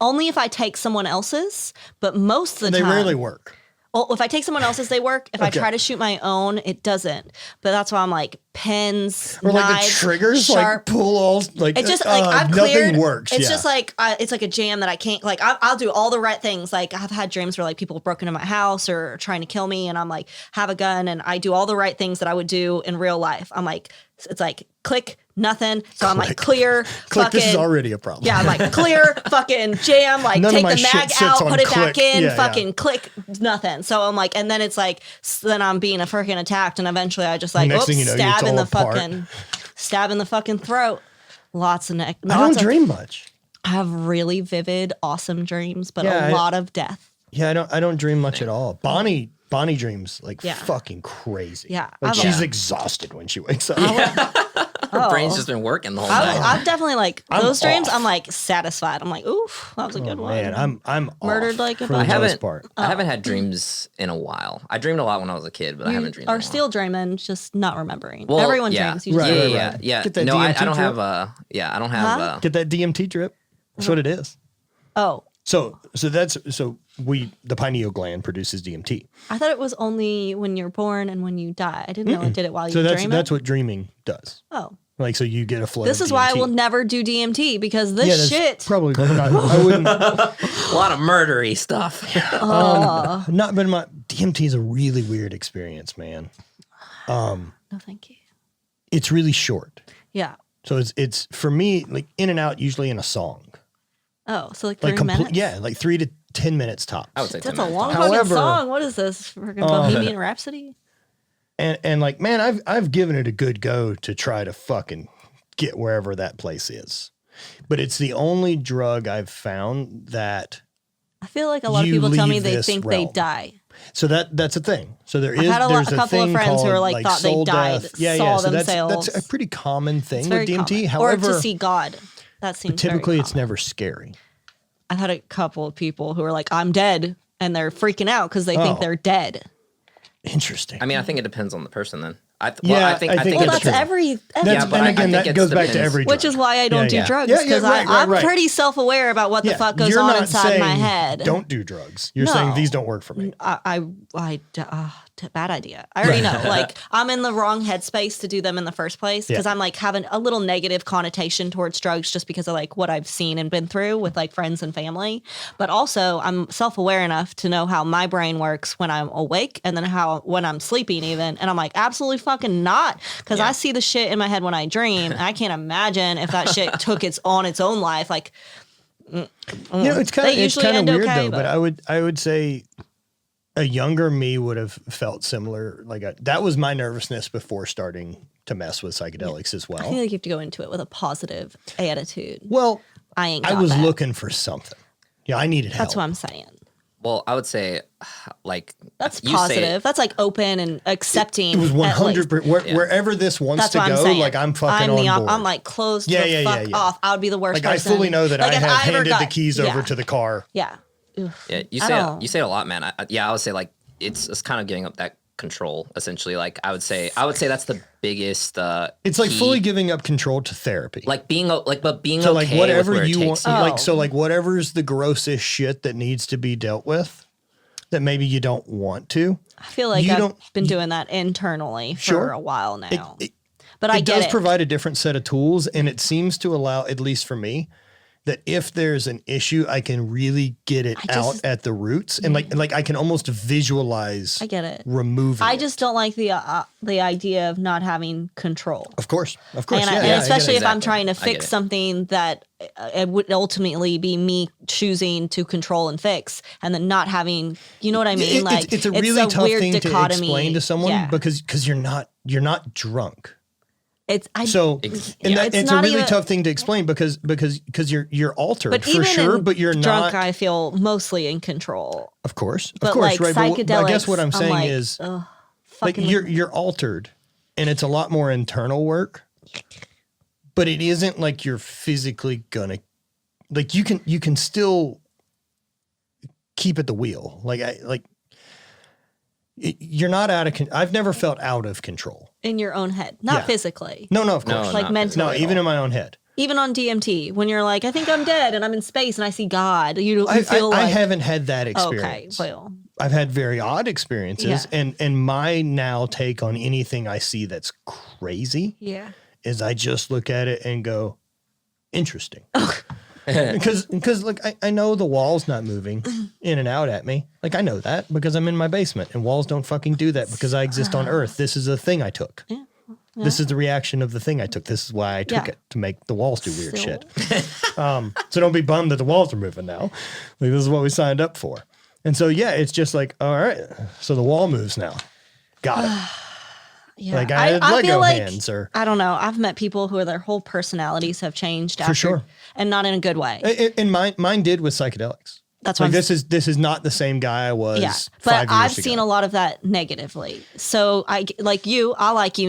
Only if I take someone else's, but most of the They time rarely work. Well, if I take someone else's, they work. If I Okay. try to shoot my own, it doesn't. But that's why I'm like pens, Or like knives, the triggers, sharp. like pull all, like It's just like I've nothing cleared. works. It's yeah. just like it's like a jam that I can't. Like I'll do all the right things. Like I've had dreams where like people have broken into my house or trying to kill me, and I'm like have a gun, and I do all the right things that I would do in real life. I'm like it's like click nothing. So I'm like clear. Click, fucking, this is already a problem. yeah, I'm like clear, fucking jam, like None of take my the shit mag sits out, on put it back click. in, Yeah, fucking yeah. click, nothing. So I'm like, and then it's like, then I'm being a freaking attacked, and eventually I just like, Next oops, thing you know, stab it's in all the apart. stab in the fucking throat. Lots of neck. I don't dream much. I have really vivid, awesome dreams, but Yeah, a lot of death. Yeah, I don't dream much at all. Bonnie dreams like Yeah. fucking crazy. Yeah, Like I've- she's Yeah. exhausted when she wakes up. Her brain's just been working the whole I'm, night. I'm definitely like I'm those dreams. off. I'm like satisfied. I'm like, oof, that was a good one. Man, I'm Murdered off like a for the bunch. most part. I haven't had dreams in a while. I dreamed a lot when I was a kid, but I haven't dreamed in a Are while. still dreaming, just not remembering. Well, Everyone yeah. dreams. You just Right, don't right, remember. right. Yeah. Get that No, I DMT don't trip? have I don't have Huh? Get that DMT drip. That's what it is. Oh, So the pineal gland produces DMT. I thought it was only when you're born and when you die. I didn't know it did it while you So were that's dreaming. that's what dreaming does. Oh, Like, so you get a flood. this of is why I DMT. will never do DMT because Yeah, this that's shit. probably not. I wouldn't. a lot of murdery stuff. Not, but DMT is a really weird experience, man. No, thank you. It's really short. Yeah. So it's for me like in and out usually in a song. Oh, so like 3 minutes? Yeah, like 3 to 10 minutes tops. I would say That's 10 a minutes. long However- fucking song. What is this? Freaking Bohemian Rhapsody? And like, man, I've given it a good go to try to fucking get wherever that place is. But it's the only drug I've found that. I feel like a lot of You people tell me leave they this think realm. they die. So that's a thing. So there's had a couple of thing friends who called, are like thought they soul died, death. Yeah, saw yeah. So themselves. that's a pretty common thing It's with very DMT. common. However, or to see God. That seems typically very it's common. never scary. I've had a couple of people who are like, I'm dead. And they're freaking out because they think Oh. they're dead. Interesting. I mean, I think it depends on the person then. Yeah, I think I think it's Well, it's that's true. every That's, Yeah, but and I again, think that it goes back to depends. every which drug. is why I don't do yeah. drugs. Yeah, yeah, Because right, I'm right. pretty self-aware about what the Yeah, fuck goes you're on not inside my saying head. Don't do drugs. You're No. saying these don't work for me. Bad idea. I already know. Like, I'm in the wrong headspace to do them in the first place because Yeah. I'm like having a little negative connotation towards drugs just because of like what I've seen and been through with like friends and family. But also, I'm self-aware enough to know how my brain works when I'm awake and then how when I'm sleeping even. And I'm like, absolutely fucking not, because I see the shit in my head when I dream. And I can't imagine if that shit took its own life. Like, You know, it's kind They of usually end weird okay, though. But I would say a younger me would have felt similar. Like that was my nervousness before starting to mess with psychedelics as I feel well. like you have to go into it with a positive attitude. Well, I ain't I got was that. looking for something. Yeah, I needed help. That's what I'm saying. Well, I would say, like, That's you say- positive. That's like open and accepting. It was at least. 100%. Wherever this wants That's to what I'm go, saying. like I'm fucking I'm on board. I'm like closed Yeah, the yeah, fuck yeah. off. I would be the worst like I person. fully know that Like, I if have ever handed the got- keys yeah. over to the car. Yeah. Oof. Yeah, you I say don't- you say it a lot, man. I would say like it's kind of giving up that control essentially. Like I would say that's the biggest. It's like key. fully giving up control to therapy. like being but being so okay like whatever with where you it want, takes you. like so like whatever's the grossest shit that needs to be dealt with, that maybe you don't want to. I feel like You I've don't- been doing that internally for Sure. a while now. It- but I it get does it. provide a different set of tools, and it seems to allow, at least for me, that if there's an issue, I can really get it I out just- at the roots, and like I can almost visualize. I get it. Removing. I it. just don't like the idea of not having control. Of course. And, yeah, I- yeah, and I get it. especially if I'm Exactly. trying to I get fix it. something that it would ultimately be me choosing to control and fix, and then not having, you know what I mean? It's a really tough weird thing dichotomy. to explain to someone Yeah. because you're not drunk. It's So Ex- and yeah. that, It's it's a not really even- tough thing to explain because you're altered but for even sure, in but you're drunk, not. I feel mostly in control. Of course, But like right. psychedelics, But I guess what I'm I'm saying like, is, ugh, like fucking- you're altered, and it's a lot more internal work. But it isn't like you're physically gonna, like you can still keep at the wheel. You're not out of. I've never felt out of control. in your own head, not Yeah. physically. No, of No, course, like not mentally. no, even in my own head. Even on DMT, when you're like, I think I'm dead and I'm in space and I see God, you I feel like, I haven't had that okay, experience. well, I've had very odd experiences, Yeah. and my now take on anything I see that's crazy yeah. is I just look at it and go, interesting. Because look, I know the wall's not moving in and out at me. Like I know that because I'm in my basement, and walls don't fucking do that because I exist on Earth. This is a thing I took. Yeah. This is the reaction of the thing I took. This is why I took Yeah. it, to make the walls do weird So- shit. So don't be bummed that the walls are moving now. Like this is what we signed up for. And so yeah, it's just like, all right, so the wall moves now. Got it. Yeah. Like I had Lego feel like, hands, or I don't know. I've met people who their whole personalities have changed after, sure. and not in a good way. and mine did with psychedelics. That's like why this is not the same guy I was. yeah. 5 But years I've ago. seen a lot of that negatively. So I like you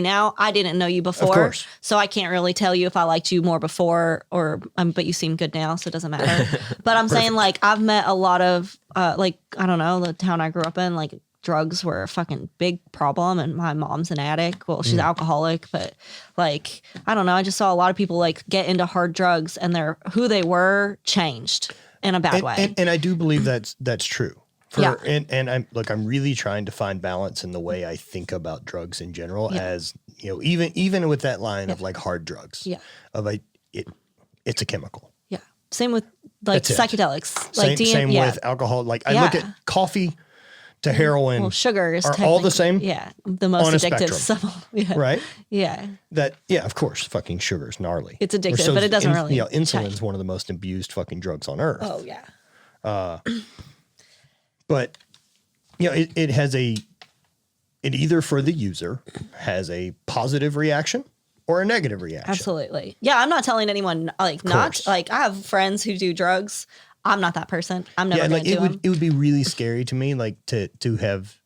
now. I didn't know you before. course. So I can't really tell you if I liked you more before or but you seem good now, so it doesn't matter. But I'm saying like I've met a lot of like I don't know, the town I grew up in, like drugs were a fucking big problem and my mom's an addict. Well, she's alcoholic, but like I don't know, I just saw a lot of people like get into hard drugs and who they were changed in a bad way. And I do believe that's true. Yeah. And I'm really trying to find balance in the way I think about drugs in general, as you know, even with that line of like hard drugs. Yeah. Of it's a chemical. Yeah. Same with like That's it. psychedelics. Like Same with alcohol. Like I look at coffee to heroin. Well, sugar is are all the technically- same. Yeah. The most on a addictive spectrum. stuff. Yeah. Right? Yeah. Of course, fucking sugar is gnarly. It's addictive, but it doesn't really insulin's change. one of the most abused fucking drugs on earth. Oh yeah. But you know, it either for the user has a positive reaction or a negative reaction. Absolutely. Yeah, I'm not telling anyone like not course. like I have friends who do drugs. I'm not that person. I'm never Yeah, going like to do them. it would be really scary to me, like to have.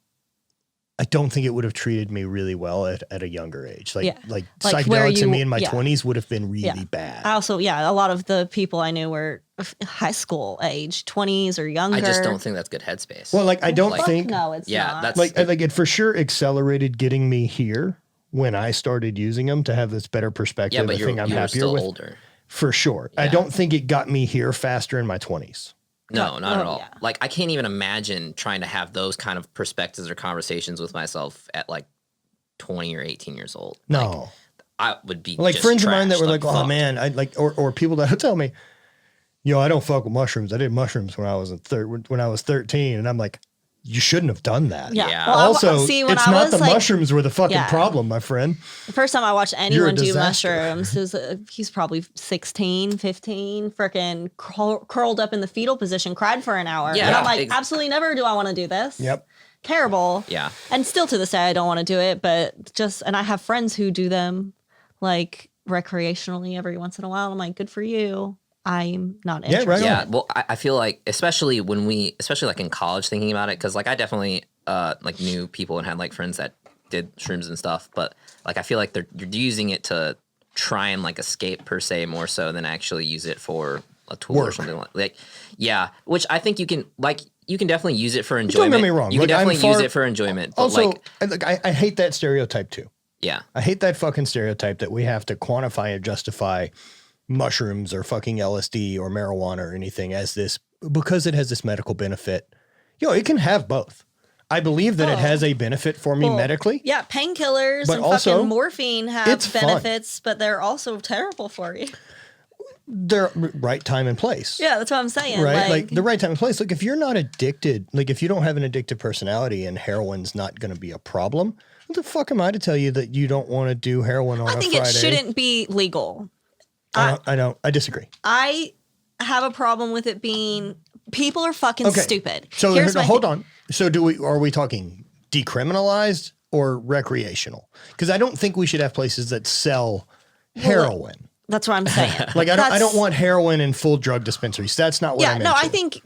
I don't think it would have treated me really well at a younger age. Like Yeah. like Like where psychedelics in you- me in my yeah. 20s would have been really Yeah. bad. I also, a lot of the people I knew were high school age, 20s or younger. I just don't think that's good headspace. Well, like I don't Fuck think no, it's Yeah, not. that's- like it for sure accelerated getting me here when I started using them to have this better perspective. yeah, but the thing I'm you're happier still with older. for sure. I Yeah. don't think it got me here faster in my 20s. No, not at Oh, all. yeah. Like I can't even imagine trying to have those kind of perspectives or conversations with myself at like 20 or 18 years old. Like, No. I would be Like just friends of mine that trashed, were like, "Oh fucked." man," I like, or people that tell me, "Yo, I don't fuck with mushrooms. I did mushrooms when I was when I was 13," and I'm like, "You shouldn't have done that." Yeah. Yeah. Well, Also, see, when it's I not was the like, mushrooms were the fucking Yeah. problem, my friend. the first time I watched anyone do disaster. mushrooms, he's probably 16, 15, freaking curled up in the fetal position, cried for an hour. Yeah, and I'm like, ex- absolutely never do I want to do this. Yep. Terrible. Yeah. And still to this day, I don't want to do it, but and I have friends who do them like recreationally every once in a while. I'm like, good for you. I'm not Yeah, interested. right on. Yeah, well, I feel like especially like in college, thinking about it, because like I definitely like knew people and had like friends that did shrooms and stuff, but like I feel like you're using it to try and like escape per se more so than actually use it for a tool or Work. something like yeah, which I think you can definitely use it for Don't enjoyment. get me wrong. You Like, can I'm definitely use far- it for enjoyment, but Also, like I hate that stereotype too. yeah, I hate that fucking stereotype that we have to quantify and justify mushrooms or fucking LSD or marijuana or anything as this because it has this medical benefit. Yo, it can have both. I believe that it has a benefit for me Well, medically. Yeah, painkillers But and also, fucking morphine have it's fun. benefits, but they're also terrible for you. They're right time and place. Yeah, that's what I'm saying. Right? Like the right time and place. Look, if you're not addicted, like if you don't have an addictive personality and heroin's not going to be a problem, what the fuck am I to tell you that you don't want to do heroin on I a think Friday? it shouldn't be legal. I disagree. I have a problem with it being people are fucking Okay. stupid. So Here's my hold thing. on. So are we talking decriminalized or recreational? Because I don't think we should have places that sell heroin. That's what I'm saying. Like I That's- don't want heroin in full drug dispensaries. That's not what Yeah, I'm no, into. I think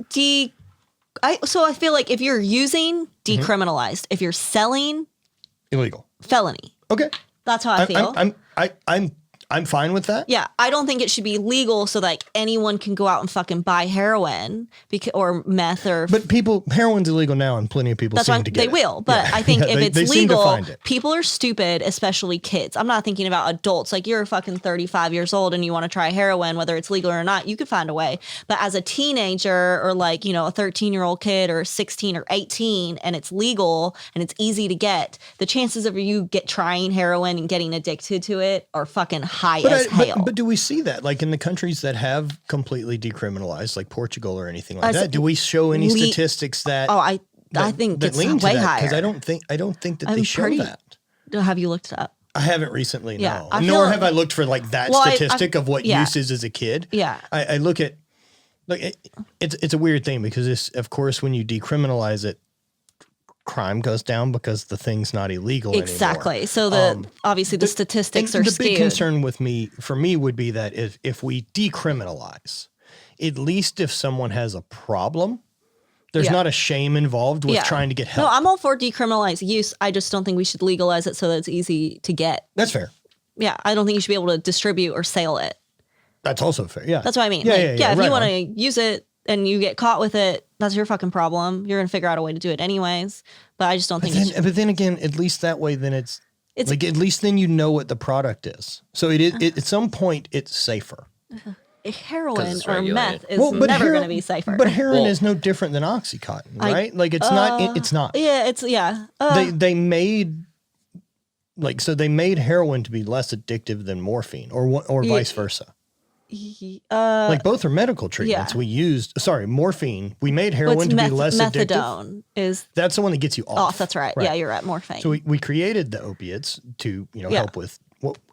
so I feel like if you're using, decriminalized. If you're selling, illegal. felony. Okay. That's how I feel. I'm fine with that. Yeah, I don't think it should be legal so that anyone can go out and fucking buy heroin or meth or. But heroin's illegal now, and plenty of people That's seem why to get they it. will. But Yeah. I think Yeah, if they it's seem to legal, find it. people are stupid, especially kids. I'm not thinking about adults. Like you're fucking 35 years old and you want to try heroin, whether it's legal or not, you could find a way. But as a teenager or like, you know, a 13-year-old kid or 16 or 18 and it's legal and it's easy to get, the chances of you trying heroin and getting addicted to it are fucking high as hell. But do we see that, like in the countries that have completely decriminalized, like Portugal or anything like As that? Do we show any le- statistics that? Oh, I think that it's lean to way that? higher. Because I don't think that they I'm show pretty- that. Have you looked it up? I haven't recently, Yeah, no. I Nor feel- have I looked for like that Well, statistic of what yeah. use is as a kid. Yeah. I look at, like, it's a weird thing because of course, when you decriminalize it, crime goes down because the thing's not illegal Exactly. anymore. So obviously the statistics And are the big skewed. concern for me would be that if we decriminalize, at least if someone has a problem There's not a shame involved with trying to get help. No, I'm all for decriminalized use. I just don't think we should legalize it so that it's easy to get. That's fair. Yeah, I don't think you should be able to distribute or sale it. That's also fair. Yeah. That's what I mean. Yeah, if right you want to use it and you get caught with it, that's your fucking problem. You're going to figure out a way to do it anyways. But I just don't think But then again, at least that way, then it's like, at least then you know what the product is. So at some point, it's safer. heroin or regulated. meth is But never going to be safer. But heroin is no different than Oxycontin, right? Like it's not. It's not. Yeah, They made they made heroin to be less addictive than morphine, or vice versa. Like both are medical treatments. Yeah. We used morphine. We made heroin to be less addictive. methadone is That's the one that gets you off. That's right. Yeah, you're at morphine. So we created the opiates to help with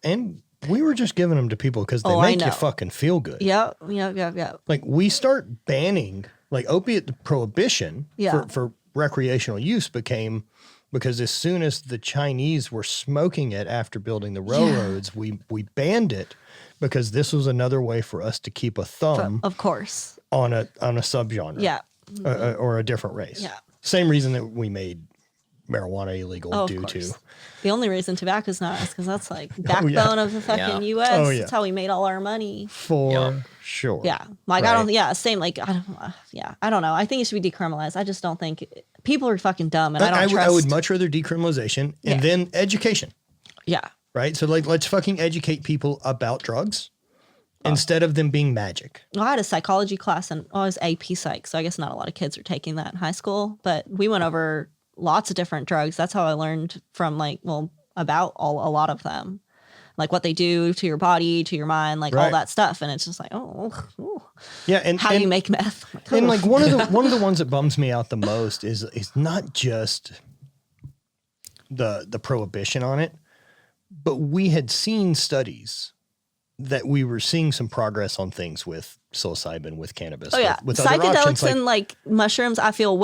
and we were just giving them to people because they make you fucking feel good. Yeah. Like we start banning opiate prohibition for recreational use became because as soon as the Chinese were smoking it after building the railroads, we banned it because this was another way for us to keep a thumb, of course, on a subgenre, or a different race. Yeah. Same reason that we made marijuana illegal due to. The only reason tobacco's not is because that's like backbone of the fucking U.S. Oh, yeah. That's how we made all our money. For sure. Yeah. Like, I don't, same. Like, I don't know. I think it should be decriminalized. I just don't think people are fucking dumb and I don't trust. I would much rather decriminalization and then education. Yeah. Right. So let's fucking educate people about drugs instead of them being magic. Well, I had a psychology class and I was AP Psych. So I guess not a lot of kids are taking that in high school, but we went over lots of different drugs. That's how I learned from about a lot of them, like what they do to your body, to your mind, all that stuff. And it's just like, yeah. And how do you make meth? And one of the ones that bums me out the most is not just the prohibition on it, but we had seen studies that we were seeing some progress on things with psilocybin, with cannabis. Oh yeah, with other psychedelics options, and mushrooms. I feel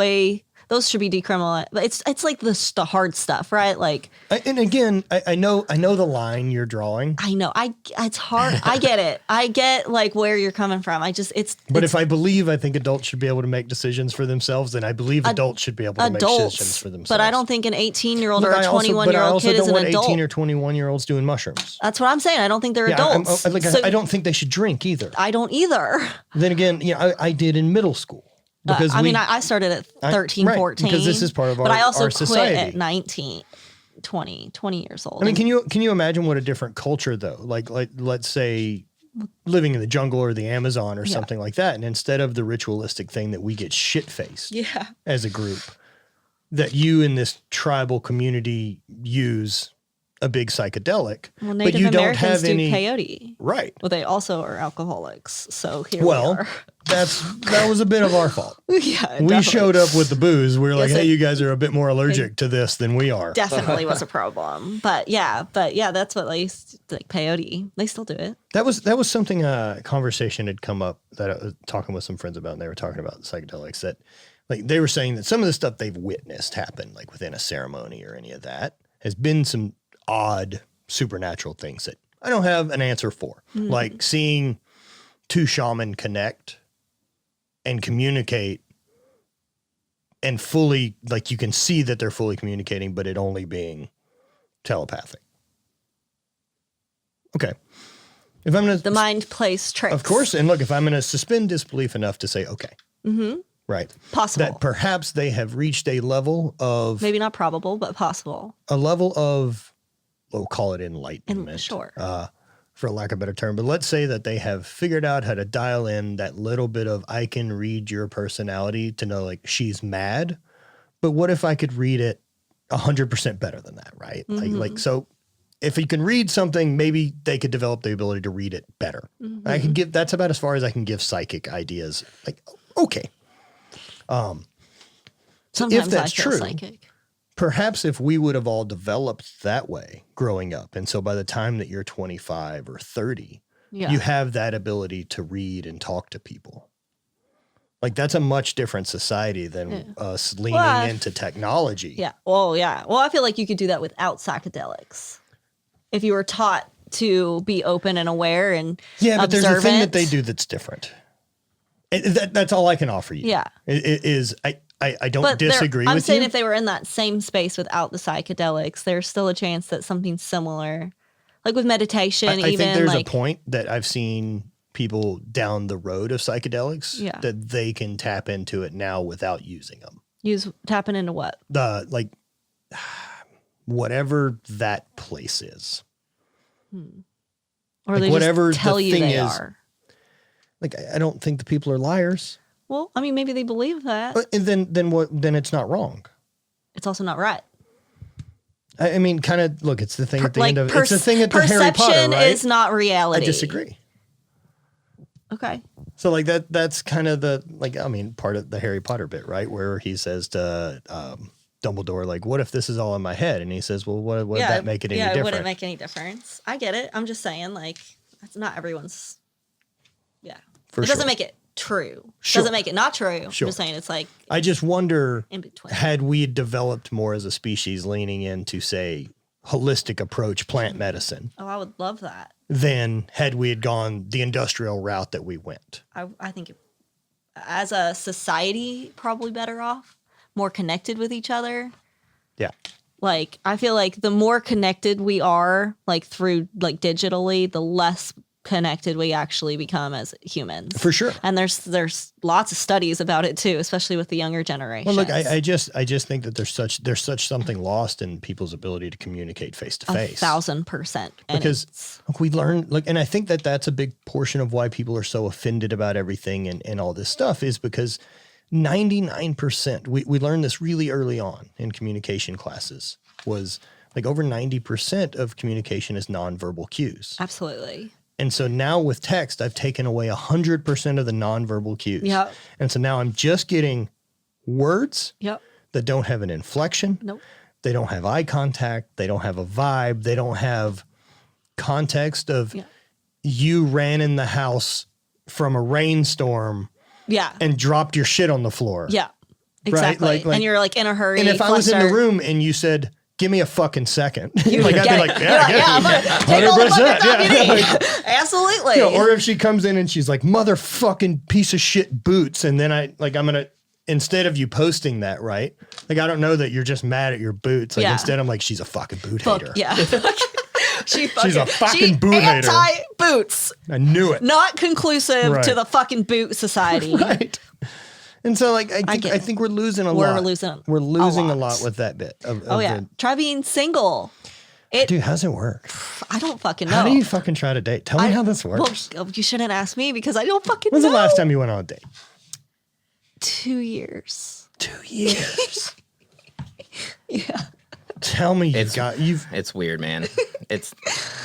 those should be decriminalized. It's like the hard stuff, right? Like, and again, I know the line you're drawing. I know. It's hard. I get it. I get where you're coming from. But if I think adults should be able to make decisions for themselves, then I believe adults should be able to make decisions for themselves. But I don't think an 18-year-old or a 21-year-old kid is an adult. 18 or 21-year-olds doing mushrms. That's what I'm saying. I don't think they're adults. I don't think they should drink either. I don't either. Then again, I did in middle school. Because I started at 13, 14. Because this is part of our But I also society. quit at 19, 20 years old. I mean, can you imagine what a different culture though? Like let's say living in the jungle or the Amazon or something like that, and instead of the ritualistic thing that we get shit-faced as a group, that you in this tribal community use a big psychedelic, well, Native but you Americans don't have do any peyote. Right. Well, they also are alcoholics. So here we are. That was a bit of our fault. Yeah, we showed up with the booze. We were like, Yes, hey, you guys are a bit more allergic to this than we are. Definitely was a problem. But yeah, that's what peyote. They still do it. That was something a conversation had come up that I was talking with some friends about, and they were talking about psychedelics that they were saying that some of the stuff they've witnessed happen within a ceremony or any of that has been some odd supernatural things that I don't have an answer for. Mm-hmm. Like seeing two shaman connect and communicate and fully, you can see that they're fully communicating, but it only being telepathic. Okay. If I'm going to... The mind plays tricks. Of course. And look, if I'm going to suspend disbelief enough to say, okay. Mm-hmm. Right. Possible. That perhaps they have reached a level of... Maybe not probable, but possible. A level of, we'll call it enlightenment. Sure. For lack of a better term. But let's say that they have figured out how to dial in that little bit of, I can read your personality to know, she's mad. But what if I could read it 100% better than that, right? Mm-hmm. So if you can read something, maybe they could develop the ability to read it better. Mm-hmm. That's about as far as I can give psychic ideas. Okay. Sometimes if that's I feel true, psychic. Perhaps if we would have all developed that way growing up, and so by the time that you're 25 or 30, you have that ability to read and talk to people. That's a much different society than us leaning into technology. Yeah. Well, yeah. Well, I feel like you could do that without psychedelics. If you were taught to be open and aware and but observant. there's a thing that they do that's different. That's all I can offer you. Yeah. I don't disagree with you. I'm saying if they were in that same space without the psychedelics, there's still a chance that something similar, like with meditation, I even think there's like a point that I've seen people down the road of psychedelics that they can tap into it now without using them. Tapping into what? Whatever that place is. Or like they whatever just tell the you thing they is. are. Like, I don't think the people are liars. Well, I mean, maybe they believe that. And then what? Then it's not wrong. It's also not right. I mean, kind of look. It's the thing at the end of it's the thing at the Harry Potter, perception right? is not reality. I disagree. Okay. So like that's kind of part of the Harry Potter bit, right? Where he says to Dumbledore, like, what if this is all in my head? And he says, well, what would that make it any different? Yeah, it wouldn't make any difference. I get it. I'm just saying, like, that's not everyone's. Yeah. It doesn't make it true. Sure. Doesn't make it not true. Sure. I'm just saying it's like I just wonder, in between. had we developed more as a species leaning into, say, holistic approach plant medicine, Oh, I would love that. then had we had gone the industrial route that we went. I think as a society, probably better off, more connected with each other. Yeah. Like, I feel like the more connected we are, like through like digitally, the less connected we actually become as humans. For sure. And there's lots of studies about it too, especially with the younger generation. Well, look, I just think that there's such something lost in people's ability to communicate face to face. 1,000%. Because we learn, and I think that that's a big portion of why people are so offended about everything and all this stuff is because 99%, we learned this really early on in communication classes, was like over 90% of communication is nonverbal cues. Absolutely. And so now with text, I've taken away 100% of the nonverbal cues. Yep. And so now I'm just getting words Yep. that don't have an inflection. Nope. They don't have eye contact. They don't have a vibe. They don't have context of you ran in the house from a rainstorm and dropped your shit on the floor. Yeah. Exactly. Right? Like, and you're like in a hurry. And if I was in the room and you said, give me a fucking second. I'd be like, I'm gonna take all the fucking time you need. Absolutely. Or if she comes in and she's like, motherfucking piece of shit boots. And then I'm going to, instead of you posting that, right? Like, I don't know that you're just mad at your boots. Like, instead I'm like, she's a fucking boot hater. Yeah. She's a fucking boot hater. Anti-boots. I knew it. Not conclusive to the fucking boot society. Right. And so, like, I think we're losing a lot. We're losing a lot with that bit. Try being single. Dude, how's it work? I don't fucking know. How do you fucking try to date? Tell me how this works. Well, you shouldn't ask me because I don't fucking know. When's the last time you went on a date? 2 years. 2 years. Yeah. Tell me you've. It's weird, man.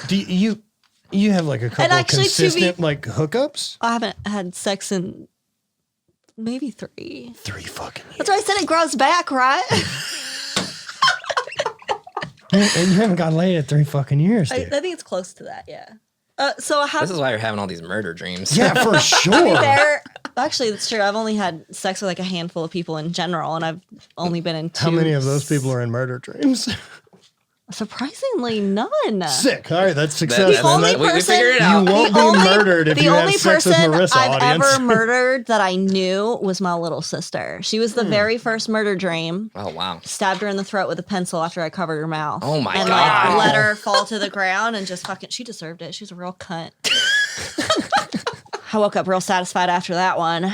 Do you have like a couple of consistent like hookups? I haven't had sex in maybe 3. 3 fucking years. That's why I said it grows back, right? And you haven't got laid at 3 fucking years, dude. I think it's close to that, yeah. So I have. This is why you're having all these murder dreams. Yeah, for sure. Actually, that's true. I've only had sex with like a handful of people in general, and I've only been in 2. How many of those people are in murder dreams? Surprisingly, none. Sick. All right, that's success. The only person, we figured it out. You won't be murdered if you have sex with Marisa, The only person I've audience. ever murdered that I knew was my little sister. She was the very first murder dream. Oh, wow. Stabbed her in the throat with a pencil after I covered her mouth. Oh, my and God. And let her fall to the ground and just fucking, she deserved it. She was a real cunt. I woke up real satisfied after that one.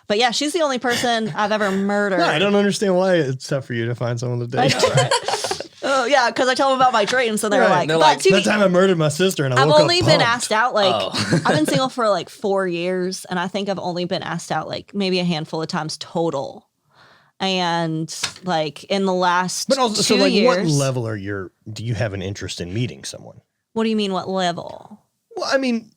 But yeah, she's the only person I've ever murdered. No, I don't understand why it's tough for you to find someone to date. I know, right? Oh yeah, because I tell them about my dreams, and they're like, that time I murdered my sister, and I woke up I've only been pumped. asked out I've been single for like 4 years, and I think I've only been asked out like maybe a handful of times total. And like in the last 2 years, so like, what level do you have an interest in meeting someone? What do you mean? What level? Well, I mean,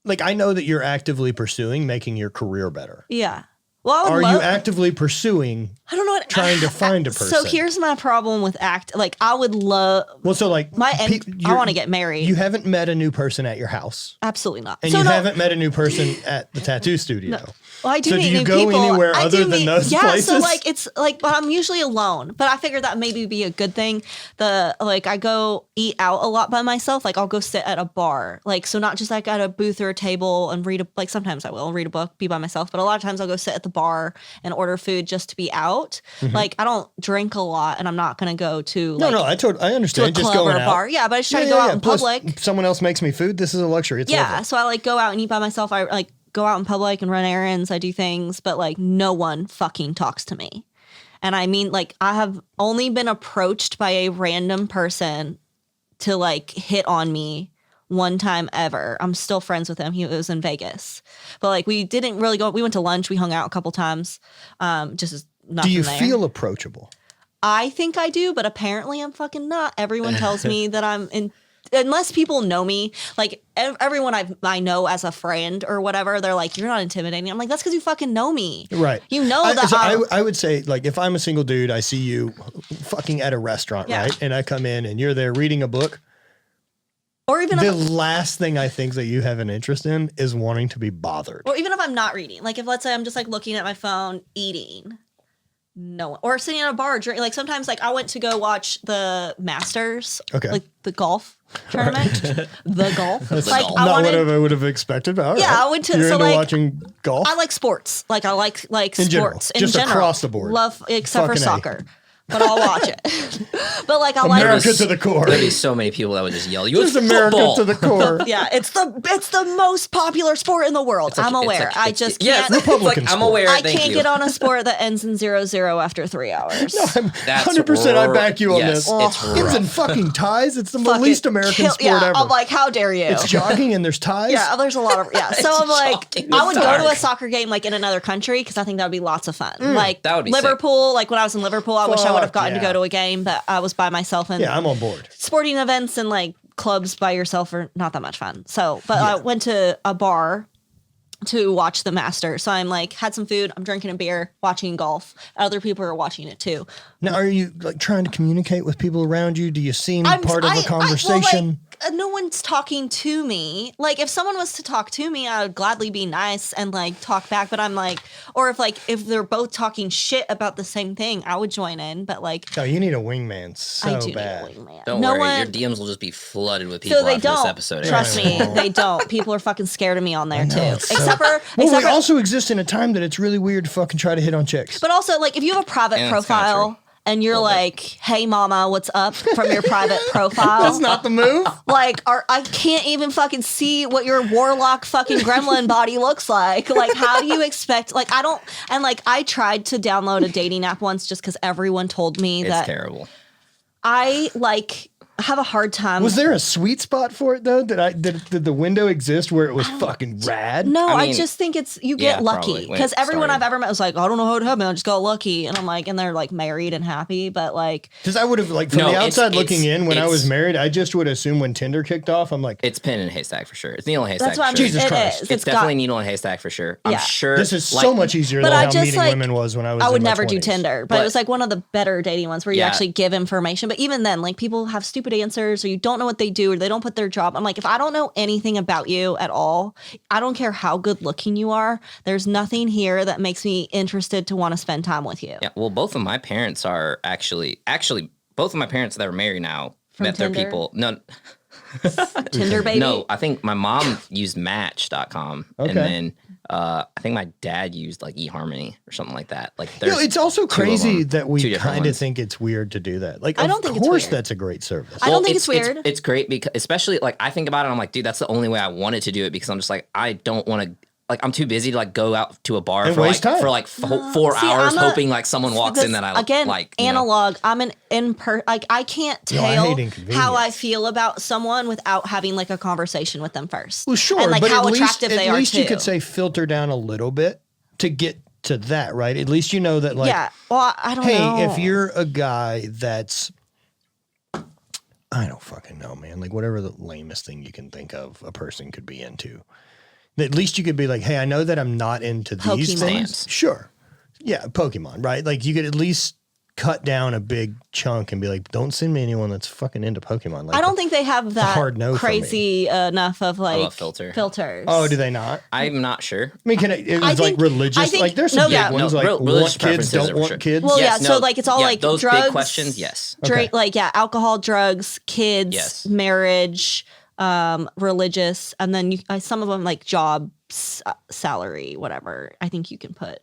like I know that you're actively pursuing making your career better. Yeah. Well, are you actively pursuing? I don't know what trying to find a person. So here's my problem with Like I would love. Well, so like I want to get married. You haven't met a new person at your house. Absolutely not. And you haven't met a new person at the tattoo studio. Well, I do So meet do you new go people. anywhere I other do than those yeah, places? so like it's like, but I'm usually alone. But I figured that maybe be a good thing. I go eat out a lot by myself. Like I'll go sit at a bar. Like so, not just like at a booth or a table and read like sometimes I will read a book, be by myself. But a lot of times I'll go sit at the bar and order food just to be out. Like I don't drink a lot, and I'm not gonna go to like I understand. to a Just club or going a out. bar. Yeah, but I just try to go out in Plus, public. someone else makes me food. This is a luxury. It's Yeah, lovely. so I like go out and eat by myself. I like go out in public and run errands. I do things, but like no one fucking talks to me. And I mean, like I have only been approached by a random person to like hit on me one time ever. I'm still friends with him. He was in Vegas, but like we didn't really go. We went to lunch. We hung out a couple times. Just as nothing Do you there. feel approachable? I think I do, but apparently I'm fucking not. Everyone tells me that I'm in. Unless people know me, like everyone I know as a friend or whatever, they're like, you're not intimidating. I'm like, that's because you fucking know me. Right. You know that. I would say, like, if I'm a single dude, I see you fucking at a restaurant, Yeah. right? And I come in and you're there reading a book. Or even The last thing I think that you have an interest in is wanting to be bothered. or even if I'm not reading, like if let's say I'm just like looking at my phone, eating. No one, or sitting at a bar, drink. Like sometimes, like I went to go watch the Masters, Okay. like the golf tournament, the golf. That's like not I wanted, what I would have expected. But all Yeah, right. I went to- You're so, into like, watching golf. I like sports. Like I like In general, sports just in general. across the board. Love except for Fucking A. soccer, but I'll watch it. But like I America like. to the core. There'd be so many people that would just yell, "You Just it's America football." to the core. Yeah, it's the most popular sport in the world. I'm aware. I just yeah, can't. it's Republican like, I'm sport. aware. I thank can't you. get on a sport that ends in 0-0 after 3 hours. That's 100%. I back you on yes, this. It's It's in rough. fucking ties. It's the Fucking least American kill- sport yeah, ever. I'm like, how dare you? It's jogging and there's ties. Yeah, there's a lot of So I'm like, shocking. I would go to a Dark. soccer game like in another country because I think that would be lots of fun. Like that would be sick. Liverpool, like when I was in Liverpool, I wish I would have Fuck, gotten to yeah. go to a game, but I was by myself and Yeah, I'm on board. sporting events and like clubs by yourself are not that much fun. So, but I went to a bar to watch the Masters. So I'm like, had some food, I'm drinking a beer, watching golf. Other people are watching it too. Now, are you like trying to communicate with people around you? Do you seem part of a well, conversation? like, no one's talking to me. Like if someone was to talk to me, I would gladly be nice and like talk back. But I'm like, or if they're both talking shit about the same thing, I would join in. But like, No, you need a wingman I so do bad. need a wingman. Don't no worry, one, your DMs will just be flooded with people so they after this don't. episode. Trust me, Yeah. they don't. People are fucking scared of me on there know, too. it's so- Except for, Well, except we for, also exist in a time that it's really weird to fucking try to hit on chicks. but also like if you have a private Yeah, that's kinda profile. true. And you're like, hey, mama, what's up from your private profile? That's not the move. Like, I can't even fucking see what your warlock fucking gremlin body looks like. Like, how do you expect? Like, I don't. And like, I tried to download a dating app once just because everyone told me It's that terrible. I like have a hard time. Was there a sweet spot for it though? Did the window exist where it was fucking rad? No, I, mean, just think it's you yeah, get lucky probably, when because it everyone started. I've ever met was like, I don't know how it happened. I just got lucky, and I'm like, and they're like married and happy, but like, Because I would have like from No, the it's- outside looking in when I was it's- married, I just would assume when Tinder kicked off, I'm like, It's pin in a haystack for sure. It's needle in a haystack that's what I'm. for sure. Jesus it Christ. is. It's got- definitely needle in a haystack for sure. Yeah. I'm sure this is like, so much easier But than I how just, meeting like, women was when I was. I would in my never do 20s. Tinder, but it But- was like one of the better dating ones where you Yeah. actually give information. But even then, like people have stupid answers or you don't know what they do or they don't put their job. I'm like, if I don't know anything about you at all, I don't care how good looking you are. There's nothing here that makes me interested to want to spend time with you. Yeah, well, both of my parents are actually both of my parents that are married now From met Tinder? their people. No, Tinder baby. no, I think my mom used Match.com, Okay. and then I think my dad used like eHarmony or something like that. Like, You know, there's it's also two of crazy them, that two we different kind of ones. think it's weird to do that. Like, I don't of think it's course, weird. that's a great service. I don't think it's weird. It's great because, especially like I think about it, I'm like, dude, that's the only way I wanted to do it because I'm just like, I don't want to. Like I'm too busy to like go out to a bar And for waste like time. for like 4 See, hours, I'm a- hoping like someone walks in This- that I again, like. you know. analog. I'm an like I can't No, I tell hate inconvenience. how I feel about someone without having like a conversation with them first. Well, sure, and like but how at least, attractive they at are least too. you could say filter down a little bit to get to that, right? At least you know that, like, yeah. Well, I don't hey, know. if you're a guy that's, I don't fucking know, man. Like whatever the lamest thing you can think of a person could be into. At least you could be like, hey, I know that I'm not into these Pokemon. things. Sure. Yeah, Pokemon, right? Like you could at least cut down a big chunk and be like, don't send me anyone that's fucking into Pokemon. Like, I don't think they have that hard no for crazy enough of like a filter. filters. Oh, do they not? I'm not sure. I mean, it was like religious. Like there's some big ones like religious want kids, preferences don't are want sure. kids. Well, Yes, yeah, so like it's all like those drugs, big questions. Yes. Alcohol, drugs, kids, Yes. marriage, religious, and then some of them like job, salary, whatever. I think you can put,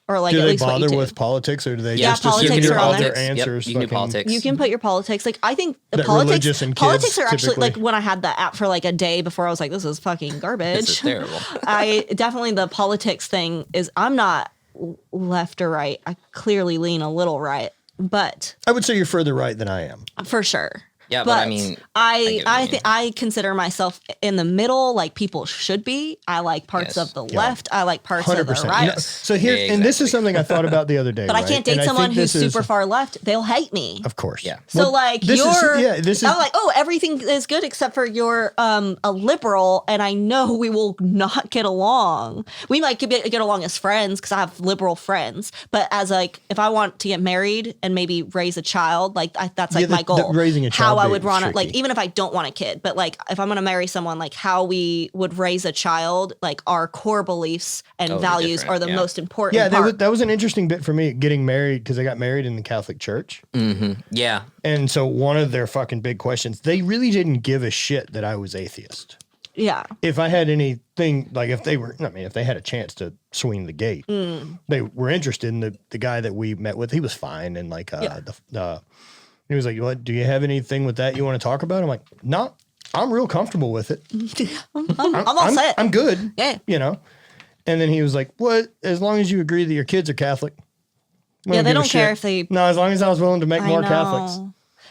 or like do at they least what you bother do. with politics, or do they Yeah, just politics assume are all on their there. answers? You can do politics. You can put your politics. Like I think the That religious politics, and politics kids are actually typically- like when I had that app for like a day before, I was like, this is fucking garbage. This is terrible. I definitely the politics thing is I'm not left or right. I clearly lean a little right, but I would say you're further right than I am. for sure. Yeah, but I mean, I consider myself in the middle, like people should be. I like parts Yes. of the left. I like parts of the 100%. right. You know, so here, and this is something I thought about the other day. But I right? can't date And I someone think who's this is- super far left. They'll hate me. Of course. Yeah. So Well, like this you're, this is I'm like, oh, everything is good except for you're a liberal, and I know we will not get along. We might get along as friends because I have liberal friends, but as like if I want to get married and maybe raise a child, like that's like Yeah, my goal. raising a child how I would is want to like tricky. even if I don't want a kid, but like if I'm gonna marry someone, like how we would raise a child, like our core beliefs and Totally values different, are the yeah. most important. yeah. part. That was an interesting bit for me getting married because I got married in the Catholic Church. Yeah. And so one of their fucking big questions, they really didn't give a shit that I was atheist. Yeah. If I had anything, like if they had a chance to swing the gate, they were interested in the guy that we met with. He was fine. And like, he was like, what, do you have anything with that you want to talk about? I'm like, no, I'm real comfortable with it. I'm all set. I'm good. Yeah. You know? And then he was like, what, as long as you agree that your kids are Catholic. we Yeah, they give a don't care shit." if they. No, as long as I was willing to make I more know. Catholics.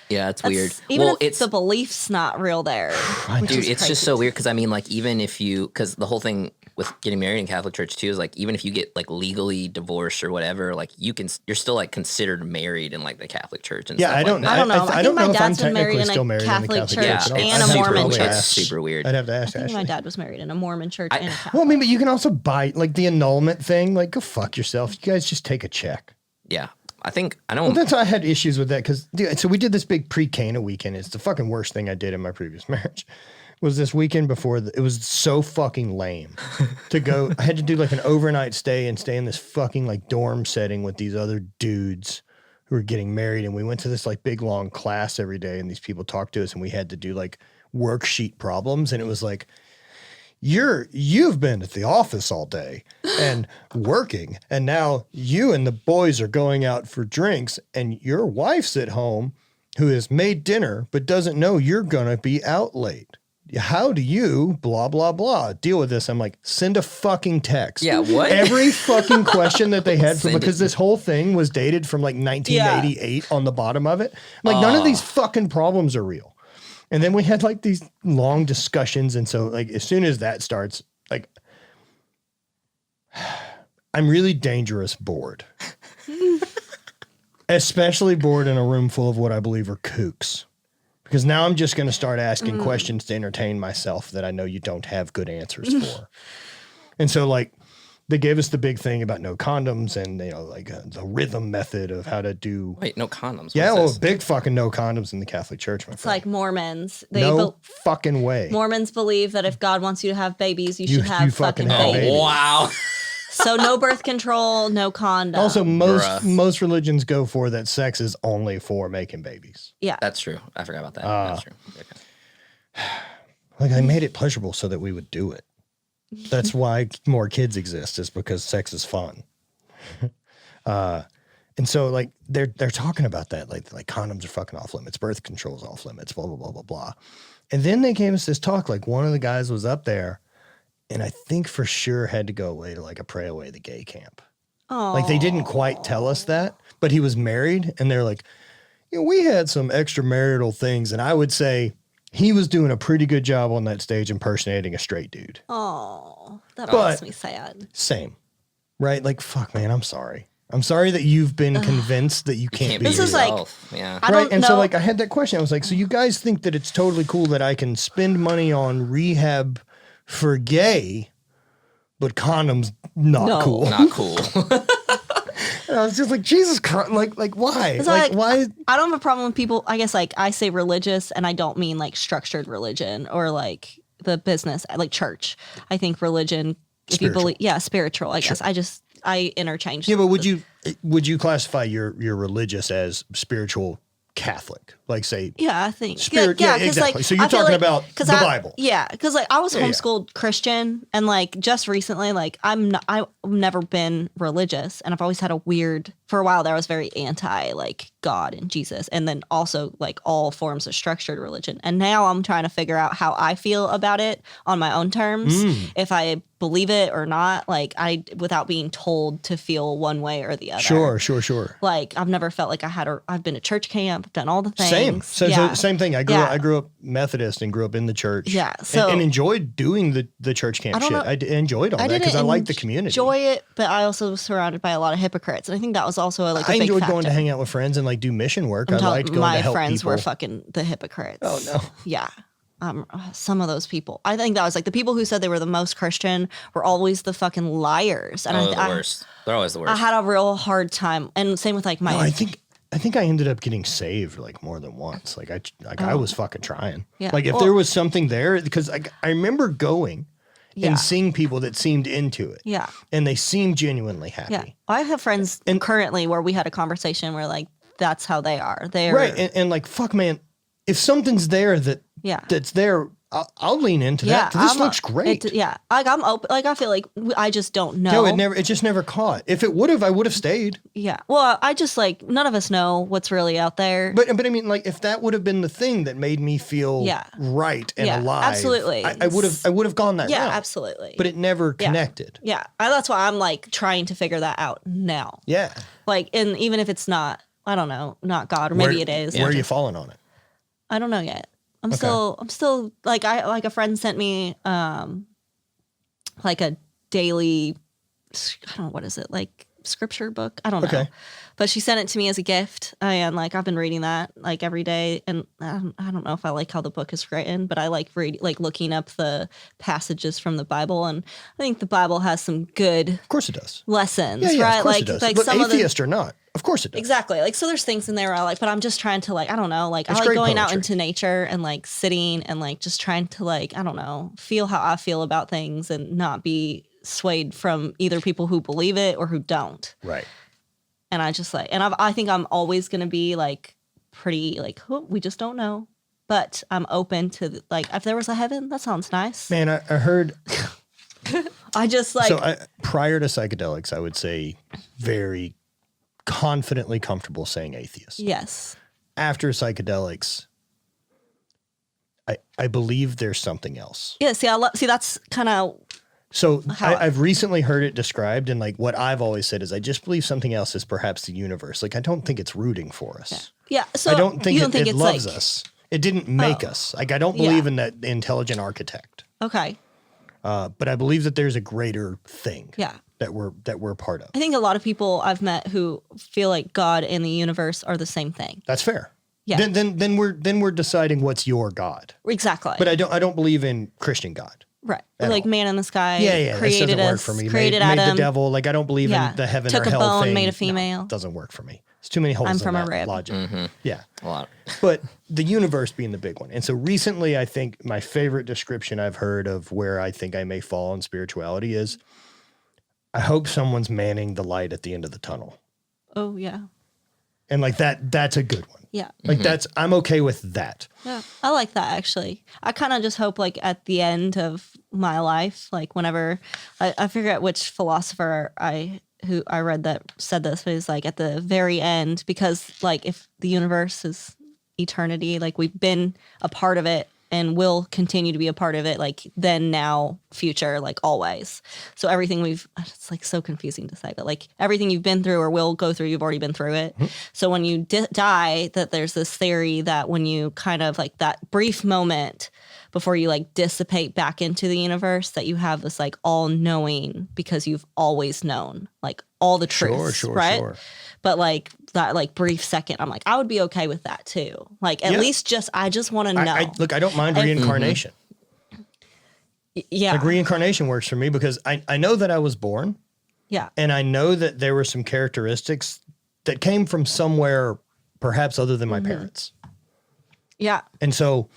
Yeah, it's weird. Even Well, if it's the belief's not real there. which dude, is it's crazy. just so weird because I mean, like, even if you, because the whole thing with getting married in Catholic Church too is like, even if you get like legally divorced or whatever, like you're still like considered married in like the Catholic Church and Yeah, stuff I don't know. like I don't know. I I think don't my know if I'm dad's been married technically in a still married in the Catholic Catholic church Church. and a I'd Mormon probably church. That's ask. super weird. I'd have to ask I think my Ashley. dad was married in a Mormon church and a Catholic. Well, I mean, but you can also buy like the annulment thing. Like, go fuck yourself. You guys just take a check. Yeah, I think I know. Well, that's why I had issues with that because so we did this big pre-Cana weekend. It's the fucking worst thing I did in my previous marriage. Was this weekend before? It was so fucking lame to go. I had to do like an overnight stay and stay in this fucking like dorm setting with these other dudes who were getting married. And we went to this like big long class every day, and these people talked to us, and we had to do like worksheet problems, and it was like, you've been at the office all day and working, and now you and the boys are going out for drinks, and your wife's at home who has made dinner but doesn't know you're gonna be out late. How do you blah blah blah deal with this? I'm like, send a fucking text. Yeah, what? Every fucking question that they had Send because it. this whole thing was dated from like 1988 on the bottom of it. I'm like, none of these fucking problems are real. And then we had like these long discussions. And so like as soon as that starts, like I'm really dangerous bored. Especially bored in a room full of what I believe are kooks. Because now I'm just going to start asking questions to entertain myself that I know you don't have good answers for. And so like they gave us the big thing about no condoms and, you know, like the rhythm method of how to do. Wait, no condoms. Yeah, What's well, this? big fucking no condoms in the Catholic Church, my It's friend. like Mormons. They No fucking way. Mormons believe that if God wants you to have babies, you should you have fucking fucking have babies. babies. Wow. So no birth control, no condom. Also, Bruh. most religions go for that sex is only for making babies. yeah. That's true. I forgot about that. That's true. Okay. Like I made it pleasurable so that we would do it. That's why more kids exist, is because sex is fun. And so like they're talking about that, like condoms are fucking off limits, birth control's off limits, blah blah blah blah blah. And then they gave us this talk. Like one of the guys was up there, and I think for sure had to go away to like a pray away the gay camp. Like they didn't quite tell us that, but he was married, and they're like, you know, we had some extramarital things, and I would say he was doing a pretty good job on that stage impersonating a straight dude. Oh, that But- makes me sad. Same, right? Like, fuck, man, I'm sorry. I'm sorry that you've been convinced that you can't be This is like- yourself. Yeah. I right. don't And know. so, like, I had that question. I was like, so you guys think that it's totally cool that I can spend money on rehab for gay, but condoms not No. cool? Not cool. And I was just like, Jesus Christ, like why? So, Why? I don't have a problem with people. I guess like I say religious, and I don't mean like structured religion or like the business, like church. I think religion, if you believe, spiritual. I guess I interchange. Yeah, but would you classify your religious as spiritual Catholic? Like say, I think spirit. Yeah, exactly. Like, so you're talking about the Bible. Yeah, because like I was homeschooled Christian, and like just recently, like I've never been religious, and I've always had a weird. For a while there, I was very anti like God and Jesus, and then also like all forms of structured religion. And now I'm trying to figure out how I feel about it on my own terms, if I believe it or not. Like without being told to feel one way or the other. Sure. Like I've never felt like I've been to church camp, done all the things. Same. So same thing. I grew up Methodist and grew up in the church. Yeah. So and enjoyed doing the church camp shit. I enjoyed all that because I liked the community. Enjoy it, but I also was surrounded by a lot of hypocrites, and I think that was also like a big enjoyed factor. going to hang out with friends and like do mission work. I liked going to help friends people. were fucking the hypocrites. Oh no. Yeah. Some of those people. I think that was like the people who said they were the most Christian were always the fucking liars. And they're the worst. They're always the worst. I had a real hard time, and same with like my. No, I think I ended up getting saved like more than once. Like I was fucking trying. Yeah. Like if there was something there, because I remember going Yeah. and seeing people that seemed into it. Yeah. And they seemed genuinely happy. Yeah. I have friends currently where we had a conversation where like that's how they are. They're right. And like, fuck, man, if something's there that's there, I'll lean into that. This looks great. Like I'm open. Like I feel like I just don't know. No, it just never caught. If it would have, I would have stayed. Yeah. Well, I just like none of us know what's really out there. But I mean, like if that would have been the thing that made me feel right and alive, absolutely. I would have gone that route. Absolutely. But it never connected. Yeah. That's why I'm like trying to figure that out now. Yeah. Like, and even if it's not, I don't know, not God, or maybe it is. Where are you falling on it? I don't know yet. I'm still like a friend sent me like a daily, I don't know, what is it, like scripture book? I don't know. Okay. But she sent it to me as a gift, and like I've been reading that like every day, and I don't know if I like how the book is written, but I like looking up the passages from the Bible, and I think the Bible has some good, of course it does, lessons, yeah, right? Of course like it does. like but some atheist or not, of course it does. Exactly. Like, so there's things in there where I like, but I'm just trying to like, I don't know, like It's I like great going out poetry. into nature and like sitting and like just trying to like, I don't know, feel how I feel about things and not be swayed from either people who believe it or who don't. Right. And I just like, and I think I'm always going to be like pretty like, oh, we just don't know. But I'm open to like, if there was a heaven, that sounds nice. Man, I heard. I just like. So prior to psychedelics, I would say very confidently comfortable saying atheist. Yes. After psychedelics, I believe there's something else. Yeah. See, that's kind of. So I've recently heard it described, and like what I've always said is I just believe something else is perhaps the universe. Like I don't think it's rooting for us. Yeah. So I don't think it it's loves like, us. It didn't make us. Like I don't believe in that intelligent architect. Okay. But I believe that there's a greater thing. Yeah. That we're part of. I think a lot of people I've met who feel like God and the universe are the same thing. That's fair. Yeah. Then we're deciding what's your God. Exactly. But I don't believe in Christian God. Right. At Like all. man in the sky. Yeah. Created That doesn't work us. for me. Created made Adam. the devil. Like I don't believe in the heaven Took or a hell bone, thing. made a female. No, doesn't work for me. It's too many holes I'm in from a that rib. logic. Mm-hmm. Yeah. A lot. But the universe being the big one. And so recently, I think my favorite description I've heard of where I think I may fall in spirituality is I hope someone's manning the light at the end of the tunnel. Oh yeah. And like that's a good one. Yeah. Like I'm okay with that. Yeah. I like that actually. I kind of just hope like at the end of my life, like whenever I forget which philosopher I read that said this, but it's like at the very end, because like if the universe is eternity, like we've been a part of it and will continue to be a part of it, like then, now, future, like always. So everything it's like so confusing to say, but like everything you've been through or will go through, you've already been through it. Mm-hmm. So when you die, that there's this theory that when you kind of like that brief moment before you like dissipate back into the universe, that you have this like all knowing because you've always known like all the truths, right? Sure. But like that like brief second, I'm like, I would be okay with that too. Like at least I just want to know. Look, I don't mind reincarnation. Yeah. Like reincarnation works for me because I know that I was born Yeah. And I know that there were some characteristics that came from somewhere perhaps other than my parents. Yeah. And so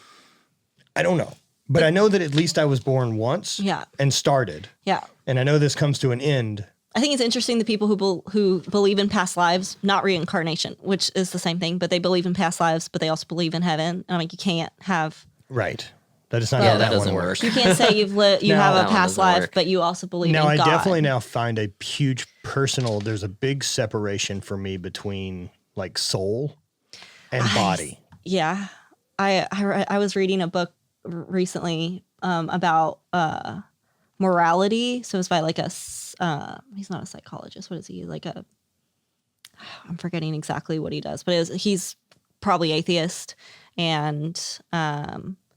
I don't know. But I know that at least I was born once and started. Yeah. And I know this comes to an end. I think it's interesting the people who believe in past lives, not reincarnation, which is the same thing, but they believe in past lives, but they also believe in heaven. And I'm like, you can't have. Right. That is not Yeah, how that that doesn't one work. works. You can't say you have that a one past doesn't life, work. but you also believe Now, in God. I definitely now find a huge personal, there's a big separation for me between like soul and body. Yeah. I was reading a book recently about morality. So it's by like he's not a psychologist. What is he? I'm forgetting exactly what he does, but he's probably atheist. And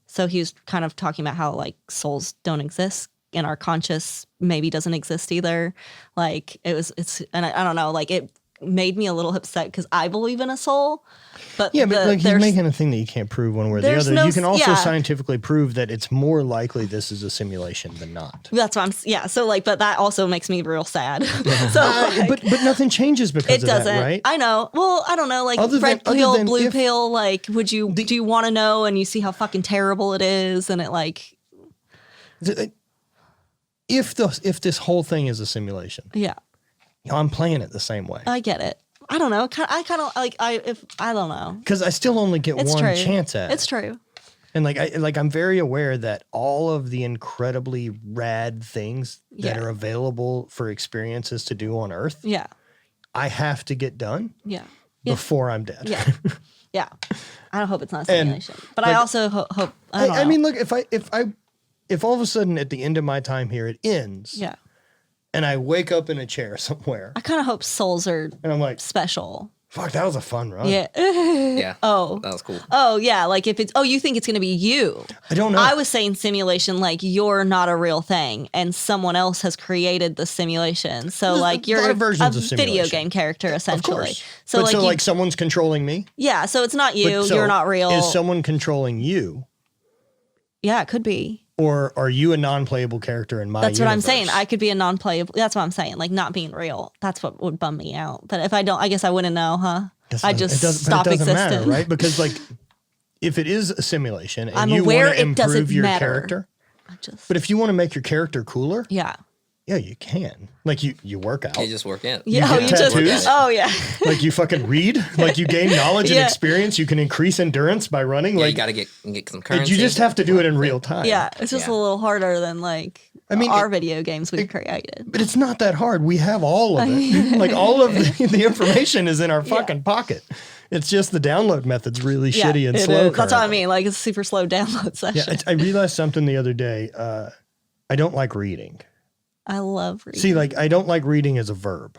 so he was kind of talking about how like souls don't exist and our conscious maybe doesn't exist either. Like and I don't know, like it made me a little upset because I believe in a soul. But yeah, but like he's making a thing that you can't prove one way or the other. You can also scientifically prove that it's more likely this is a simulation than not. That's what so like, but that also makes me real sad. So but nothing changes because it doesn't. That, right? I know. Well, I don't know. Like red pill, blue pill. Like, do you want to know? And you see how fucking terrible it is, and it like. If this whole thing is a simulation, I'm playing it the same way. I get it. I don't know. I kind of like I don't know because I still only get one chance at it. It's true. And I'm very aware that all of the incredibly rad things that are available for experiences to do on Earth, I have to get done before I'm dead. Yeah. Yeah. I don't hope it's not a simulation. But I also hope I mean, look, if all of a sudden at the end of my time here it ends. Yeah. And I wake up in a chair somewhere. I kind of hope souls are and I'm like special. Fuck, that was a fun run. Yeah. Yeah. Oh. That was cool. Oh, yeah. Like if it's, you think it's going to be you. I don't know. I was saying simulation like you're not a real thing and someone else has created the simulation. So like you're a video game character essentially. Of course. So but like someone's controlling me? Yeah. So it's not you. You're not real. Is someone controlling you? Yeah, it could be. Or are you a non-playable character in my That's what universe? I'm saying. I could be a non-playable. That's what I'm saying. Like not being real. That's what would bum me out. But if I don't, I guess I wouldn't know, huh? I just stop existing. Matter, right? Because like if it is a simulation and you want to improve your character, but if you want to make your character cooler, yeah, you can. Like you work out. You just work in. Yeah, you just. Oh yeah. Like you fucking read. Like you gain knowledge and experience. You can increase endurance by running. Yeah, like you got to get some currency. You just have to do it in real time. Yeah, it's just a little harder than like our video games we've created. But it's not that hard. We have all of it. Like all of the information is in our fucking pocket. It's just the download method's really shitty and slow. That's what I mean. Like it's a super slow download session. Yeah, I realized something the other day. I don't like reading. I love reading. See, like I don't like reading as a verb.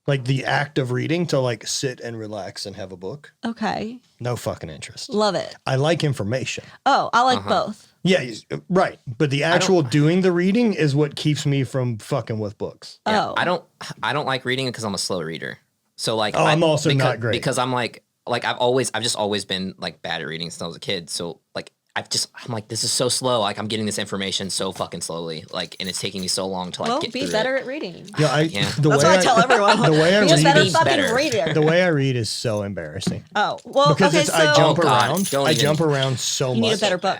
Like the act of reading to like sit and relax and have a book. Okay. No fucking interest. Love it. I like information. Oh, I like both. Yeah, right. But the actual doing the reading is what keeps me from fucking with books. Yeah, I don't like reading because I'm a slow reader. So like I'm also not great. Because I'm like I've just always been like bad at reading since I was a kid. So like I'm like, this is so slow. Like I'm getting this information so fucking slowly. Like, and it's taking me so long to like get through better at reading. Yeah, that's what I tell everyone. The way I read better fucking reader. The way I read is so embarrassing. Oh well, because I jump around. I jump around so much. You need a better book.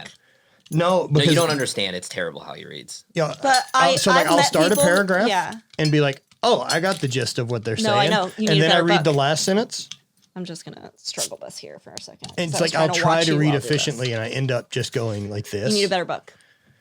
No, because you don't understand. It's terrible how he reads. Yeah, but I'll start a paragraph and be like, oh, I got the gist of what they're saying. I know. You need and then I read book. the last sentence. I'm just going to struggle this here for a second. And it's like I'll try to read efficiently and I end up just going like this. You need a better book.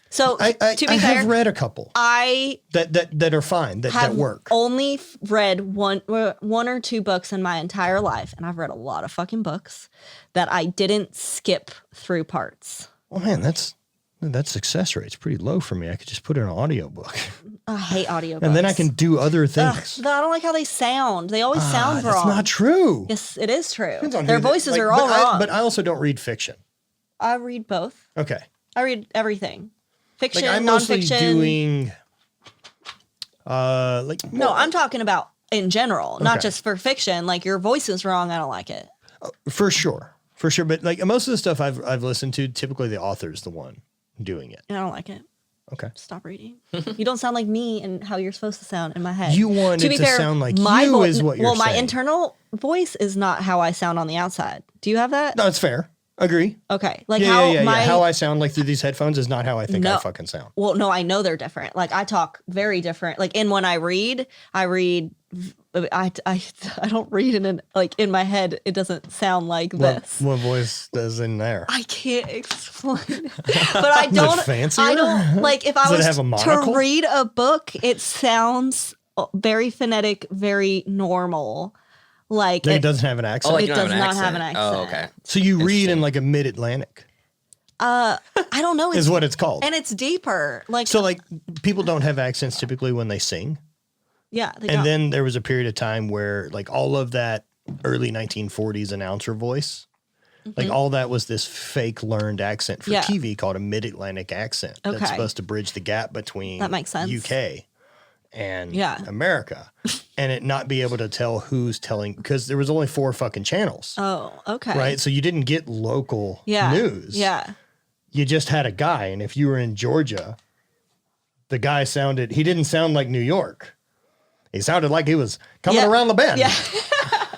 So to be fair, I have read a couple. That are fine, that work. Only read one or two books in my entire life, and I've read a lot of fucking books that I didn't skip through parts. Oh man, that success rate's pretty low for me. I could just put in an audiobook. I hate audiobooks. And then I can do other things. I don't like how they sound. They always sound wrong. That's not true. Yes, it is true. Their voices are all wrong. But I also don't read fiction. I read both. Okay. I read everything. Fiction, I'm mostly nonfiction. doing No, I'm talking about in general, not just for fiction. Like your voice is wrong. I don't like it. For sure. But like most of the stuff I've listened to, typically the author's the one doing it. I don't like it. Okay. Stop reading. You don't sound like me and how you're supposed to sound in my head. You want it to sound like you is what you're Well, my saying. internal voice is not how I sound on the outside. Do you have that? No, it's fair. Agree. Okay. Like Yeah. How I sound like through these headphones is not how I think I fucking sound. Well, no, I know they're different. Like I talk very different. Like when I read, I don't read in my head. It doesn't sound like this. What voice does in there? I can't explain it. But I don't. Fancier? I don't like if I Does it was have a monocle? to read a book. It sounds very phonetic, very normal. Like It doesn't have an accent. Oh, like it you don't does have not have an accent. Oh, okay. So you read in like a mid-Atlantic I don't know. is what it's called. And it's deeper. Like So like people don't have accents typically when they sing. yeah, they And don't. then there was a period of time where like all of that early 1940s announcer voice, like all that was this fake learned accent for Yeah. TV called a mid-Atlantic accent. Okay. That's supposed to bridge the gap between That makes sense. UK and Yeah. America and it not be able to tell who's telling because there was only 4 fucking channels. Oh, okay. Right. So you didn't get local Yeah. news. Yeah. You just had a guy. And if you were in Georgia, the guy he didn't sound like New York. He sounded like he was coming Yeah. around the bend. Yeah.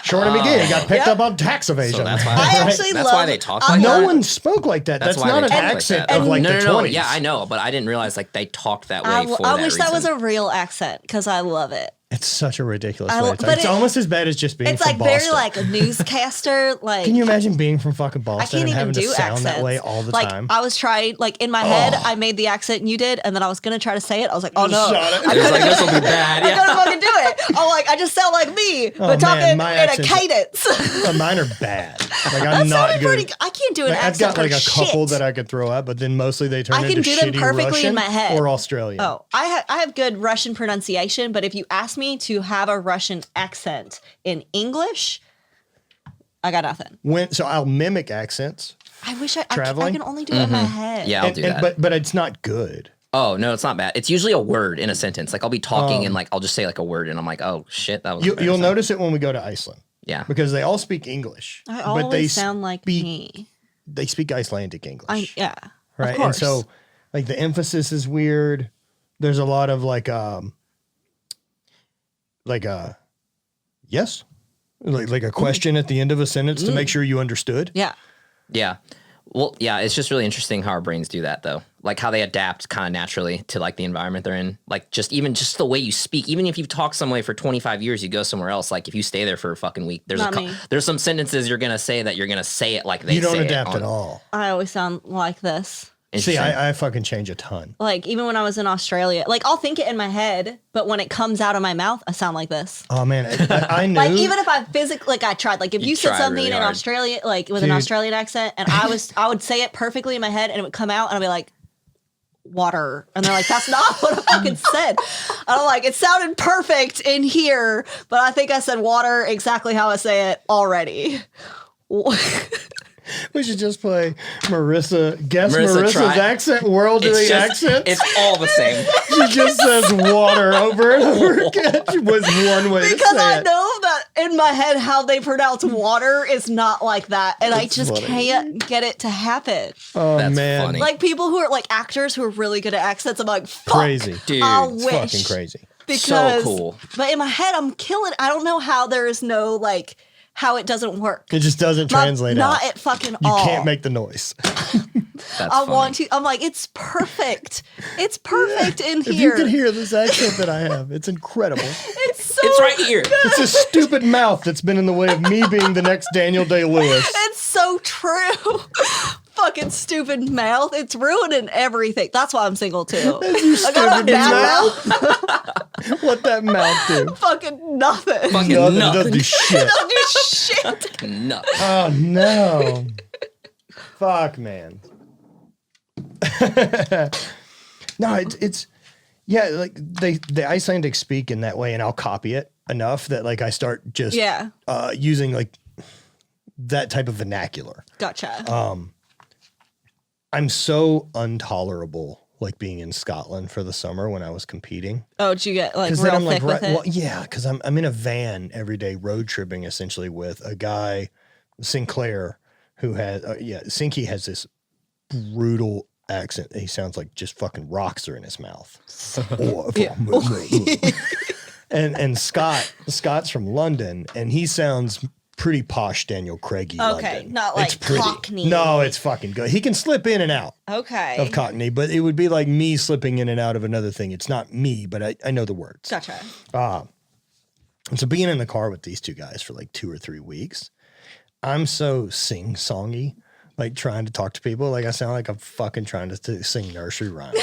Shorty McGee got picked up on tax evasion. So that's why. I actually that's love. why they talk like no that. one spoke like that. That's why not they an talk like accent that. of like no, the no, 20s. Yeah, I know, but I didn't realize like they talked that way I for wish that that was reason. a real accent because I love it. It's such a ridiculous I way lo- to talk. but It's it- almost as bad as just being It's from like Boston. very like a newscaster. Like Can you imagine being from fucking I Boston can't and even having to do sound accents that way all the like, time? I was trying, like in my head, I made the accent you did, and then I was gonna try to say it. I was like, oh no, Shot it. It was like this will be bad. I Yeah. couldn't fucking do it. I'm like, I just sound like me, but talking man, my in a accent's- cadence. Mine are bad. Like I'm That not sounded good. pretty. I can't do an Like, I've accent got like for a couple shit. that I could throw out, but then mostly they turn I can into do them shitty perfectly in Russian my head. or Australian. Oh, I have good Russian pronunciation, but if you ask me to have a Russian accent in English, I got nothing. So I'll mimic accents. I wish I Traveling? can only do it in my head. Yeah, I'll do that. But it's not good. Oh no, it's not bad. It's usually a word in a sentence. Like I'll be talking and like I'll just say like a word and I'm like, oh shit, that was. You'll embarrassing. notice it when we go to Iceland Yeah. because they all speak English, I but they always sound like speak me. they speak Icelandic English. Yeah, right. Of course. And so like the emphasis is weird. There's a lot of like yes, like a question at the end of a sentence to make sure you understood. yeah. Yeah. Well, yeah, it's just really interesting how our brains do that though. Like how they adapt kind of naturally to like the environment they're in. Like just the way you speak, even if you've talked some way for 25 years, you go somewhere else. Like if you stay there for a fucking week, Not me. there's some sentences you're going to say that you're going to say it like they say You don't it adapt on- at all. I always sound like this. See, Interesting. I fucking change a ton. Like even when I was in Australia, like I'll think it in my head, but when it comes out of my mouth, I sound like this. Oh man, I knew. Like even if I physically, like I tried, like if you said tried something really in hard. Australia, like with an Dude. Australian accent, and I would say it perfectly in my head, and it would come out, and I'd be like, water, and they're like, that's not what I fucking said. And I'm like, it sounded perfect in here, but I think I said water exactly how I say it already. We should just play Marisa. Guess Marisa, Marissa's try. accent, world of the accents. It's all the same. She just says water over and over again. She was one way to Because say I it. know that in my head how they pronounce water is not like that, and I That's just funny. can't get it to happen. Oh That's man, funny. Like people who are like actors who are really good at accents, I'm like, fuck, crazy, Dude, I it's wish. fucking crazy. Because, So cool. But in my head, I'm killing. I don't know how there is no like how it doesn't work. It just doesn't translate Not out. at fucking You all. can't make the noise. That's I funny. want to. I'm like, it's perfect. It's perfect in If you here. could hear this accent that I have, it's incredible. It's so. It's right here. It's a stupid mouth that's been in the way of me being the next Daniel Day-Lewis. It's so true. Fucking stupid mouth. It's ruining everything. That's why I'm single too. I got a stupid bad mouth. mouth. What that mouth do? Fucking nothing. Fucking Nothing. It nothing. doesn't do shit. Don't do shit. Nothing. Oh no. Fuck, man. No, it's yeah, like the Icelandic speak in that way, and I'll copy it enough that like I start just Yeah. using like that type of vernacular. Gotcha. I'm so intolerable like being in Scotland for the summer when I was competing. Oh, did you get like Because real then I'm thick like, with it? well, yeah, because I'm in a van every day road tripping essentially with a guy, Sinclair, who has, Sinky has this brutal accent. He sounds like just fucking rocks are in his mouth. And Scott's from London, and he sounds pretty posh Daniel Craigie. Okay, London. not like it's pretty. Cockney. No, it's fucking good. He can slip in and out Okay. of Cockney, but it would be like me slipping in and out of another thing. It's not me, but I know the words. Gotcha. And so being in the car with these two guys for like 2 or 3 weeks, I'm so sing-songy, like trying to talk to people. Like I sound like I'm fucking trying to sing nursery rhymes.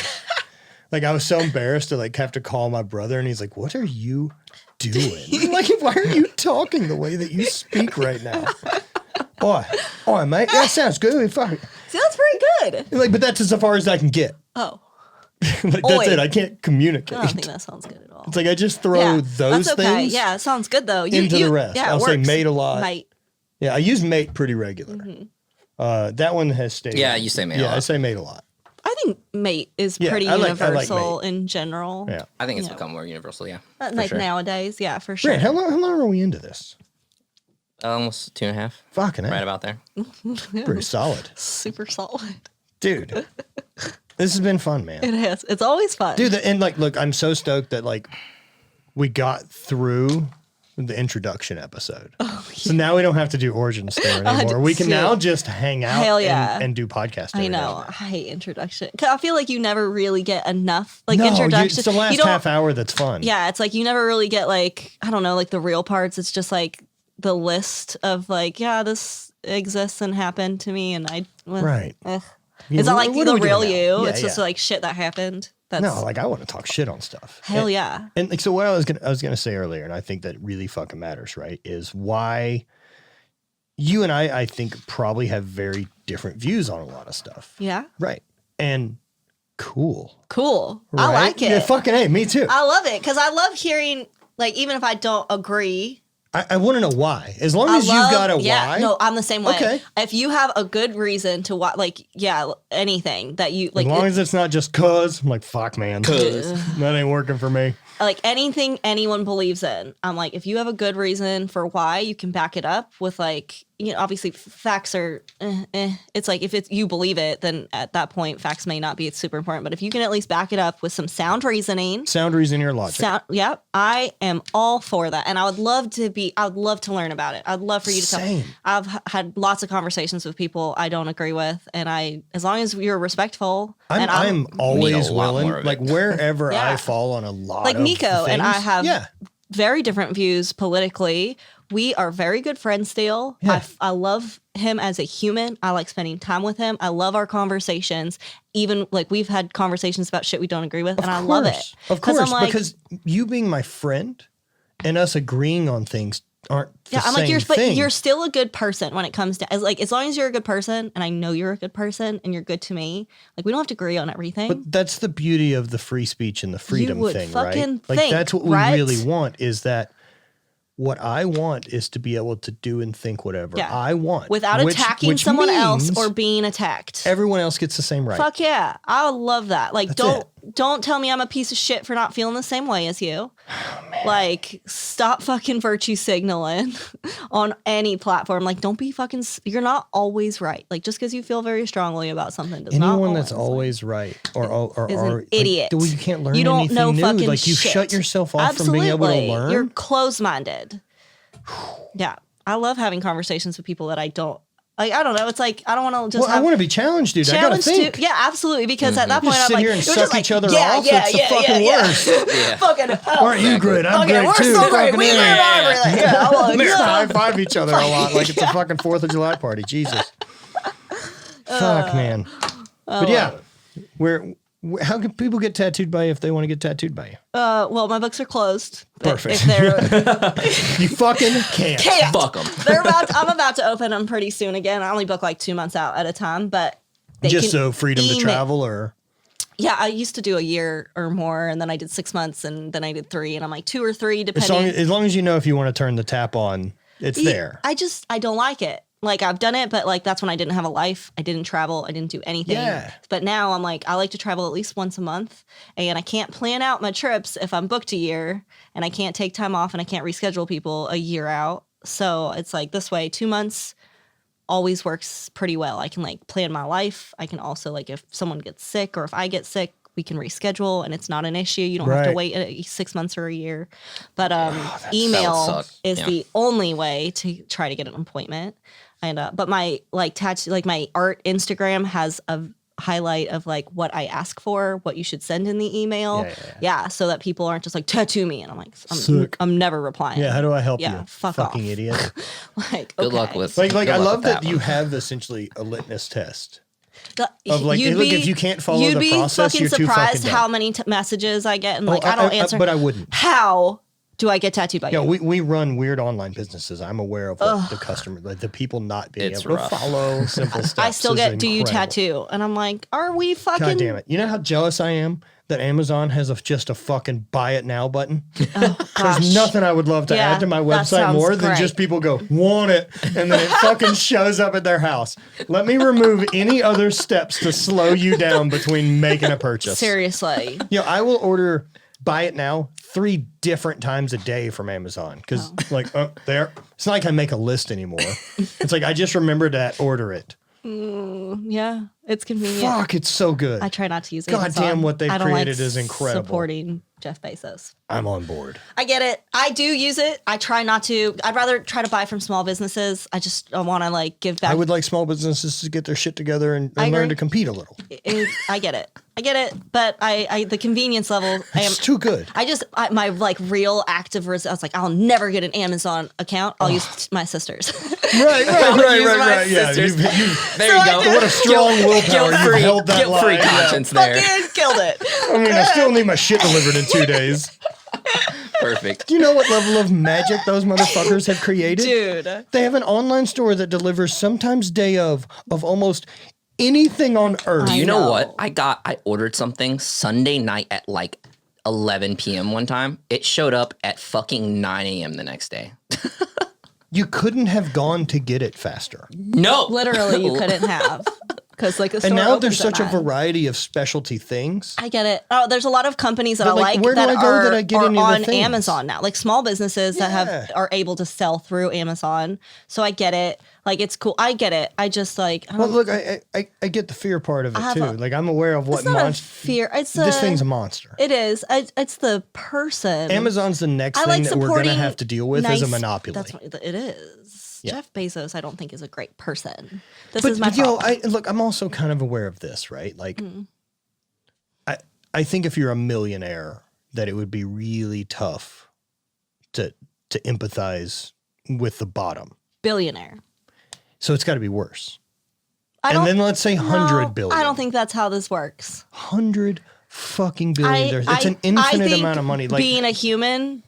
Like I was so embarrassed to like have to call my brother, and he's like, "What are you doing? Like, why are you talking the way that you speak right now?" Oi, mate, that sounds good. Fuck. See, that's pretty good. Like, but that's as far as I can get. Oh. Like, Oi. that's it. I can't communicate. I don't think that sounds good at all. It's like I just throw those that's okay. things Yeah, it sounds good though. into the rest. Yeah, I'll say mate a lot. Mate. Yeah, I use mate pretty regular. Mm-hmm. That one has stayed. Yeah, you say mate a lot. I say mate a lot. I think mate is Yeah, pretty I like universal mate. in general. Yeah. I think it's Yeah. become more universal. Yeah, Like for sure. nowadays, yeah, for sure. Grant, how long are we into this? Almost 2.5. Fucking hell. Right about there. Pretty solid. Super solid. Dude, this has been fun, man. It is. It's always fun. Dude, and like, look, I'm so stoked that like we got through the introduction episode. So now we don't have to do origin story anymore. We can now just hang out Hell yeah. and do podcast. I every know. now I hate introduction. 'Cause I feel like you never really get enough like and then. introduction. It's the last you don't, half hour that's fun. Yeah, it's like you never really get like, I don't know, like the real parts. It's just like the list of like, yeah, this exists and happened to me, and I Right. ugh. Yeah, It's not like what the are we doing real now? you. Yeah, It's just yeah. like shit that happened. That's No, like I want to talk shit on stuff. hell yeah. And like, so what I was gonna say earlier, and I think that really fucking matters, right? Is why you and I think probably have very different views on a lot of stuff. Yeah. Right. And cool. Cool. Right? I like it. Yeah, fucking hey, me too. I love it because I love hearing, like, even if I don't agree. I want to know why. As long as you've got a why. No, I'm the same way. Okay. If you have a good reason to why, like, yeah, anything that you like, as long as it's not just cause, I'm like, fuck, man. 'Cause. That ain't working for me. like anything anyone believes in, I'm like, if you have a good reason for why, you can back it up with like, you know, obviously facts are, it's like if it's you believe it, then at that point facts may not be super important. But if you can at least back it up with some sound reasoning, Sound reason your logic. yep, I am all for that, and I would love to learn about it. I'd love for you to Same. tell. I've had lots of conversations with people I don't agree with, and as long as you're respectful, and I'm always a lot willing, more of like it. wherever Yeah. I fall on a lot like of Nico and I things. have Yeah. very different views politically. We are very good friends still. Yeah. I love him as a human. I like spending time with him. I love our conversations. Even like we've had conversations about shit we don't agree with, and I love it. Of 'Cause course, I'm like, because you being my friend and us agreeing on things aren't the yeah, I'm like, same but thing. you're still a good person when it comes to as long as you're a good person, and I know you're a good person, and you're good to me. Like we don't have to agree on everything. But that's the beauty of the free speech and the freedom would thing, right? fucking Like think, that's what we right? really want is that what I want is to be able to do and think whatever Yeah. I want. Without attacking which someone else means or being attacked. everyone else gets the same right. Fuck yeah. I love that. Like That's don't tell me I'm a piece of shit for not feeling the same way as you. Like stop fucking virtue signaling on any platform. Like don't be fucking you're not always right. Like just because you feel very strongly about something does not Anyone that's always always right or is an like, idiot. you can't learn You don't anything know new. fucking Like you shit. shut yourself off from being able to Absolutely. learn. You're closed-minded. Yeah. I love having conversations with people that I don't like. I don't know. It's like I don't want to just well, I want to be challenged, dude. I gotta challenge think. to, yeah, absolutely. Because at that point, Just I'm sit like, here and you're suck just like, each other yeah, off. Yeah, It's the yeah, fucking yeah, worst. Yeah. Fucking. Oh, Aren't you great? I'm okay, great we're too. so great. Fucking We A. learn everything. Yeah, I'm like, Let's yeah. high five each other a lot, like it's a fucking 4th of July party. Jesus. Fuck, man. But yeah, how can people get tattooed by you if they want to get tattooed by you? Well, my books are closed. But Perfect. If they're You fucking can't. Fuck them. I'm about to open them pretty soon again. I only book like 2 months out at a time, but they Just can so freedom to email- travel, or Yeah, I used to do a year or more, and then I did 6 months, and then I did 3, and I'm like 2 or 3 depending. as long as you know if you want to turn the tap on, it's there. I don't like it. Like I've done it, but like that's when I didn't have a life. I didn't travel. I didn't do anything. Yeah. But now I'm like, I like to travel at least once a month, and I can't plan out my trips if I'm booked a year, and I can't take time off, and I can't reschedule people a year out. So it's like this way, 2 months always works pretty well. I can like plan my life. I can also like if someone gets sick or if I get sick, we can reschedule and it's not an issue. You don't have to wait 6 months or a year. But email is the only way to try to get an appointment. And but my like tattoo, like my art Instagram has a highlight of like what I ask for, what you should send in the email. Yeah, so that people aren't just like tattoo me and I'm like I'm never replying. Yeah, how do I help you? Fuck fucking off. Idiot. Like good luck with like I love that one. you have essentially a litmus test. Of like, look, if you can't follow the process, you're too fucking surprised dumb. how many messages I get and like I don't answer. But I wouldn't. How do I get tattooed by you? We run weird online businesses. I'm aware of what the customer, like the people not being able to follow simple steps. I still get, do you tattoo? And I'm like, are we fucking? God damn it! You know how jealous I am that Amazon has just a fucking buy it now button. There's nothing I would love to add to my website more than just people go want it, and then it fucking shows up at their house. Let me remove any other steps to slow you down between making a purchase. Seriously. I will order buy it now 3 different times a day from Amazon because there. It's not like I make a list anymore. It's like I just remembered to order it. Yeah, it's convenient. Fuck, it's so good. I try not to use it. God damn, what they've created is incredible. Supporting Jeff Bezos. I'm on board. I get it. I do use it. I try not to. I'd rather try to buy from small businesses. I just want to like give back. I would like small businesses to get their shit together and learn to compete a little. I get it. But I the convenience level. It's too good. My like real active I was like, I'll never get an Amazon account. I'll use my sister's. Right. Yeah, there you go. What a strong willpower. You held that guilt-free line. conscience there. Fucking killed it. I mean, I still need my shit delivered in 2 days. Perfect. Do you know what level of magic those motherfuckers have created? Dude. They have an online store that delivers sometimes day of almost anything on earth. You know what? I ordered something Sunday night at like 11 p.m. one time. It showed up at fucking 9 a.m. the next day. You couldn't have gone to get it faster. No. Literally, you couldn't have. Because like and now there's such a variety of specialty things. I get it. Oh, there's a lot of companies that But, I like where do that I go are, that I get are any of the on things? Amazon now. Like small businesses that are able to sell through Amazon. So I get it. Like it's cool. I get it. I just like. Well, look, I get the fear part of it too. Like I'm aware of what it's not monster. fear. It's this thing's a monster. It is. It's the person. Amazon's the next thing that we're gonna have to deal with as a monopoly. That's what it is. Yeah. Jeff Bezos, I don't think is a great person. This is my problem. problem. Look, I'm also kind of aware of this, right? Like, I think if you're a millionaire, that it would be really tough to empathize with the bottom. Billionaire. So it's got to be worse. And then let's say 100 billion. I don't think that's how this works. 100 fucking billion. It's an infinite amount of money. Like being a human.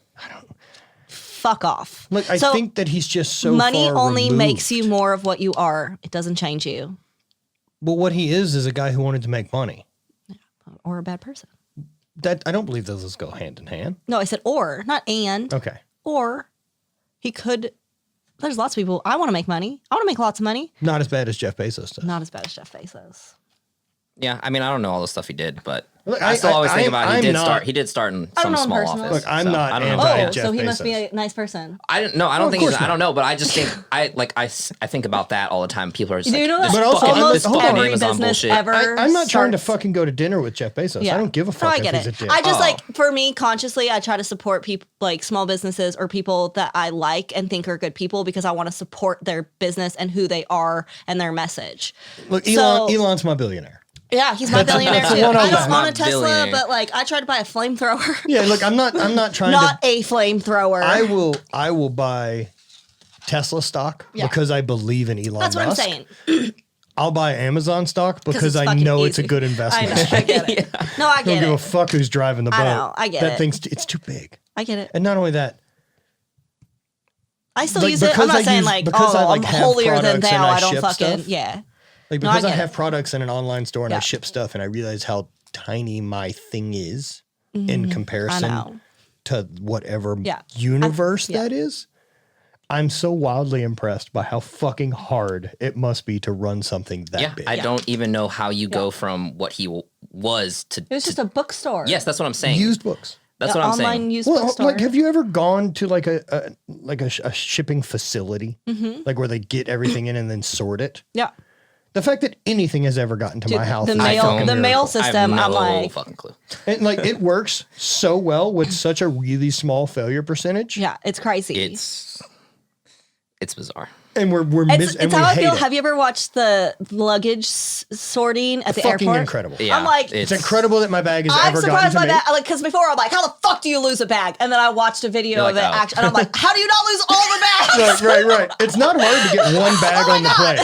Fuck off. Look, I think that he's just so money far only removed. makes you more of what you are. It doesn't change you. Well, what he is a guy who wanted to make money. Yeah, or a bad person. That I don't believe those go hand in hand. No, I said or, not and. Okay. Or he could. There's lots of people. I want to make money. I want to make lots of money. Not as bad as Jeff Bezos does. Not as bad as Jeff Bezos. Yeah, I mean, I don't know all the stuff he did, but look, I still always think about he did start in some small personally. office. Look, I'm so not I don't know. anti- Oh, Jeff so he must Bezos. be a nice person. I don't think he's. not. I don't know, but I just think I think about that all the time. People are just You like, know this that also, fucking, almost this fucking every Amazon business bullshit. ever I'm not trying to starts- fucking go to dinner with Jeff Bezos. Yeah. I don't give a No, fuck I if get he's a it. dick. I just like, for me, consciously, I try to support people, like small businesses or people that I like and think are good people because I want to support their business and who they are and their message. Look, So- Elon's my billionaire. Yeah, he's my billionaire that's too. one I of just them. want a Not Tesla, billionaire. but like I tried to buy a flamethrower. Yeah, look, I'm not trying Not to. a flamethrower. I will buy Tesla stock Yeah. because I believe in Elon That's what I'm Musk. saying. I'll buy Amazon stock because it's I fucking know it's a easy. good I investment. know. I get it. No, I I don't get give a it. fuck who's driving the boat. I know, I get that it. thing's it's too big. I get it. And not only that, I still like, use it. I'm because not I saying use- like, because I, like, I'm have holier than products and thou. I I don't ship fucking stuff. yeah. like No, I because I get have it. products in an online store and I Yeah. ship stuff and I realize how tiny my thing is in Mm-hmm. I comparison know. to whatever Yeah. universe yeah. that is. I'm so wildly impressed by how fucking hard it must be to run something that big. I don't even know how you go from what he was to. It was just a bookstore. Yes, that's what I'm saying. Used books. That's The what I'm online saying. used Well, bookstore. like, have you ever gone to like a shipping facility, like where they get everything in and then sort it? Yeah. The fact that anything has ever gotten to Dude, my house, the is a mail, fucking the mail miracle. I have system. no I'm like, fucking clue. And like it works so well with such a really small failure percentage. yeah, it's crazy. It's bizarre. And we're It's and how we I hate feel. it. Have you ever watched the luggage sorting at the Fucking airport? incredible. Yeah, I'm like, It's incredible that my bag has I'm ever gotten surprised to by me. that. Like, because before I'm like, how the fuck do you lose a bag? And then I watched a video You're of like, it, oh. and I'm like, how do you not lose all the bags? Right. It's not hard to get one bag on the plane.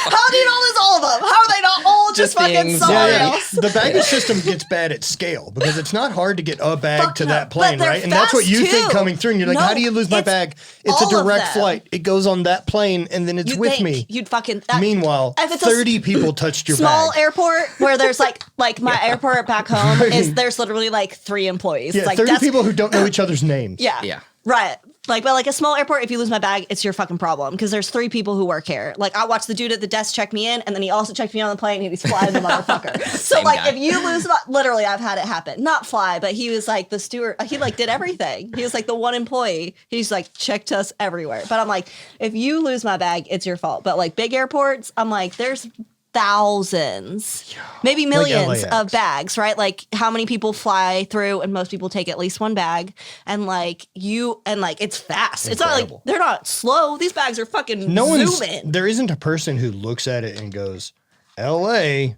How do you not lose all of them? How are they not all just Just fucking being somewhere sorry. else? The baggage system gets bad at scale because it's not hard to get a bag Fuck to no. that But plane, they're right? And that's what fast you think too. coming through. And you're like, No, how do you lose my it's bag? It's a all of direct them. flight. It goes on that plane and then it's You'd with think me. You'd fucking. Meanwhile, if it's a 30 people touched your small bag. airport where there's like my airport back home is there's literally like 3 employees. Yeah, Like 30 that's, people who don't know each other's names. Yeah. Yeah. Right. Like, but like a small airport, if you lose my bag, it's your fucking problem because there's 3 people who work here. Like, I watched the dude at the desk check me in, and then he also checked me on the plane, and he's flying the motherfucker. So, Same like, guy. if you lose, literally, I've had it happen. Not fly, but he was like the steward. He like did everything. He was like the one employee. He's like checked us everywhere. But I'm like, if you lose my bag, it's your fault. But like big airports, I'm like, there's thousands, maybe millions LAX. of bags, right? Like how many people fly through and most people take at least one bag and like it's fast. It's not Incredible. like they're not slow. These bags are fucking No one's, zooming. there isn't a person who looks at it and goes, LA,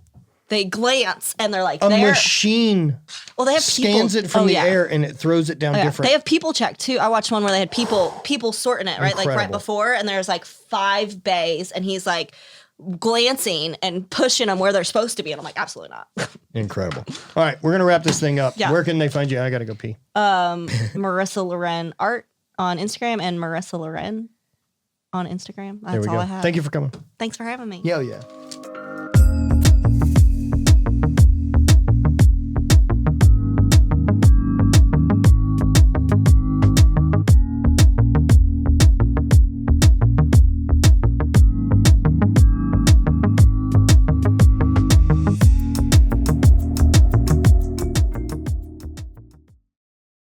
They glance and they're like, a they're machine well, they have scans people, it from oh, the yeah. air and it throws it down Oh, yeah. different. They have people check too. I watched one where they had people sorting it, right? Like right Incredible. before, and there's like 5 bays, and he's like glancing and pushing them where they're supposed to be. And I'm like, absolutely not. Incredible. All right, we're going to wrap this thing up. Yeah. Where can they find you? I got to go pee. Marisa Laren art on Instagram and Marisa Laren on Instagram. There That's we all go. I have. Thank you for coming. Thanks for having me. Yeah.